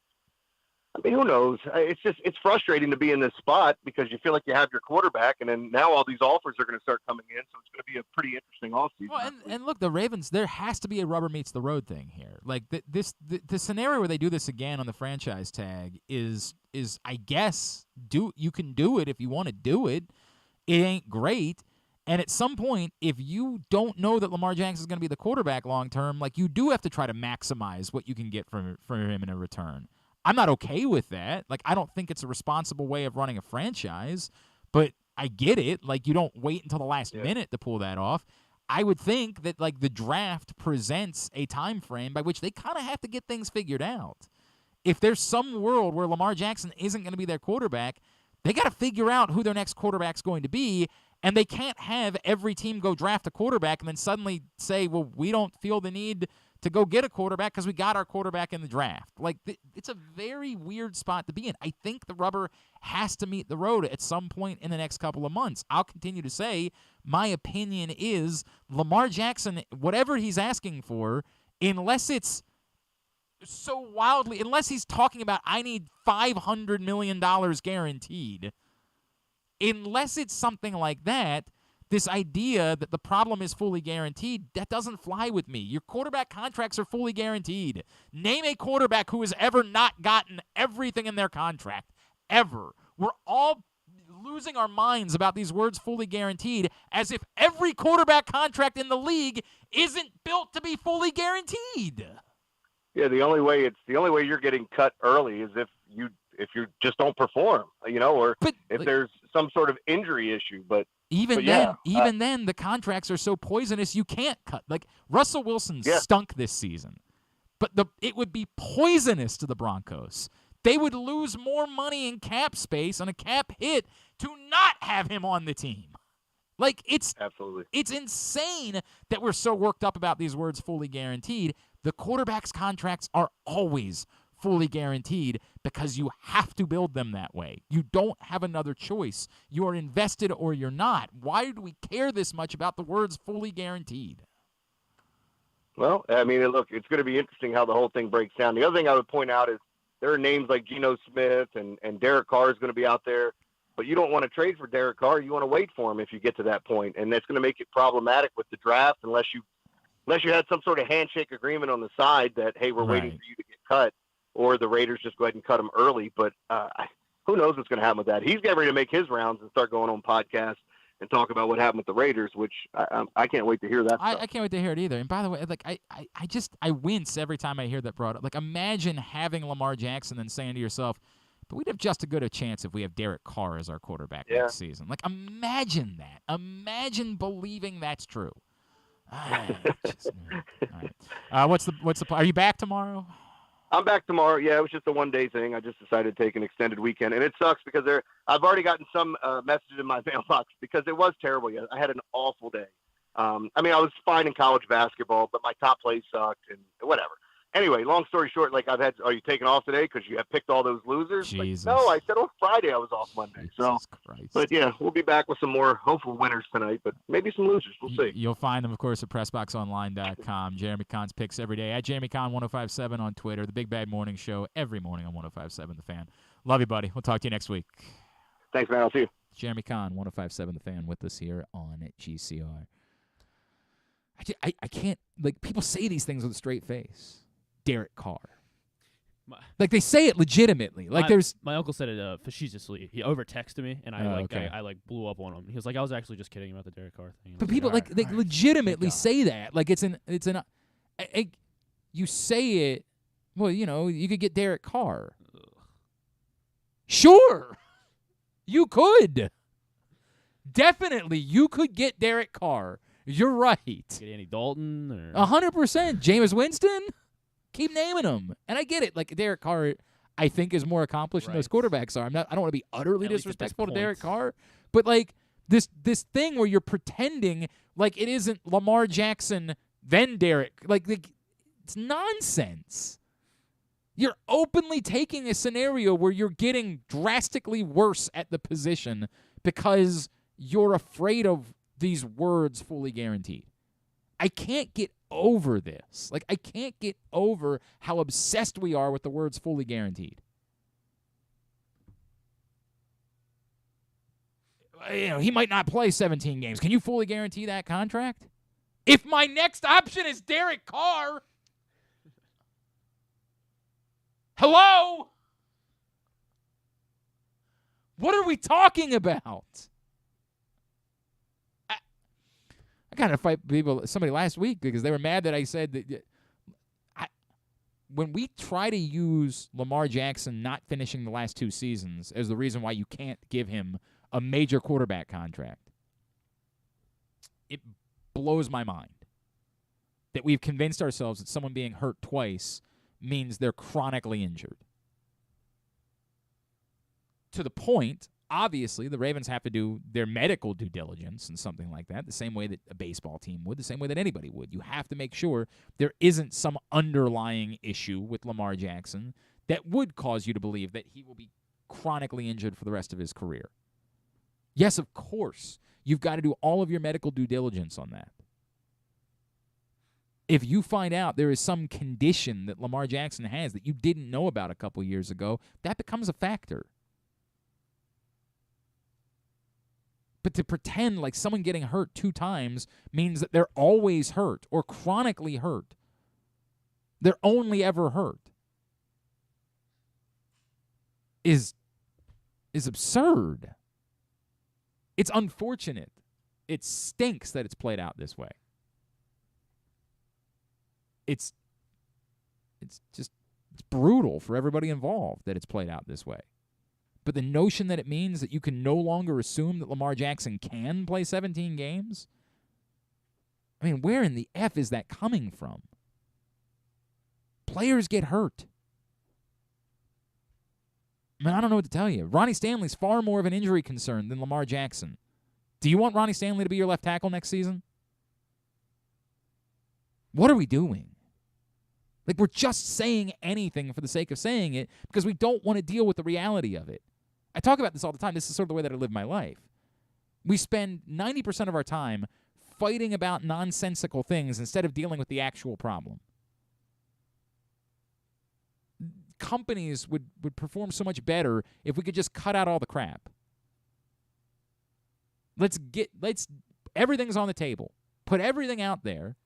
I mean, who knows? It's frustrating to be in this spot because you feel like you have your quarterback, and then now all these offers are going to start coming in, so it's going to be a pretty interesting offseason. Well, and look, the Ravens, there has to be a rubber meets the road thing here. Like, the scenario where they do this again on the franchise tag is I guess, you can do it if you want to do it. It ain't great. And at some point, if you don't know that Lamar Jackson is going to be the quarterback long term, like, you do have to try to maximize what you can get from him in a return. I'm not okay with that. Like, I don't think it's a responsible way of running a franchise, but I get it. Like, you don't wait until the last minute to pull that off. I would think that, like, the draft presents a time frame by which they kind of have to get things figured out. If there's some world where Lamar Jackson isn't going to be their quarterback, they got to figure out who their next quarterback's going to be, and they can't have every team go draft a quarterback and then suddenly say, well, we don't feel the need to go get a quarterback because we got our quarterback in the draft. Like, it's a very weird spot to be in. I think the rubber has to meet the road at some point in the next couple of months. I'll continue to say my opinion is Lamar Jackson, whatever he's asking for, unless it's so wildly, unless he's talking about I need $500 million guaranteed, unless it's something like that, this idea that the problem is fully guaranteed, that doesn't fly with me. Your quarterback contracts are fully guaranteed. Name a quarterback who has ever not gotten everything in their contract, ever. We're all losing our minds about these words fully guaranteed as if every quarterback contract in the league isn't built to be fully guaranteed. Yeah, the only way you're getting cut early is if you just don't perform, or if there's some sort of injury issue. But even then, the contracts are so poisonous you can't cut. Like, Russell Wilson stunk this season, but it would be poisonous to the Broncos. They would lose more money in cap space on a cap hit to not have him on the team. Like, it's insane that we're so worked up about these words fully guaranteed. The quarterback's contracts are always fully guaranteed because you have to build them that way. You don't have another choice. You are invested or you're not. Why do we care this much about the words fully guaranteed? Well, I mean, look, it's going to be interesting how the whole thing breaks down. The other thing I would point out is there are names like Geno Smith and Derek Carr is going to be out there, but you don't want to trade for Derek Carr. You want to wait for him if you get to that point, and that's going to make it problematic with the draft unless you had some sort of handshake agreement on the side that, hey, we're waiting for you to get cut, or the Raiders just go ahead and cut him early. But who knows what's going to happen with that? He's getting ready to make his rounds and start going on podcasts and talk about what happened with the Raiders, which I can't wait to hear that. I can't wait to hear it either. And by the way, like I wince every time I hear that brought up. Like, imagine having Lamar Jackson and saying to yourself, but we'd have just as good a chance if we have Derek Carr as our quarterback next season. Like, imagine that. Imagine believing that's true. All right. What's the? Are you back tomorrow? I'm back tomorrow. Yeah, it was just a one-day thing. I just decided to take an extended weekend, and it sucks because I've already gotten some messages in my mailbox because it was terrible. Yeah, I had an awful day. I mean, I was fine in college basketball, but my top play sucked and whatever. Anyway, long story short, like are you taking off today because you have picked all those losers? Jesus. Like, no, I said on Friday I was off Monday. Jesus Christ. But yeah, we'll be back with some more hopeful winners tonight, but maybe some losers. We'll see. You'll find them, of course, at PressBoxOnline.com. Jeremy Conn's picks every day at Jeremy Conn 1057 on Twitter. The Big Bad Morning Show every morning on 1057 The Fan. Love you, buddy. We'll talk to you next week. Thanks, man. I'll see you. Jeremy Conn 1057 The Fan with us here on GCR. I can't, like, people say these things with a straight face. Derek Carr. Like, they say it legitimately. Like, my uncle said it facetiously. He over-texted me, and I blew up on him. He was like, I was actually just kidding about the Derek Carr thing. But people they legitimately say that. Like, you say it. Well, you could get Derek Carr. Ugh. Sure, you could. Definitely, you could get Derek Carr. You're right. Get Andy Dalton or 100%. Jameis Winston. Keep naming them. And I get it. Like, Derek Carr, I think, is more accomplished than those quarterbacks are. I don't want to be utterly disrespectful to Derek Carr. But, like, this thing where you're pretending like it isn't Lamar Jackson, then Derek. Like, it's nonsense. You're openly taking a scenario where you're getting drastically worse at the position because you're afraid of these words fully guaranteed. I can't get over this. Like, I can't get over how obsessed we are with the words fully guaranteed. He might not play 17 games. Can you fully guarantee that contract? If my next option is Derek Carr, hello? What are we talking about? I got to fight somebody last week because they were mad that I said that when we try to use Lamar Jackson not finishing the last two seasons as the reason why you can't give him a major quarterback contract, it blows my mind that we've convinced ourselves that someone being hurt twice means they're chronically injured. To the point Obviously, the Ravens have to do their medical due diligence and something like that, the same way that a baseball team would, the same way that anybody would. You have to make sure there isn't some underlying issue with Lamar Jackson that would cause you to believe that he will be chronically injured for the rest of his career. Yes, of course, you've got to do all of your medical due diligence on that. If you find out there is some condition that Lamar Jackson has that you didn't know about a couple years ago, that becomes a factor. But to pretend like someone getting hurt 2 times means that they're always hurt or chronically hurt. They're only ever hurt. Is absurd. It's unfortunate. It stinks that it's played out this way. It's brutal for everybody involved that it's played out this way. But the notion that it means that you can no longer assume that Lamar Jackson can play 17 games? I mean, where in the F is that coming from? Players get hurt. I mean, I don't know what to tell you. Ronnie Stanley's far more of an injury concern than Lamar Jackson. Do you want Ronnie Stanley to be your left tackle next season? What are we doing? Like, we're just saying anything for the sake of saying it because we don't want to deal with the reality of it. I talk about this all the time. This is sort of the way that I live my life. We spend 90% of our time fighting about nonsensical things instead of dealing with the actual problem. Companies would perform so much better if we could just cut out all the crap. Everything's on the table. Put everything out there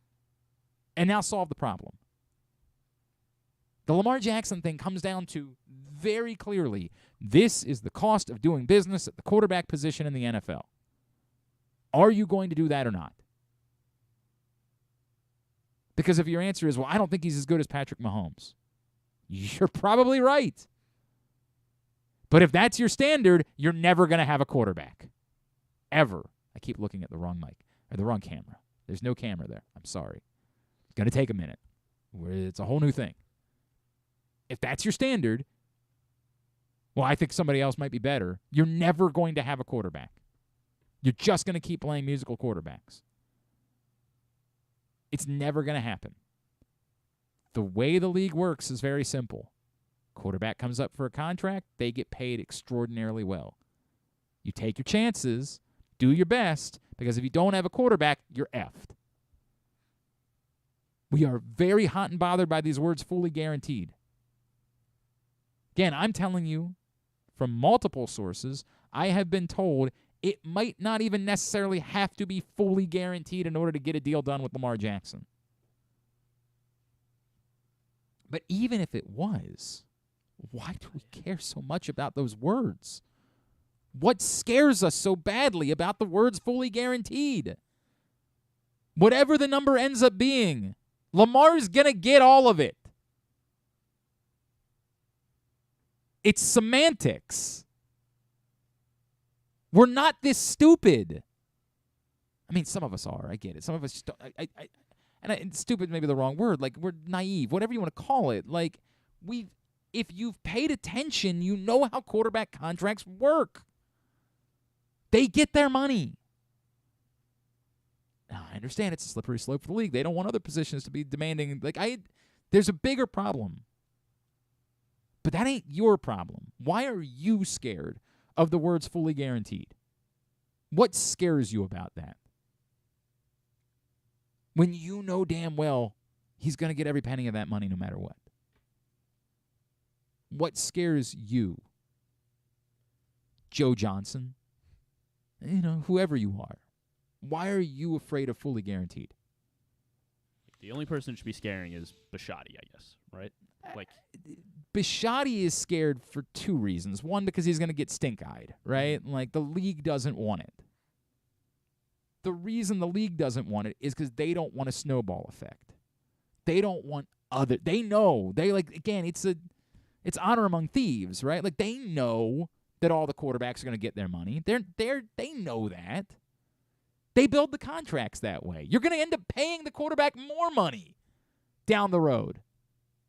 and now solve the problem. The Lamar Jackson thing comes down to very clearly, this is the cost of doing business at the quarterback position in the NFL. Are you going to do that or not? Because if your answer is, well, I don't think he's as good as Patrick Mahomes, you're probably right. But if that's your standard, you're never going to have a quarterback. Ever. I keep looking at the wrong mic, or the wrong camera. There's no camera there. I'm sorry. It's going to take a minute. It's a whole new thing. If that's your standard, well, I think somebody else might be better. You're never going to have a quarterback. You're just going to keep playing musical quarterbacks. It's never going to happen. The way the league works is very simple. Quarterback comes up for a contract, they get paid extraordinarily well. You take your chances, do your best, because if you don't have a quarterback, you're effed. We are very hot and bothered by these words, fully guaranteed. Again, I'm telling you from multiple sources, I have been told it might not even necessarily have to be fully guaranteed in order to get a deal done with Lamar Jackson. But even if it was, why do we care so much about those words? What scares us so badly about the words fully guaranteed? Whatever the number ends up being, Lamar's going to get all of it. It's semantics. We're not this stupid. I mean, some of us are. I get it. Some of us just don't. And stupid may be the wrong word. Like, we're naive, whatever you want to call it. Like, if you've paid attention, you know how quarterback contracts work. They get their money. Now, I understand it's a slippery slope for the league. They don't want other positions to be demanding. There's a bigger problem. But that ain't your problem. Why are you scared of the words fully guaranteed? What scares you about that? When you know damn well he's going to get every penny of that money no matter what. What scares you? Joe Johnson? Whoever you are. Why are you afraid of fully guaranteed? The only person who should be scaring is Bisciotti, I guess, right? Bisciotti is scared for 2 reasons. One, because he's going to get stink-eyed, right? Like, the league doesn't want it. The reason the league doesn't want it is because they don't want a snowball effect. They don't want they know. Again, it's honor among thieves, right? Like, they know that all the quarterbacks are going to get their money. They know that. They build the contracts that way. You're going to end up paying the quarterback more money down the road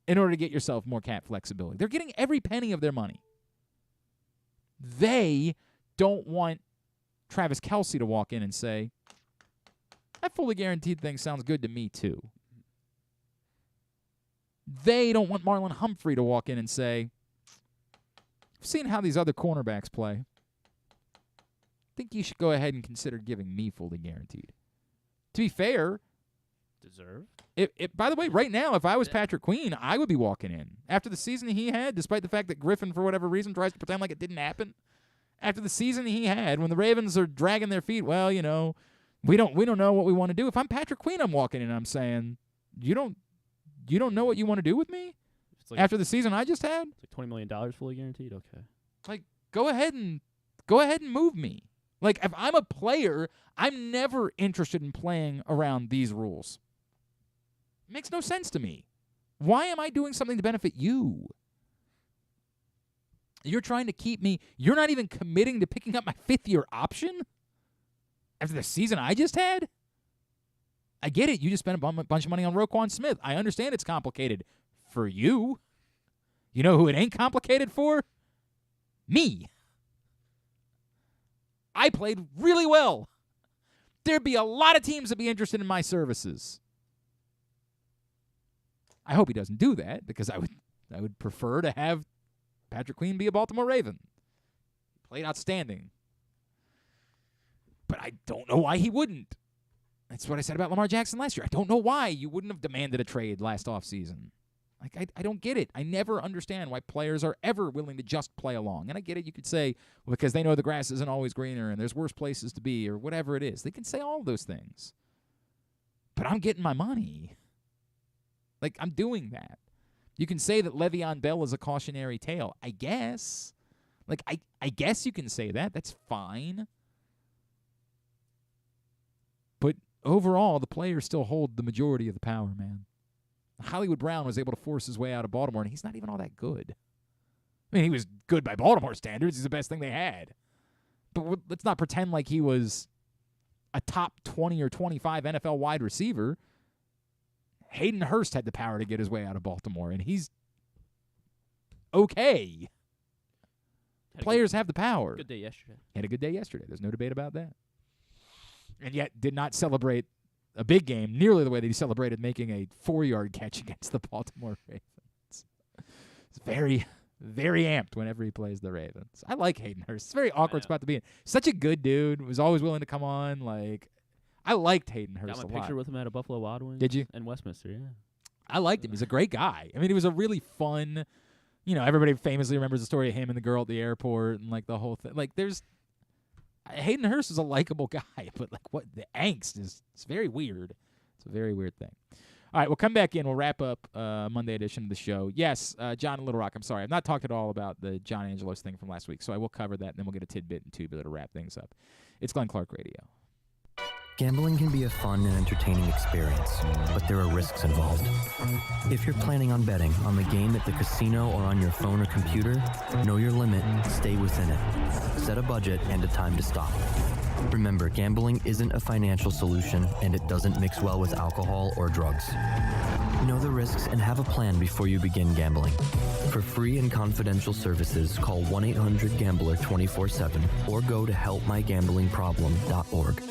in order to get yourself more cap flexibility. They're getting every penny of their money. They don't want Travis Kelce to walk in and say, that fully guaranteed thing sounds good to me too. They don't want Marlon Humphrey to walk in and say, I've seen how these other cornerbacks play. I think you should go ahead and consider giving me fully guaranteed. To be fair, deserve. By the way, right now, if I was Patrick Queen, I would be walking in. After the season he had, despite the fact that Griffin, for whatever reason, tries to pretend like it didn't happen. After the season he had, when the Ravens are dragging their feet, well, you know, we don't know what we want to do. If I'm Patrick Queen, I'm walking in and I'm saying, you don't know what you want to do with me? Like after the season I just had? It's like $20 million fully guaranteed? Okay. Like, go ahead and move me. Like, if I'm a player, I'm never interested in playing around these rules. It makes no sense to me. Why am I doing something to benefit you? You're trying to keep me. You're not even committing to picking up my fifth-year option after the season I just had? I get it. You just spent a bunch of money on Roquan Smith. I understand it's complicated for you. You know who it ain't complicated for? Me. I played really well. There'd be a lot of teams that'd be interested in my services. I hope he doesn't do that because I would prefer to have Patrick Queen be a Baltimore Raven. He played outstanding. But I don't know why he wouldn't. That's what I said about Lamar Jackson last year. I don't know why you wouldn't have demanded a trade last offseason. Like, I don't get it. I never understand why players are ever willing to just play along. And I get it. You could say, well, because they know the grass isn't always greener and there's worse places to be or whatever it is. They can say all those things. But I'm getting my money. Like, I'm doing that. You can say that Le'Veon Bell is a cautionary tale. I guess. Like, I guess you can say that. That's fine. But overall, the players still hold the majority of the power, man. Hollywood Brown was able to force his way out of Baltimore, and he's not even all that good. I mean, he was good by Baltimore standards. He's the best thing they had. But let's not pretend like he was a top 20 or 25 NFL wide receiver. Hayden Hurst had the power to get his way out of Baltimore, and he's okay. Players have the power. Good day yesterday. He had a good day yesterday. There's no debate about that. And yet did not celebrate a big game nearly the way that he celebrated making a 4-yard catch against the Baltimore Ravens. It's very, very amped whenever he plays the Ravens. I like Hayden Hurst. It's a very awkward spot to be in. Such a good dude. Was always willing to come on. Like, I liked Hayden Hurst a lot. Got my picture with him at a Buffalo Wild Wings. Did you? In Westminster, yeah. I liked him. He's a great guy. I mean, he was a really fun, you know, everybody famously remembers the story of him and the girl at the airport and, like, the whole thing. Like, Hayden Hurst is a likable guy, but like what the angst is, it's very weird. It's a very weird thing. All right, we'll come back in. We'll wrap up Monday edition of the show. Yes, John in Little Rock, I'm sorry. I've not talked at all about the John Angelos thing from last week, so I will cover that, and then we'll get a tidbit and tubular to wrap things up. It's Glenn Clark Radio. Gambling can be a fun and entertaining experience, but there are risks involved. If you're planning on betting on the game at the casino or on your phone or computer, know your limit, stay within it. Set a budget and a time to stop. Remember, gambling isn't a financial solution, and it doesn't mix well with alcohol or drugs. Know the risks and have a plan before you begin gambling. For free and confidential services, call 1-800-GAMBLER 24/7 or go to helpmygamblingproblem.org.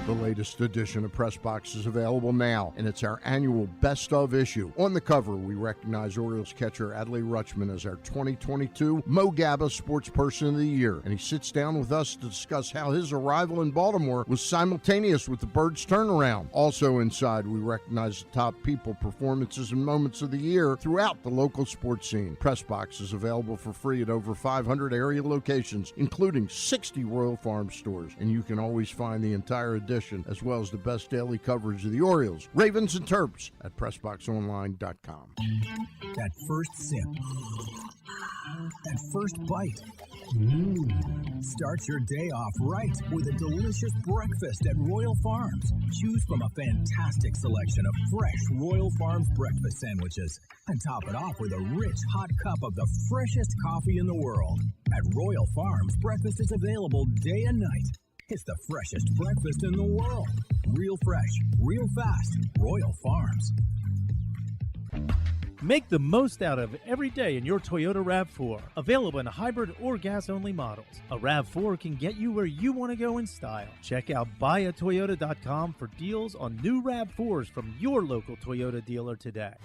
The latest edition of Press Box is available now, and it's our annual Best Of issue. On the cover, we recognize Orioles catcher Adley Rutschman as our 2022 Mo Gabba Sports Person of the Year, and he sits down with us to discuss how his arrival in Baltimore was simultaneous with the Birds' turnaround. Also inside, we recognize the top people, performances, and moments of the year throughout the local sports scene. Press Box is available for free at over 500 area locations, including 60 Royal Farm stores, and you can always find the entire edition as well as the best daily coverage of the Orioles, Ravens, and Terps at PressBoxOnline.com. That first sip. That first bite. Start your day off right with a delicious breakfast at Royal Farms. Choose from a fantastic selection of fresh Royal Farms breakfast sandwiches and top it off with a rich hot cup of the freshest coffee in the world. At Royal Farms, breakfast is available day and night. It's the freshest breakfast in the world. Real fresh, real fast. Royal Farms. Make the most out of every day in your Toyota RAV4. Available in hybrid or gas-only models. A RAV4 can get you where you want to go in style. Check out buyatoyota.com for deals on new RAV4s from your local Toyota dealer today.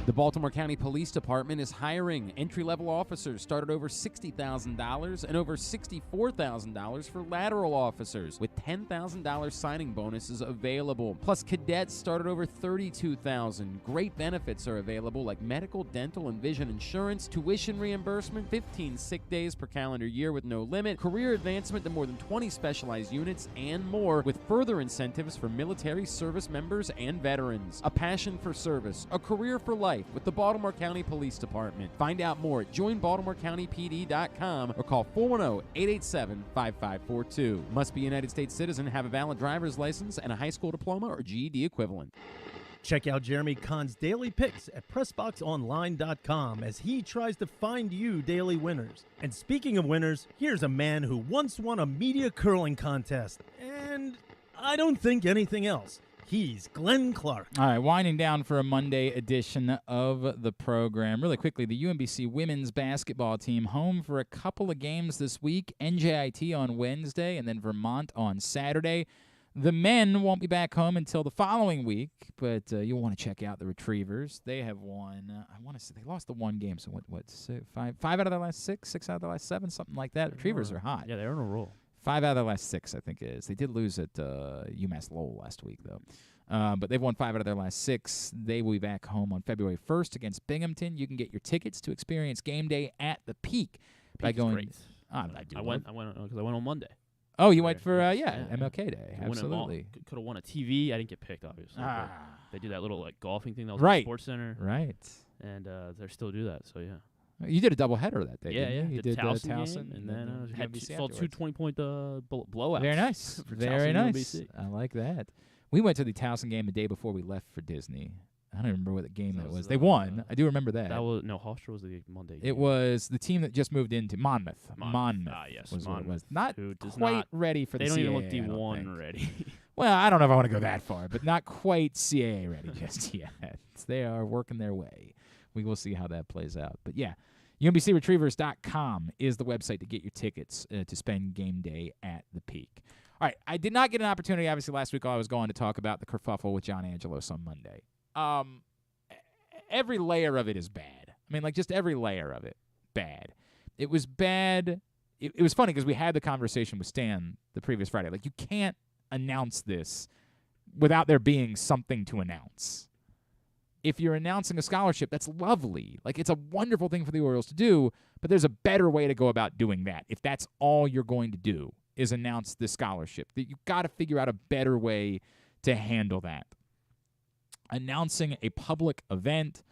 The Baltimore County Police Department is hiring. Entry-level officers start at over $60,000 and over $64,000 for lateral officers, with $10,000 signing bonuses available. Plus, cadets start at over $32,000. Great benefits are available like medical, dental, and vision insurance, tuition reimbursement, 15 sick days per calendar year with no limit, career advancement to more than 20 specialized units, and more, with further incentives for military service members and veterans. A passion for service, a career for life with the Baltimore County Police Department. Find out more at joinbaltimorecountypd.com or call 410-887-5542. Must be a United States citizen, have a valid driver's license, and a high school diploma or GED equivalent. Check out Jeremy Conn's daily picks at PressBoxOnline.com as he tries to find you daily winners. And speaking of winners, here's a man who once won a media curling contest, and I don't think anything else. He's Glenn Clark. All right, winding down for a Monday edition of the program. Really quickly, the UMBC women's basketball team home for a couple of games this week. NJIT on Wednesday and then Vermont on Saturday. The men won't be back home until the following week, but you'll want to check out the Retrievers. They have won, I want to say, they lost the one game, so five out of their last six out of their last seven, something like that. Retrievers are hot. Yeah, they're on a roll. 5 out of their last 6, I think it is. They did lose at UMass Lowell last week, though. But they've won 5 out of their last 6. They will be back home on February 1st against Binghamton. You can get your tickets to experience game day at the Peak by going. Great. I went because I went on Monday. Oh, you went for MLK Day. Absolutely. Could have won a TV. I didn't get picked, obviously. They do that little golfing thing that was right. at Sports Center. Right. And they still do that. So yeah. You did a doubleheader that day. Didn't you? You did Towson, and then saw 2 20-point blowouts. Very nice. Very nice. I like that. We went to the Towson game the day before we left for Disney. I don't remember what the game that was. They won. I do remember that. Hofstra was the Monday game. It was the team that just moved into Monmouth. Yes, was Monmouth. What it was. Not quite ready for the CAA. They don't even look D1 ready. Well, I don't know if I want to go that far, but not quite CAA ready just yet. They are working their way. We will see how that plays out. But yeah, UMBCRetrievers.com is the website to get your tickets to spend game day at the Peak. All right, I did not get an opportunity, obviously, last week while I was going to talk about the kerfuffle with John Angelos on Monday. Every layer of it is bad. I mean, just every layer of it, bad. It was bad. It was funny because we had the conversation with Stan the previous Friday. You can't announce this without there being something to announce. If you're announcing a scholarship, that's lovely. It's a wonderful thing for the Orioles to do, but there's a better way to go about doing that. If that's all you're going to do is announce the scholarship, that you've got to figure out a better way to handle that. Announcing a public event,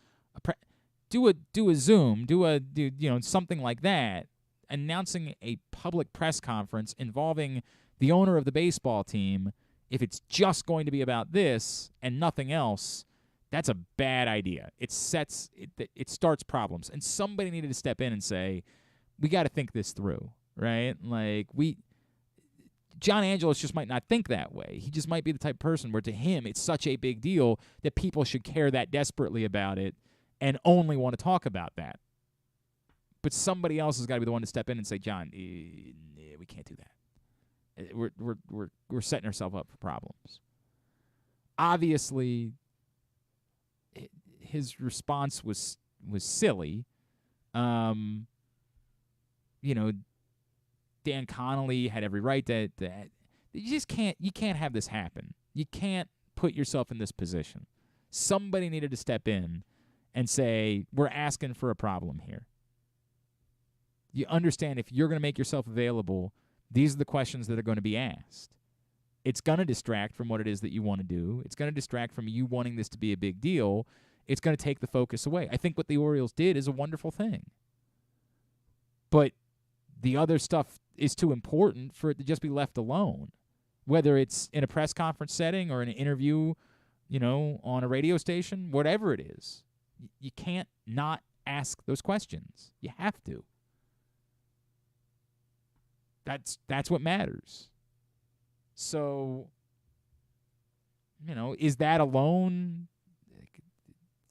do a Zoom, do something like that. Announcing a public press conference involving the owner of the baseball team, if it's just going to be about this and nothing else, that's a bad idea. It starts problems, and somebody needed to step in and say, we got to think this through, right? John Angelos just might not think that way. He just might be the type of person where to him it's such a big deal that people should care that desperately about it and only want to talk about that. But somebody else has got to be the one to step in and say, John, we can't do that. We're setting ourselves up for problems. Obviously, his response was silly. Dan Connolly had every right to you can't have this happen. You can't put yourself in this position. Somebody needed to step in and say, we're asking for a problem here. You understand, if you're going to make yourself available, these are the questions that are going to be asked. It's going to distract from what it is that you want to do. It's going to distract from you wanting this to be a big deal. It's going to take the focus away. I think what the Orioles did is a wonderful thing. But the other stuff is too important for it to just be left alone. Whether it's in a press conference setting or in an interview, on a radio station, whatever it is. You can't not ask those questions. You have to. That's what matters. So, is that alone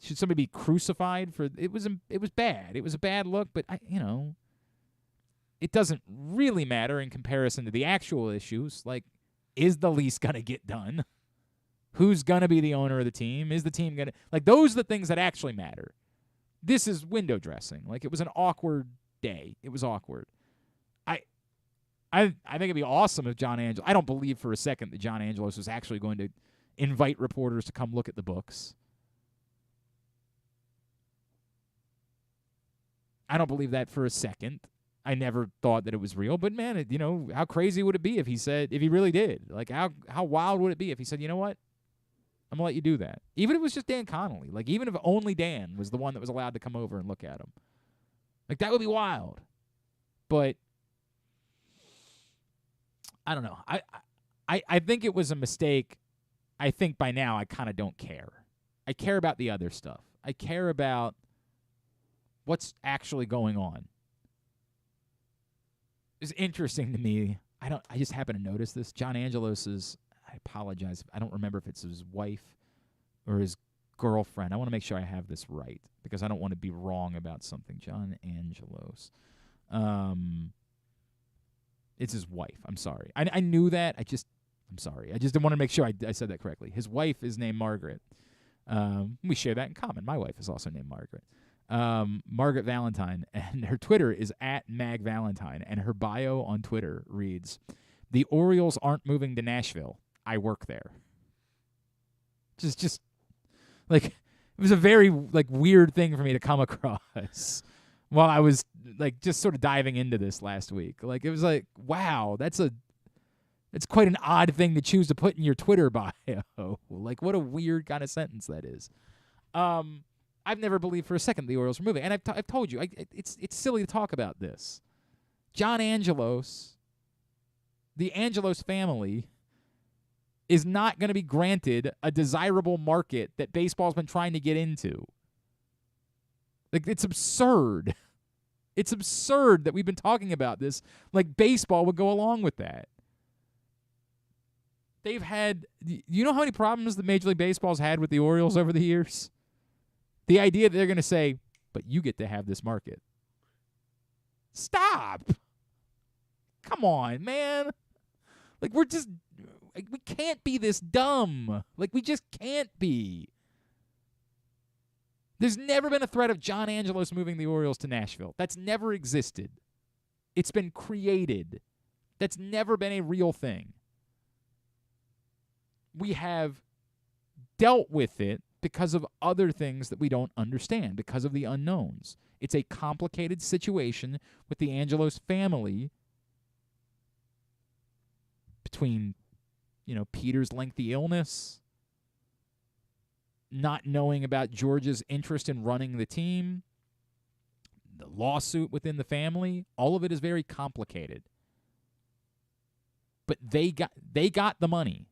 Should somebody be crucified for it? Was bad. It was a bad look, but it doesn't really matter in comparison to the actual issues. Like, is the lease gonna get done? Who's gonna be the owner of the team? Is the team gonna those are the things that actually matter. This is window dressing. Like, it was an awkward day. It was awkward. I think it'd be awesome if John Angelos. I don't believe for a second that John Angelos was actually going to invite reporters to come look at the books. I don't believe that for a second. I never thought that it was real. But man, how crazy would it be if he really did? Like, how wild would it be if he said, you know what? I'm gonna let you do that. Even if it was just Dan Connolly. Like, even if only Dan was the one that was allowed to come over and look at him. Like, that would be wild. But I don't know. I think it was a mistake. I think by now I kind of don't care. I care about the other stuff. I care about what's actually going on. It's interesting to me. I just happen to notice this. John Angelos' I apologize. I don't remember if it's his wife or his girlfriend. I want to make sure I have this right because I don't want to be wrong about something. John Angelos. It's his wife. I'm sorry. I knew that. I'm sorry. I just want to make sure I said that correctly. His wife is named Margaret. We share that in common. My wife is also named Margaret. Margaret Valentine, and her Twitter is @MagValentine, and her bio on Twitter reads, "The Orioles aren't moving to Nashville. I work there." Just like, it was a very weird thing for me to come across while I was just sort of diving into this last week. Like, it was like, wow, it's quite an odd thing to choose to put in your Twitter bio. Like, what a weird kind of sentence that is. I've never believed for a second the Orioles were moving, and I've told you, it's silly to talk about this. John Angelos, the Angelos family, is not going to be granted a desirable market that baseball's been trying to get into. Like, it's absurd. It's absurd that we've been talking about this. Like, baseball would go along with that. They've had, you know how many problems that Major League Baseball's had with the Orioles over the years? The idea that they're going to say, but you get to have this market. Stop. Come on, man. Like, we can't be this dumb. Like, we just can't be. There's never been a threat of John Angelos moving the Orioles to Nashville. That's never existed. It's been created. That's never been a real thing. We have dealt with it because of other things that we don't understand, because of the unknowns. It's a complicated situation with the Angelos family between, Peter's lengthy illness, not knowing about George's interest in running the team, the lawsuit within the family. All of it is very complicated. But they got the money.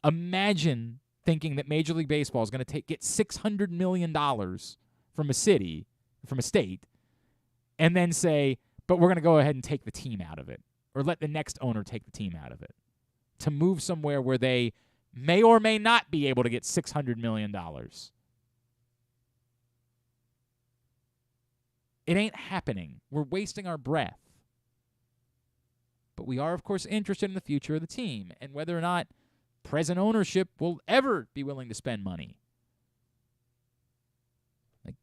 Imagine thinking that Major League Baseball is going to get $600 million from a city, from a state, and then say, but we're going to go ahead and take the team out of it, or let the next owner take the team out of it, to move somewhere where they may or may not be able to get $600 million. It ain't happening. We're wasting our breath. But we are, of course, interested in the future of the team and whether or not present ownership will ever be willing to spend money. Like,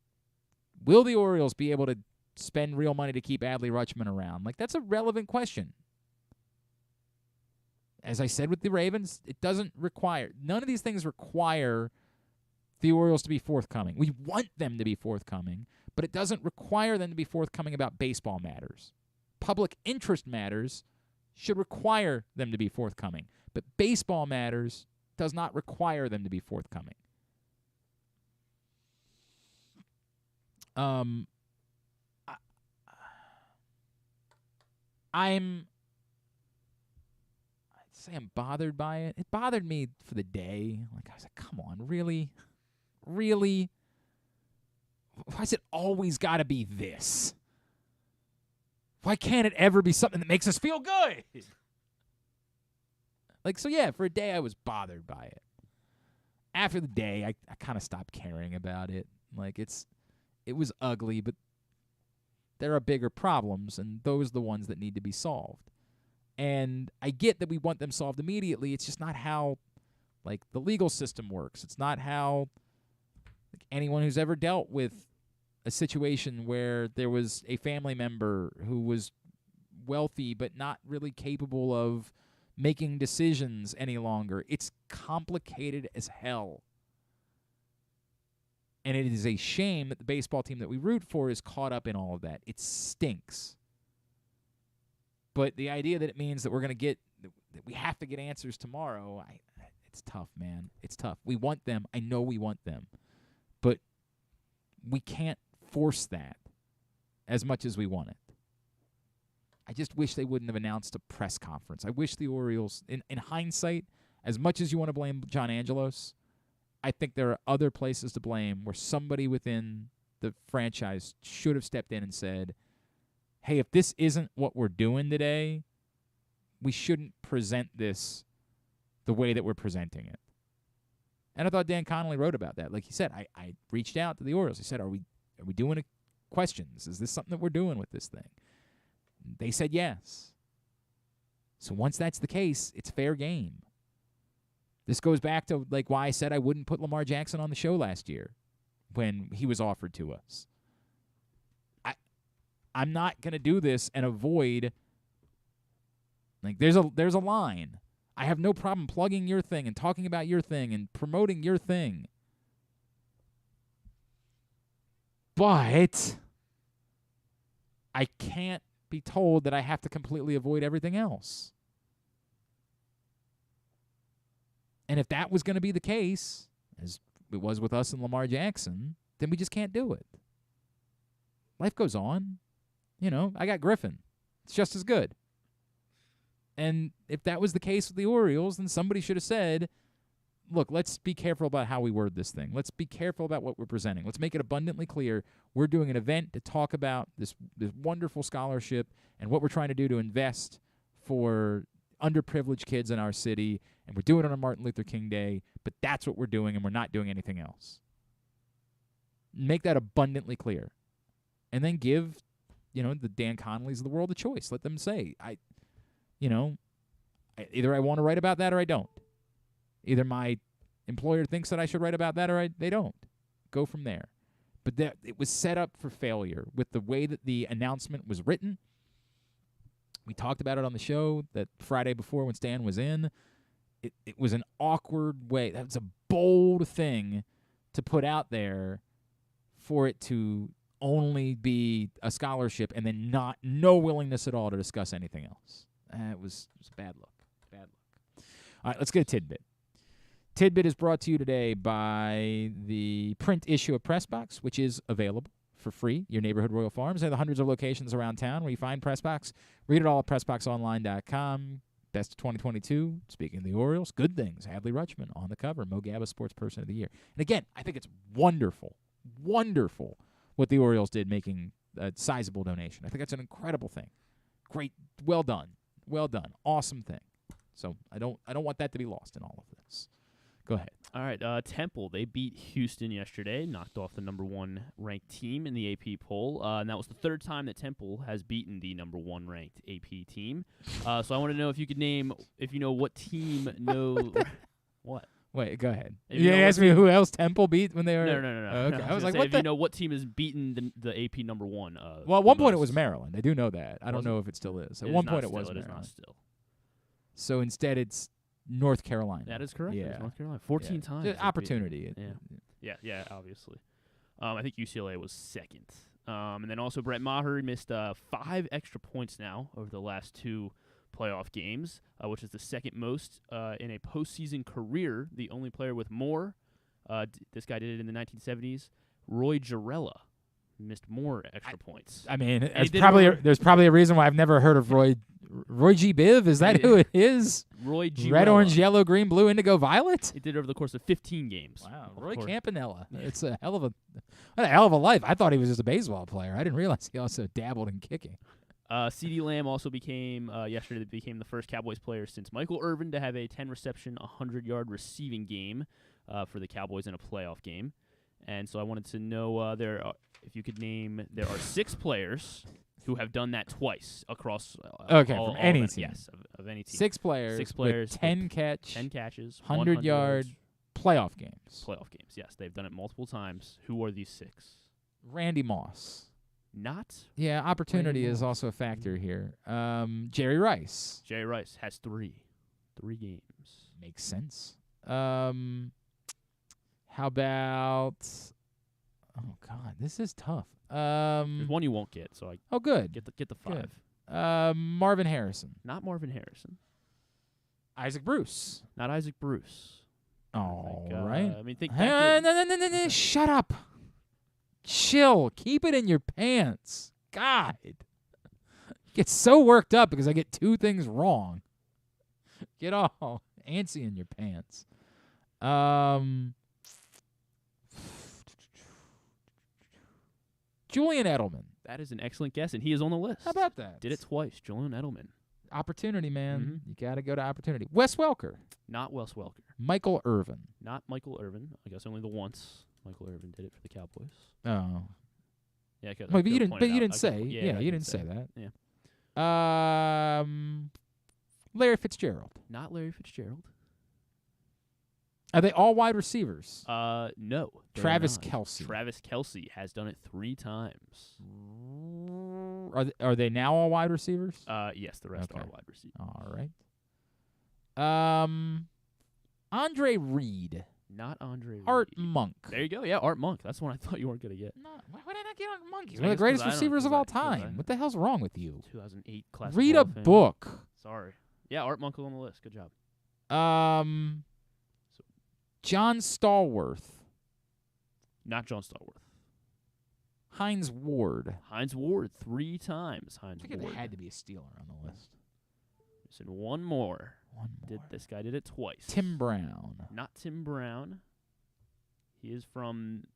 will the Orioles be able to spend real money to keep Adley Rutschman around? Like, that's a relevant question. As I said with the Ravens, it doesn't require, none of these things require the Orioles to be forthcoming. We want them to be forthcoming, but it doesn't require them to be forthcoming about baseball matters. Public interest matters should require them to be forthcoming, but baseball matters does not require them to be forthcoming. I'm bothered by it. It bothered me for the day. Like, I was like, come on, really? Really? Why's it always got to be this? Why can't it ever be something that makes us feel good? Like, so yeah, for a day I was bothered by it. After the day, I kind of stopped caring about it. Like, it was ugly, but there are bigger problems, and those are the ones that need to be solved. And I get that we want them solved immediately. It's just not how, like, the legal system works. It's not how anyone who's ever dealt with a situation where there was a family member who was wealthy but not really capable of making decisions any longer. It's complicated as hell. And it is a shame that the baseball team that we root for is caught up in all of that. It stinks. But the idea that it means that that we have to get answers tomorrow, it's tough, man. It's tough. We want them. I know we want them. But we can't force that as much as we want it. I just wish they wouldn't have announced a press conference. I wish the Orioles, in hindsight, as much as you want to blame John Angelos, I think there are other places to blame where somebody within the franchise should have stepped in and said, hey, if this isn't what we're doing today, we shouldn't present this the way that we're presenting it. And I thought Dan Connolly wrote about that. Like he said, I reached out to the Orioles. He said, are we doing questions? Is this something that we're doing with this thing? They said yes. So once that's the case, it's fair game. This goes back to like why I said I wouldn't put Lamar Jackson on the show last year when he was offered to us. I'm not going to do this and avoid, like, there's a line. I have no problem plugging your thing and talking about your thing and promoting your thing. But I can't be told that I have to completely avoid everything else. And if that was going to be the case, as it was with us and Lamar Jackson, then we just can't do it. Life goes on. You know, I got Griffin. It's just as good. And if that was the case with the Orioles, then somebody should have said, look, let's be careful about how we word this thing. Let's be careful about what we're presenting. Let's make it abundantly clear we're doing an event to talk about this wonderful scholarship and what we're trying to do to invest for underprivileged kids in our city, and we're doing it on Martin Luther King Day, but that's what we're doing, and we're not doing anything else. Make that abundantly clear. And then give, the Dan Connollys of the world a choice. Let them say, either I want to write about that or I don't. Either my employer thinks that I should write about that or they don't. Go from there. But it was set up for failure with the way that the announcement was written. We talked about it on the show that Friday before when Stan was in. It was an awkward way. That was a bold thing to put out there for it to only be a scholarship and then no willingness at all to discuss anything else. It was a bad look. Bad look. All right, let's get a tidbit. Tidbit is brought to you today by the print issue of Pressbox, which is available for free. Your neighborhood Royal Farms. They have hundreds of locations around town where you find Pressbox. Read it all at PressBoxOnline.com. Best of 2022. Speaking of the Orioles, good things. Adley Rutschman on the cover. Mo Gabba Sports Person of the Year. And again, I think it's wonderful what the Orioles did making a sizable donation. I think that's an incredible thing. Great. Well done. Awesome thing. So I don't want that to be lost in all of this. Go ahead. All right. Temple, they beat Houston yesterday, knocked off the number 1 ranked team in the AP poll. And that was the third time that Temple has beaten the number 1 ranked AP team. So I want to know if you could name, if you know what team What? Wait, go ahead. You asked me who else Temple beat when they were... No. Oh, okay. I was like, what? If you know what team has beaten the AP number 1. Well, at one point it was Maryland. I do know that. I don't know if it still is. At one point it was Maryland. It is not still. So instead it's North Carolina. That is correct. Yeah. It's North Carolina. 14 times. Just opportunity. Yeah, obviously. I think UCLA was second. And then also Brett Maher missed 5 extra points now over the last 2 playoff games, which is the second most in a postseason career. The only player with more, this guy did it in the 1970s, Roy Jarella missed more extra points. I mean, there's probably a reason why I've never heard of Roy G. Biv. Is that who it is? Roy G. Red, orange, yellow, green, blue, indigo, violet? He did it over the course of 15 games. Wow, Roy Campanella. It's a hell of a life. I thought he was just a baseball player. I didn't realize he also dabbled in kicking. CeeDee Lamb also became the first Cowboys player since Michael Irvin to have a 10-reception, 100-yard receiving game for the Cowboys in a playoff game. And so I wanted to know if you could name. There are 6 players who have done that twice across. From any team. Yes, of any team. 6 players. 6 players. With 10 catches. 100-yard playoff games. Playoff games. Yes, they've done it multiple times. Who are these 6? Randy Moss. Not. Yeah, opportunity Randy is Moss. also a factor here. Jerry Rice. Jerry Rice has 3 games. Makes sense. How about? Oh God, this is tough. There's one you won't get, so I good. Get the 5. Good. Marvin Harrison. Not Marvin Harrison. Isaac Bruce. Not Isaac Bruce. All think, right. I mean, think No. Shut up. Chill. Keep it in your pants. God. Get so worked up because I get 2 things wrong. Get all antsy in your pants. Julian Edelman. That is an excellent guess, and he is on the list. How about that? Did it twice. Julian Edelman. Opportunity, man. Mm-hmm. You got to go to opportunity. Wes Welker. Not Wes Welker. Michael Irvin. Not Michael Irvin. I guess only the once Michael Irvin did it for the Cowboys. Oh. Yeah, I could. But you didn't. But you out. didn't I say. could- Yeah, I you didn't say that. Yeah. Larry Fitzgerald. Not Larry Fitzgerald. Are they all wide receivers? No. they're Travis not. Kelce. Travis Kelce has done it 3 times. Are they now all wide receivers? Yes, the rest Okay. are wide receivers. All right. Andre Reed. Not Andre. Art Reed. Monk. There you go. Yeah, Art Monk. That's one I thought you weren't gonna get. No, why would I not get Art Monk? He's I one of guess the greatest 'cause I don't- receivers of 'cause all I- 'cause time. I- What the hell's wrong with you? 2008 class. Read Hall a of Fame. book. Sorry. Yeah, Art Monk on the list. Good job. John Stallworth. Not John Stallworth. Hines Ward. Hines Ward 3 times. Hines I think Ward. there had to be a Steeler on the list. Missing one more. One more. This guy did it twice. Tim Brown. Not Tim Brown. He is from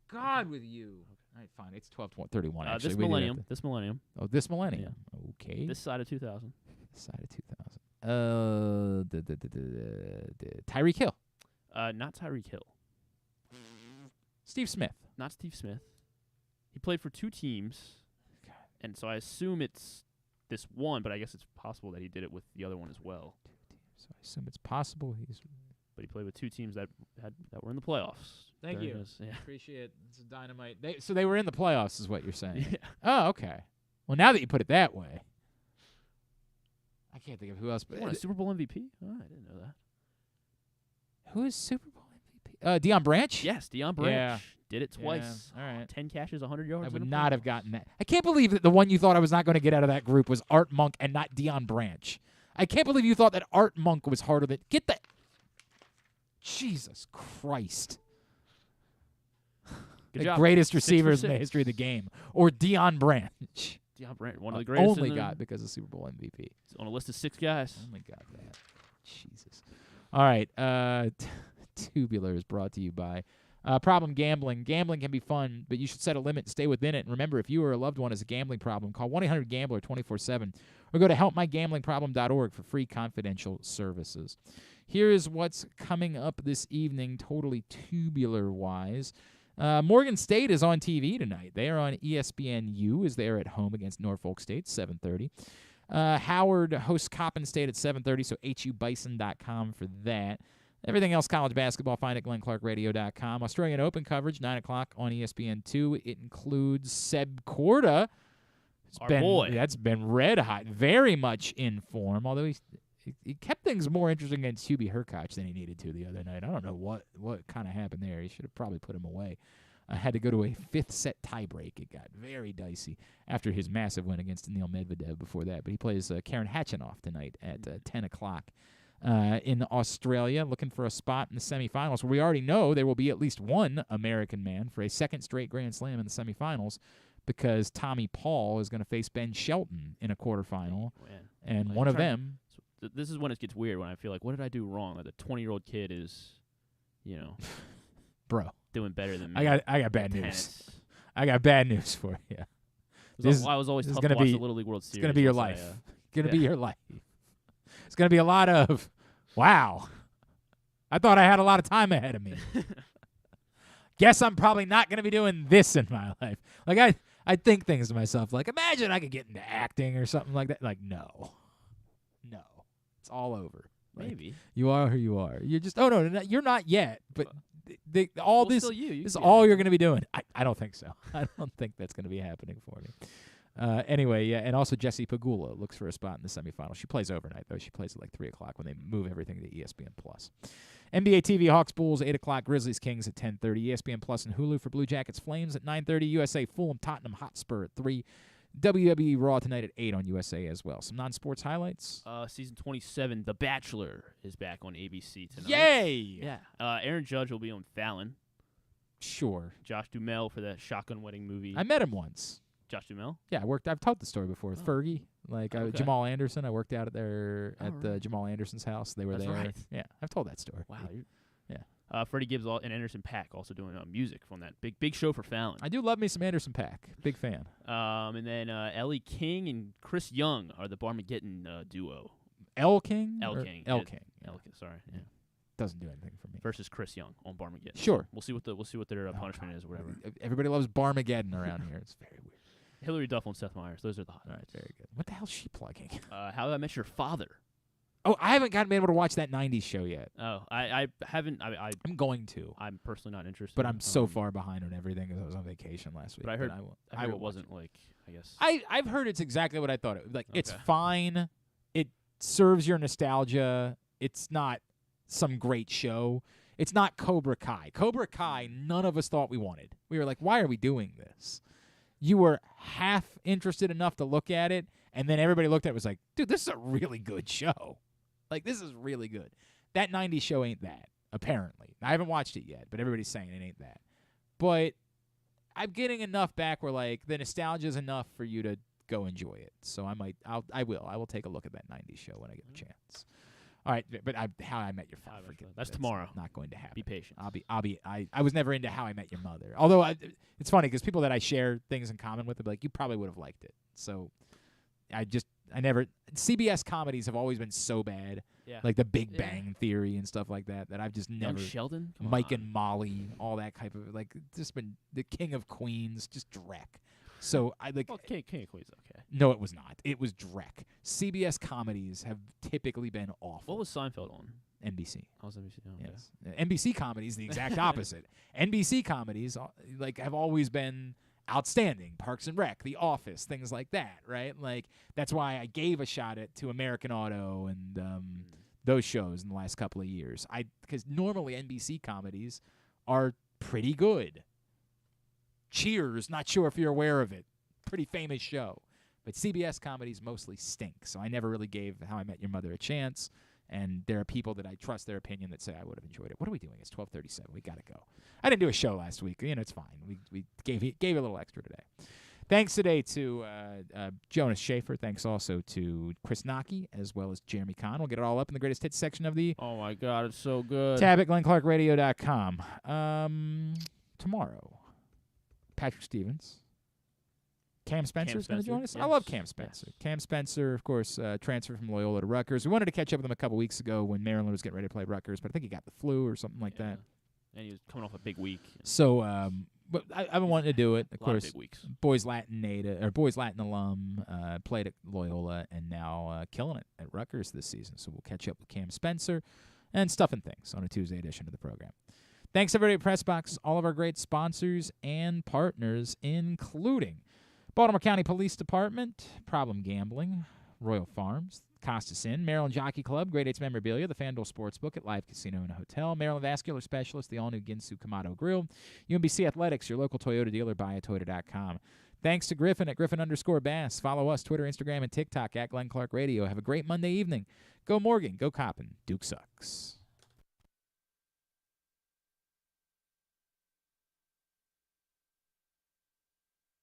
God with you. All right, fine. It's 12:31. Actually, this We do have millennium. to- This millennium. Oh, this millennium. Okay. This side of 2000. Side of 2000. Tyreek Hill. Not Tyreek Hill. Steve Smith. Not Steve Smith. He played for 2 teams, and so I assume it's this one, but I guess it's possible that he did it with the other one as well. So I assume it's possible he's. But he played with 2 teams that were in the playoffs. Thank during you. his- yeah. Appreciate it. It's a dynamite. So they were in the playoffs, is what you're saying. Yeah. Oh, okay. Well, now that you put it that way, I can't think of who else. He won a Super Bowl MVP? Oh, I didn't know that. Who is Super Bowl MVP? Deion Branch? Yes, Deion Branch. Yeah. Did it twice. Yeah. All right. 10 catches, 100 yards. I in would the not have playoffs. gotten that. I can't believe that the one you thought I was not going to get out of that group was Art Monk and not Deion Branch. I can't believe you thought that Art Monk was harder than. Get that. Jesus Christ. Good the job. greatest 6 for receivers in the 6. history of the game. Or Deion Branch. Deion Branch, one of the greatest. Only in the- got because of Super Bowl MVP. He's on a list of 6 guys. Only got that. Jesus. All right. Tubular is brought to you by Problem Gambling. Gambling can be fun, but you should set a limit and stay within it. And remember, if you or a loved one has a gambling problem, call 1-800-GAMBLER 24/7 or go to helpmygamblingproblem.org for free confidential services. Here is what's coming up this evening, totally tubular-wise. Morgan State is on TV tonight. They are on ESPNU as they are at home against Norfolk State, 7:30. Howard hosts Coppin State at 7:30, so hubison.com for that. Everything else college basketball, find at glennclarkradio.com. Australian Open coverage, 9 o'clock on ESPN2. It includes Seb Korda. Our boy. That's been red hot, very much in form, although he kept things more interesting against Hubie Hurkacz than he needed to the other night. I don't know what kind of happened there. He should have probably put him away. Had to go to a 5th set tiebreak. It got very dicey after his massive win against Neil Medvedev before that. But he plays Karen Hatchinoff tonight at 10 o'clock. In Australia, looking for a spot in the semifinals, where we already know there will be at least one American man for a 2nd straight Grand Slam in the semifinals, because Tommy Paul is going to face Ben Shelton in a quarterfinal, and one of them. This is when it gets weird, when I feel like, what did I do wrong? Like, the 20-year-old kid is, bro, doing better than me. I got bad news. I got bad news for you. I was always tough to watch the Little League World Series. It's going to be your life. Going to be your life. It's going to be a lot of, wow, I thought I had a lot of time ahead of me. Guess I'm probably not going to be doing this in my life. Like, I think things to myself, like, imagine I could get into acting or something like that. Like, no. It's all over. Like, Maybe. You are who you are. You're just, no, you're not yet. But this is all you're going to be doing. I don't think so. I don't think that's going to be happening for me. Anyway, yeah, and also Jessie Pegula looks for a spot in the semifinals. She plays overnight, though. She plays at like 3 o'clock when they move everything to ESPN+. NBA TV, Hawks, Bulls, 8 o'clock. Grizzlies, Kings at 10:30. ESPN Plus and Hulu for Blue Jackets, Flames at 9:30. USA, Fulham, Tottenham, Hotspur at 3. WWE Raw tonight at 8 on USA as well. Some non-sports highlights. Season 27, The Bachelor, is back on ABC tonight. Yay! Yeah. Aaron Judge will be on Fallon. Sure. Josh Duhamel for that Shotgun Wedding movie. I met him once. Josh Duhamel? Yeah, I've told the story before with Fergie. Like okay. Jamal Anderson. I worked out there at Jamal Anderson's house. They were That's there. Right. Yeah, I've told that story. Wow. Yeah. Freddie Gibbs and Anderson .Paak also doing music from that big show for Fallon. I do love me some Anderson .Paak. Big fan. And then Ellie King and Chris Young are the Barmageddon duo. L. King? L. King. L. King. L. King. Sorry. Yeah. Doesn't do anything for me. Versus Chris Young on Barmageddon. Sure. We'll see what their punishment is or whatever. Everybody loves Barmageddon around here. It's very weird. Hillary Duff and Seth Meyers. Those are the highlights. All right, very good. What the hell is she plugging? How I Met Your Father. Oh, I haven't been able to watch that 90s show yet. Oh, I haven't. I'm going to. I'm personally not interested. But I'm so far behind on everything because I was on vacation last week. But I heard it wasn't like, I guess. I've heard it's exactly what I thought it was. Like, it's fine. It serves your nostalgia. It's not some great show. It's not Cobra Kai. Cobra Kai, none of us thought we wanted. We were like, why are we doing this? You were half interested enough to look at it, and then everybody looked at it and was like, dude, this is a really good show. Like, this is really good. That 90s show ain't that, apparently. I haven't watched it yet, but everybody's saying it ain't that. But I'm getting enough back where, like, the nostalgia is enough for you to go enjoy it. So I will take a look at that 90s show when I get the chance. All right, but How I Met Your Father. That's tomorrow. Not going to happen. Be patient. I was never into How I Met Your Mother. Although it's funny because people that I share things in common with, are like, you probably would have liked it. So I never. CBS comedies have always been so bad. Yeah. Like The Big Bang Theory and stuff like that I've just never. Young Sheldon. Mike and Molly, all that type of, like, just been the King of Queens, just dreck. So I like. Well, King of Queens, okay. No, it was not. It was dreck. CBS comedies have typically been awful. What was Seinfeld on? NBC. Oh, was NBC? Oh, okay. Yes. NBC comedies, the exact opposite. NBC comedies, like, have always been outstanding. Parks and Rec, The Office, things like that, right? Like, that's why I gave a shot to American Auto and those shows in the last couple of years. Because normally NBC comedies are pretty good. Cheers, not sure if you're aware of it. Pretty famous show. But CBS comedies mostly stink, so I never really gave How I Met Your Mother a chance. And there are people that I trust their opinion that say I would have enjoyed it. What are we doing? It's 12:37. We got to go. I didn't do a show last week. It's fine. We gave a little extra today. Thanks today to Jonas Shaffer. Thanks also to Chris Knoche as well as Jeremy Conn. We'll get it all up in the greatest hits section of the Oh, my God. It's so good. tab at GlennClarkRadio.com. Tomorrow, Patrick Stevens. Cam Spencer is going to join us. Yes. I love Cam Spencer. Yes. Cam Spencer, of course, transferred from Loyola to Rutgers. We wanted to catch up with him a couple weeks ago when Maryland was getting ready to play Rutgers, but I think he got the flu or something like that. And he was coming off a big week. So, but I've been wanting to do it. Of course, big weeks. Boys Latin alum, played at Loyola and now killing it at Rutgers this season. So we'll catch up with Cam Spencer and Stuff and Things on a Tuesday edition of the program. Thanks, everybody at Pressbox, all of our great sponsors and partners, including Baltimore County Police Department, Problem Gambling, Royal Farms, Costas Inn, Maryland Jockey Club, Grade 8's Memorabilia, the FanDuel Sportsbook at Live Casino and Hotel, Maryland Vascular Specialist, the all-new Ginsu Kamado Grill, UMBC Athletics, your local Toyota dealer, buyatoyota.com. Thanks to Griffin at Griffin_Bass. Follow us, Twitter, Instagram, and TikTok at Glenn Clark Radio. Have a great Monday evening. Go Morgan, go Coppin. Duke sucks.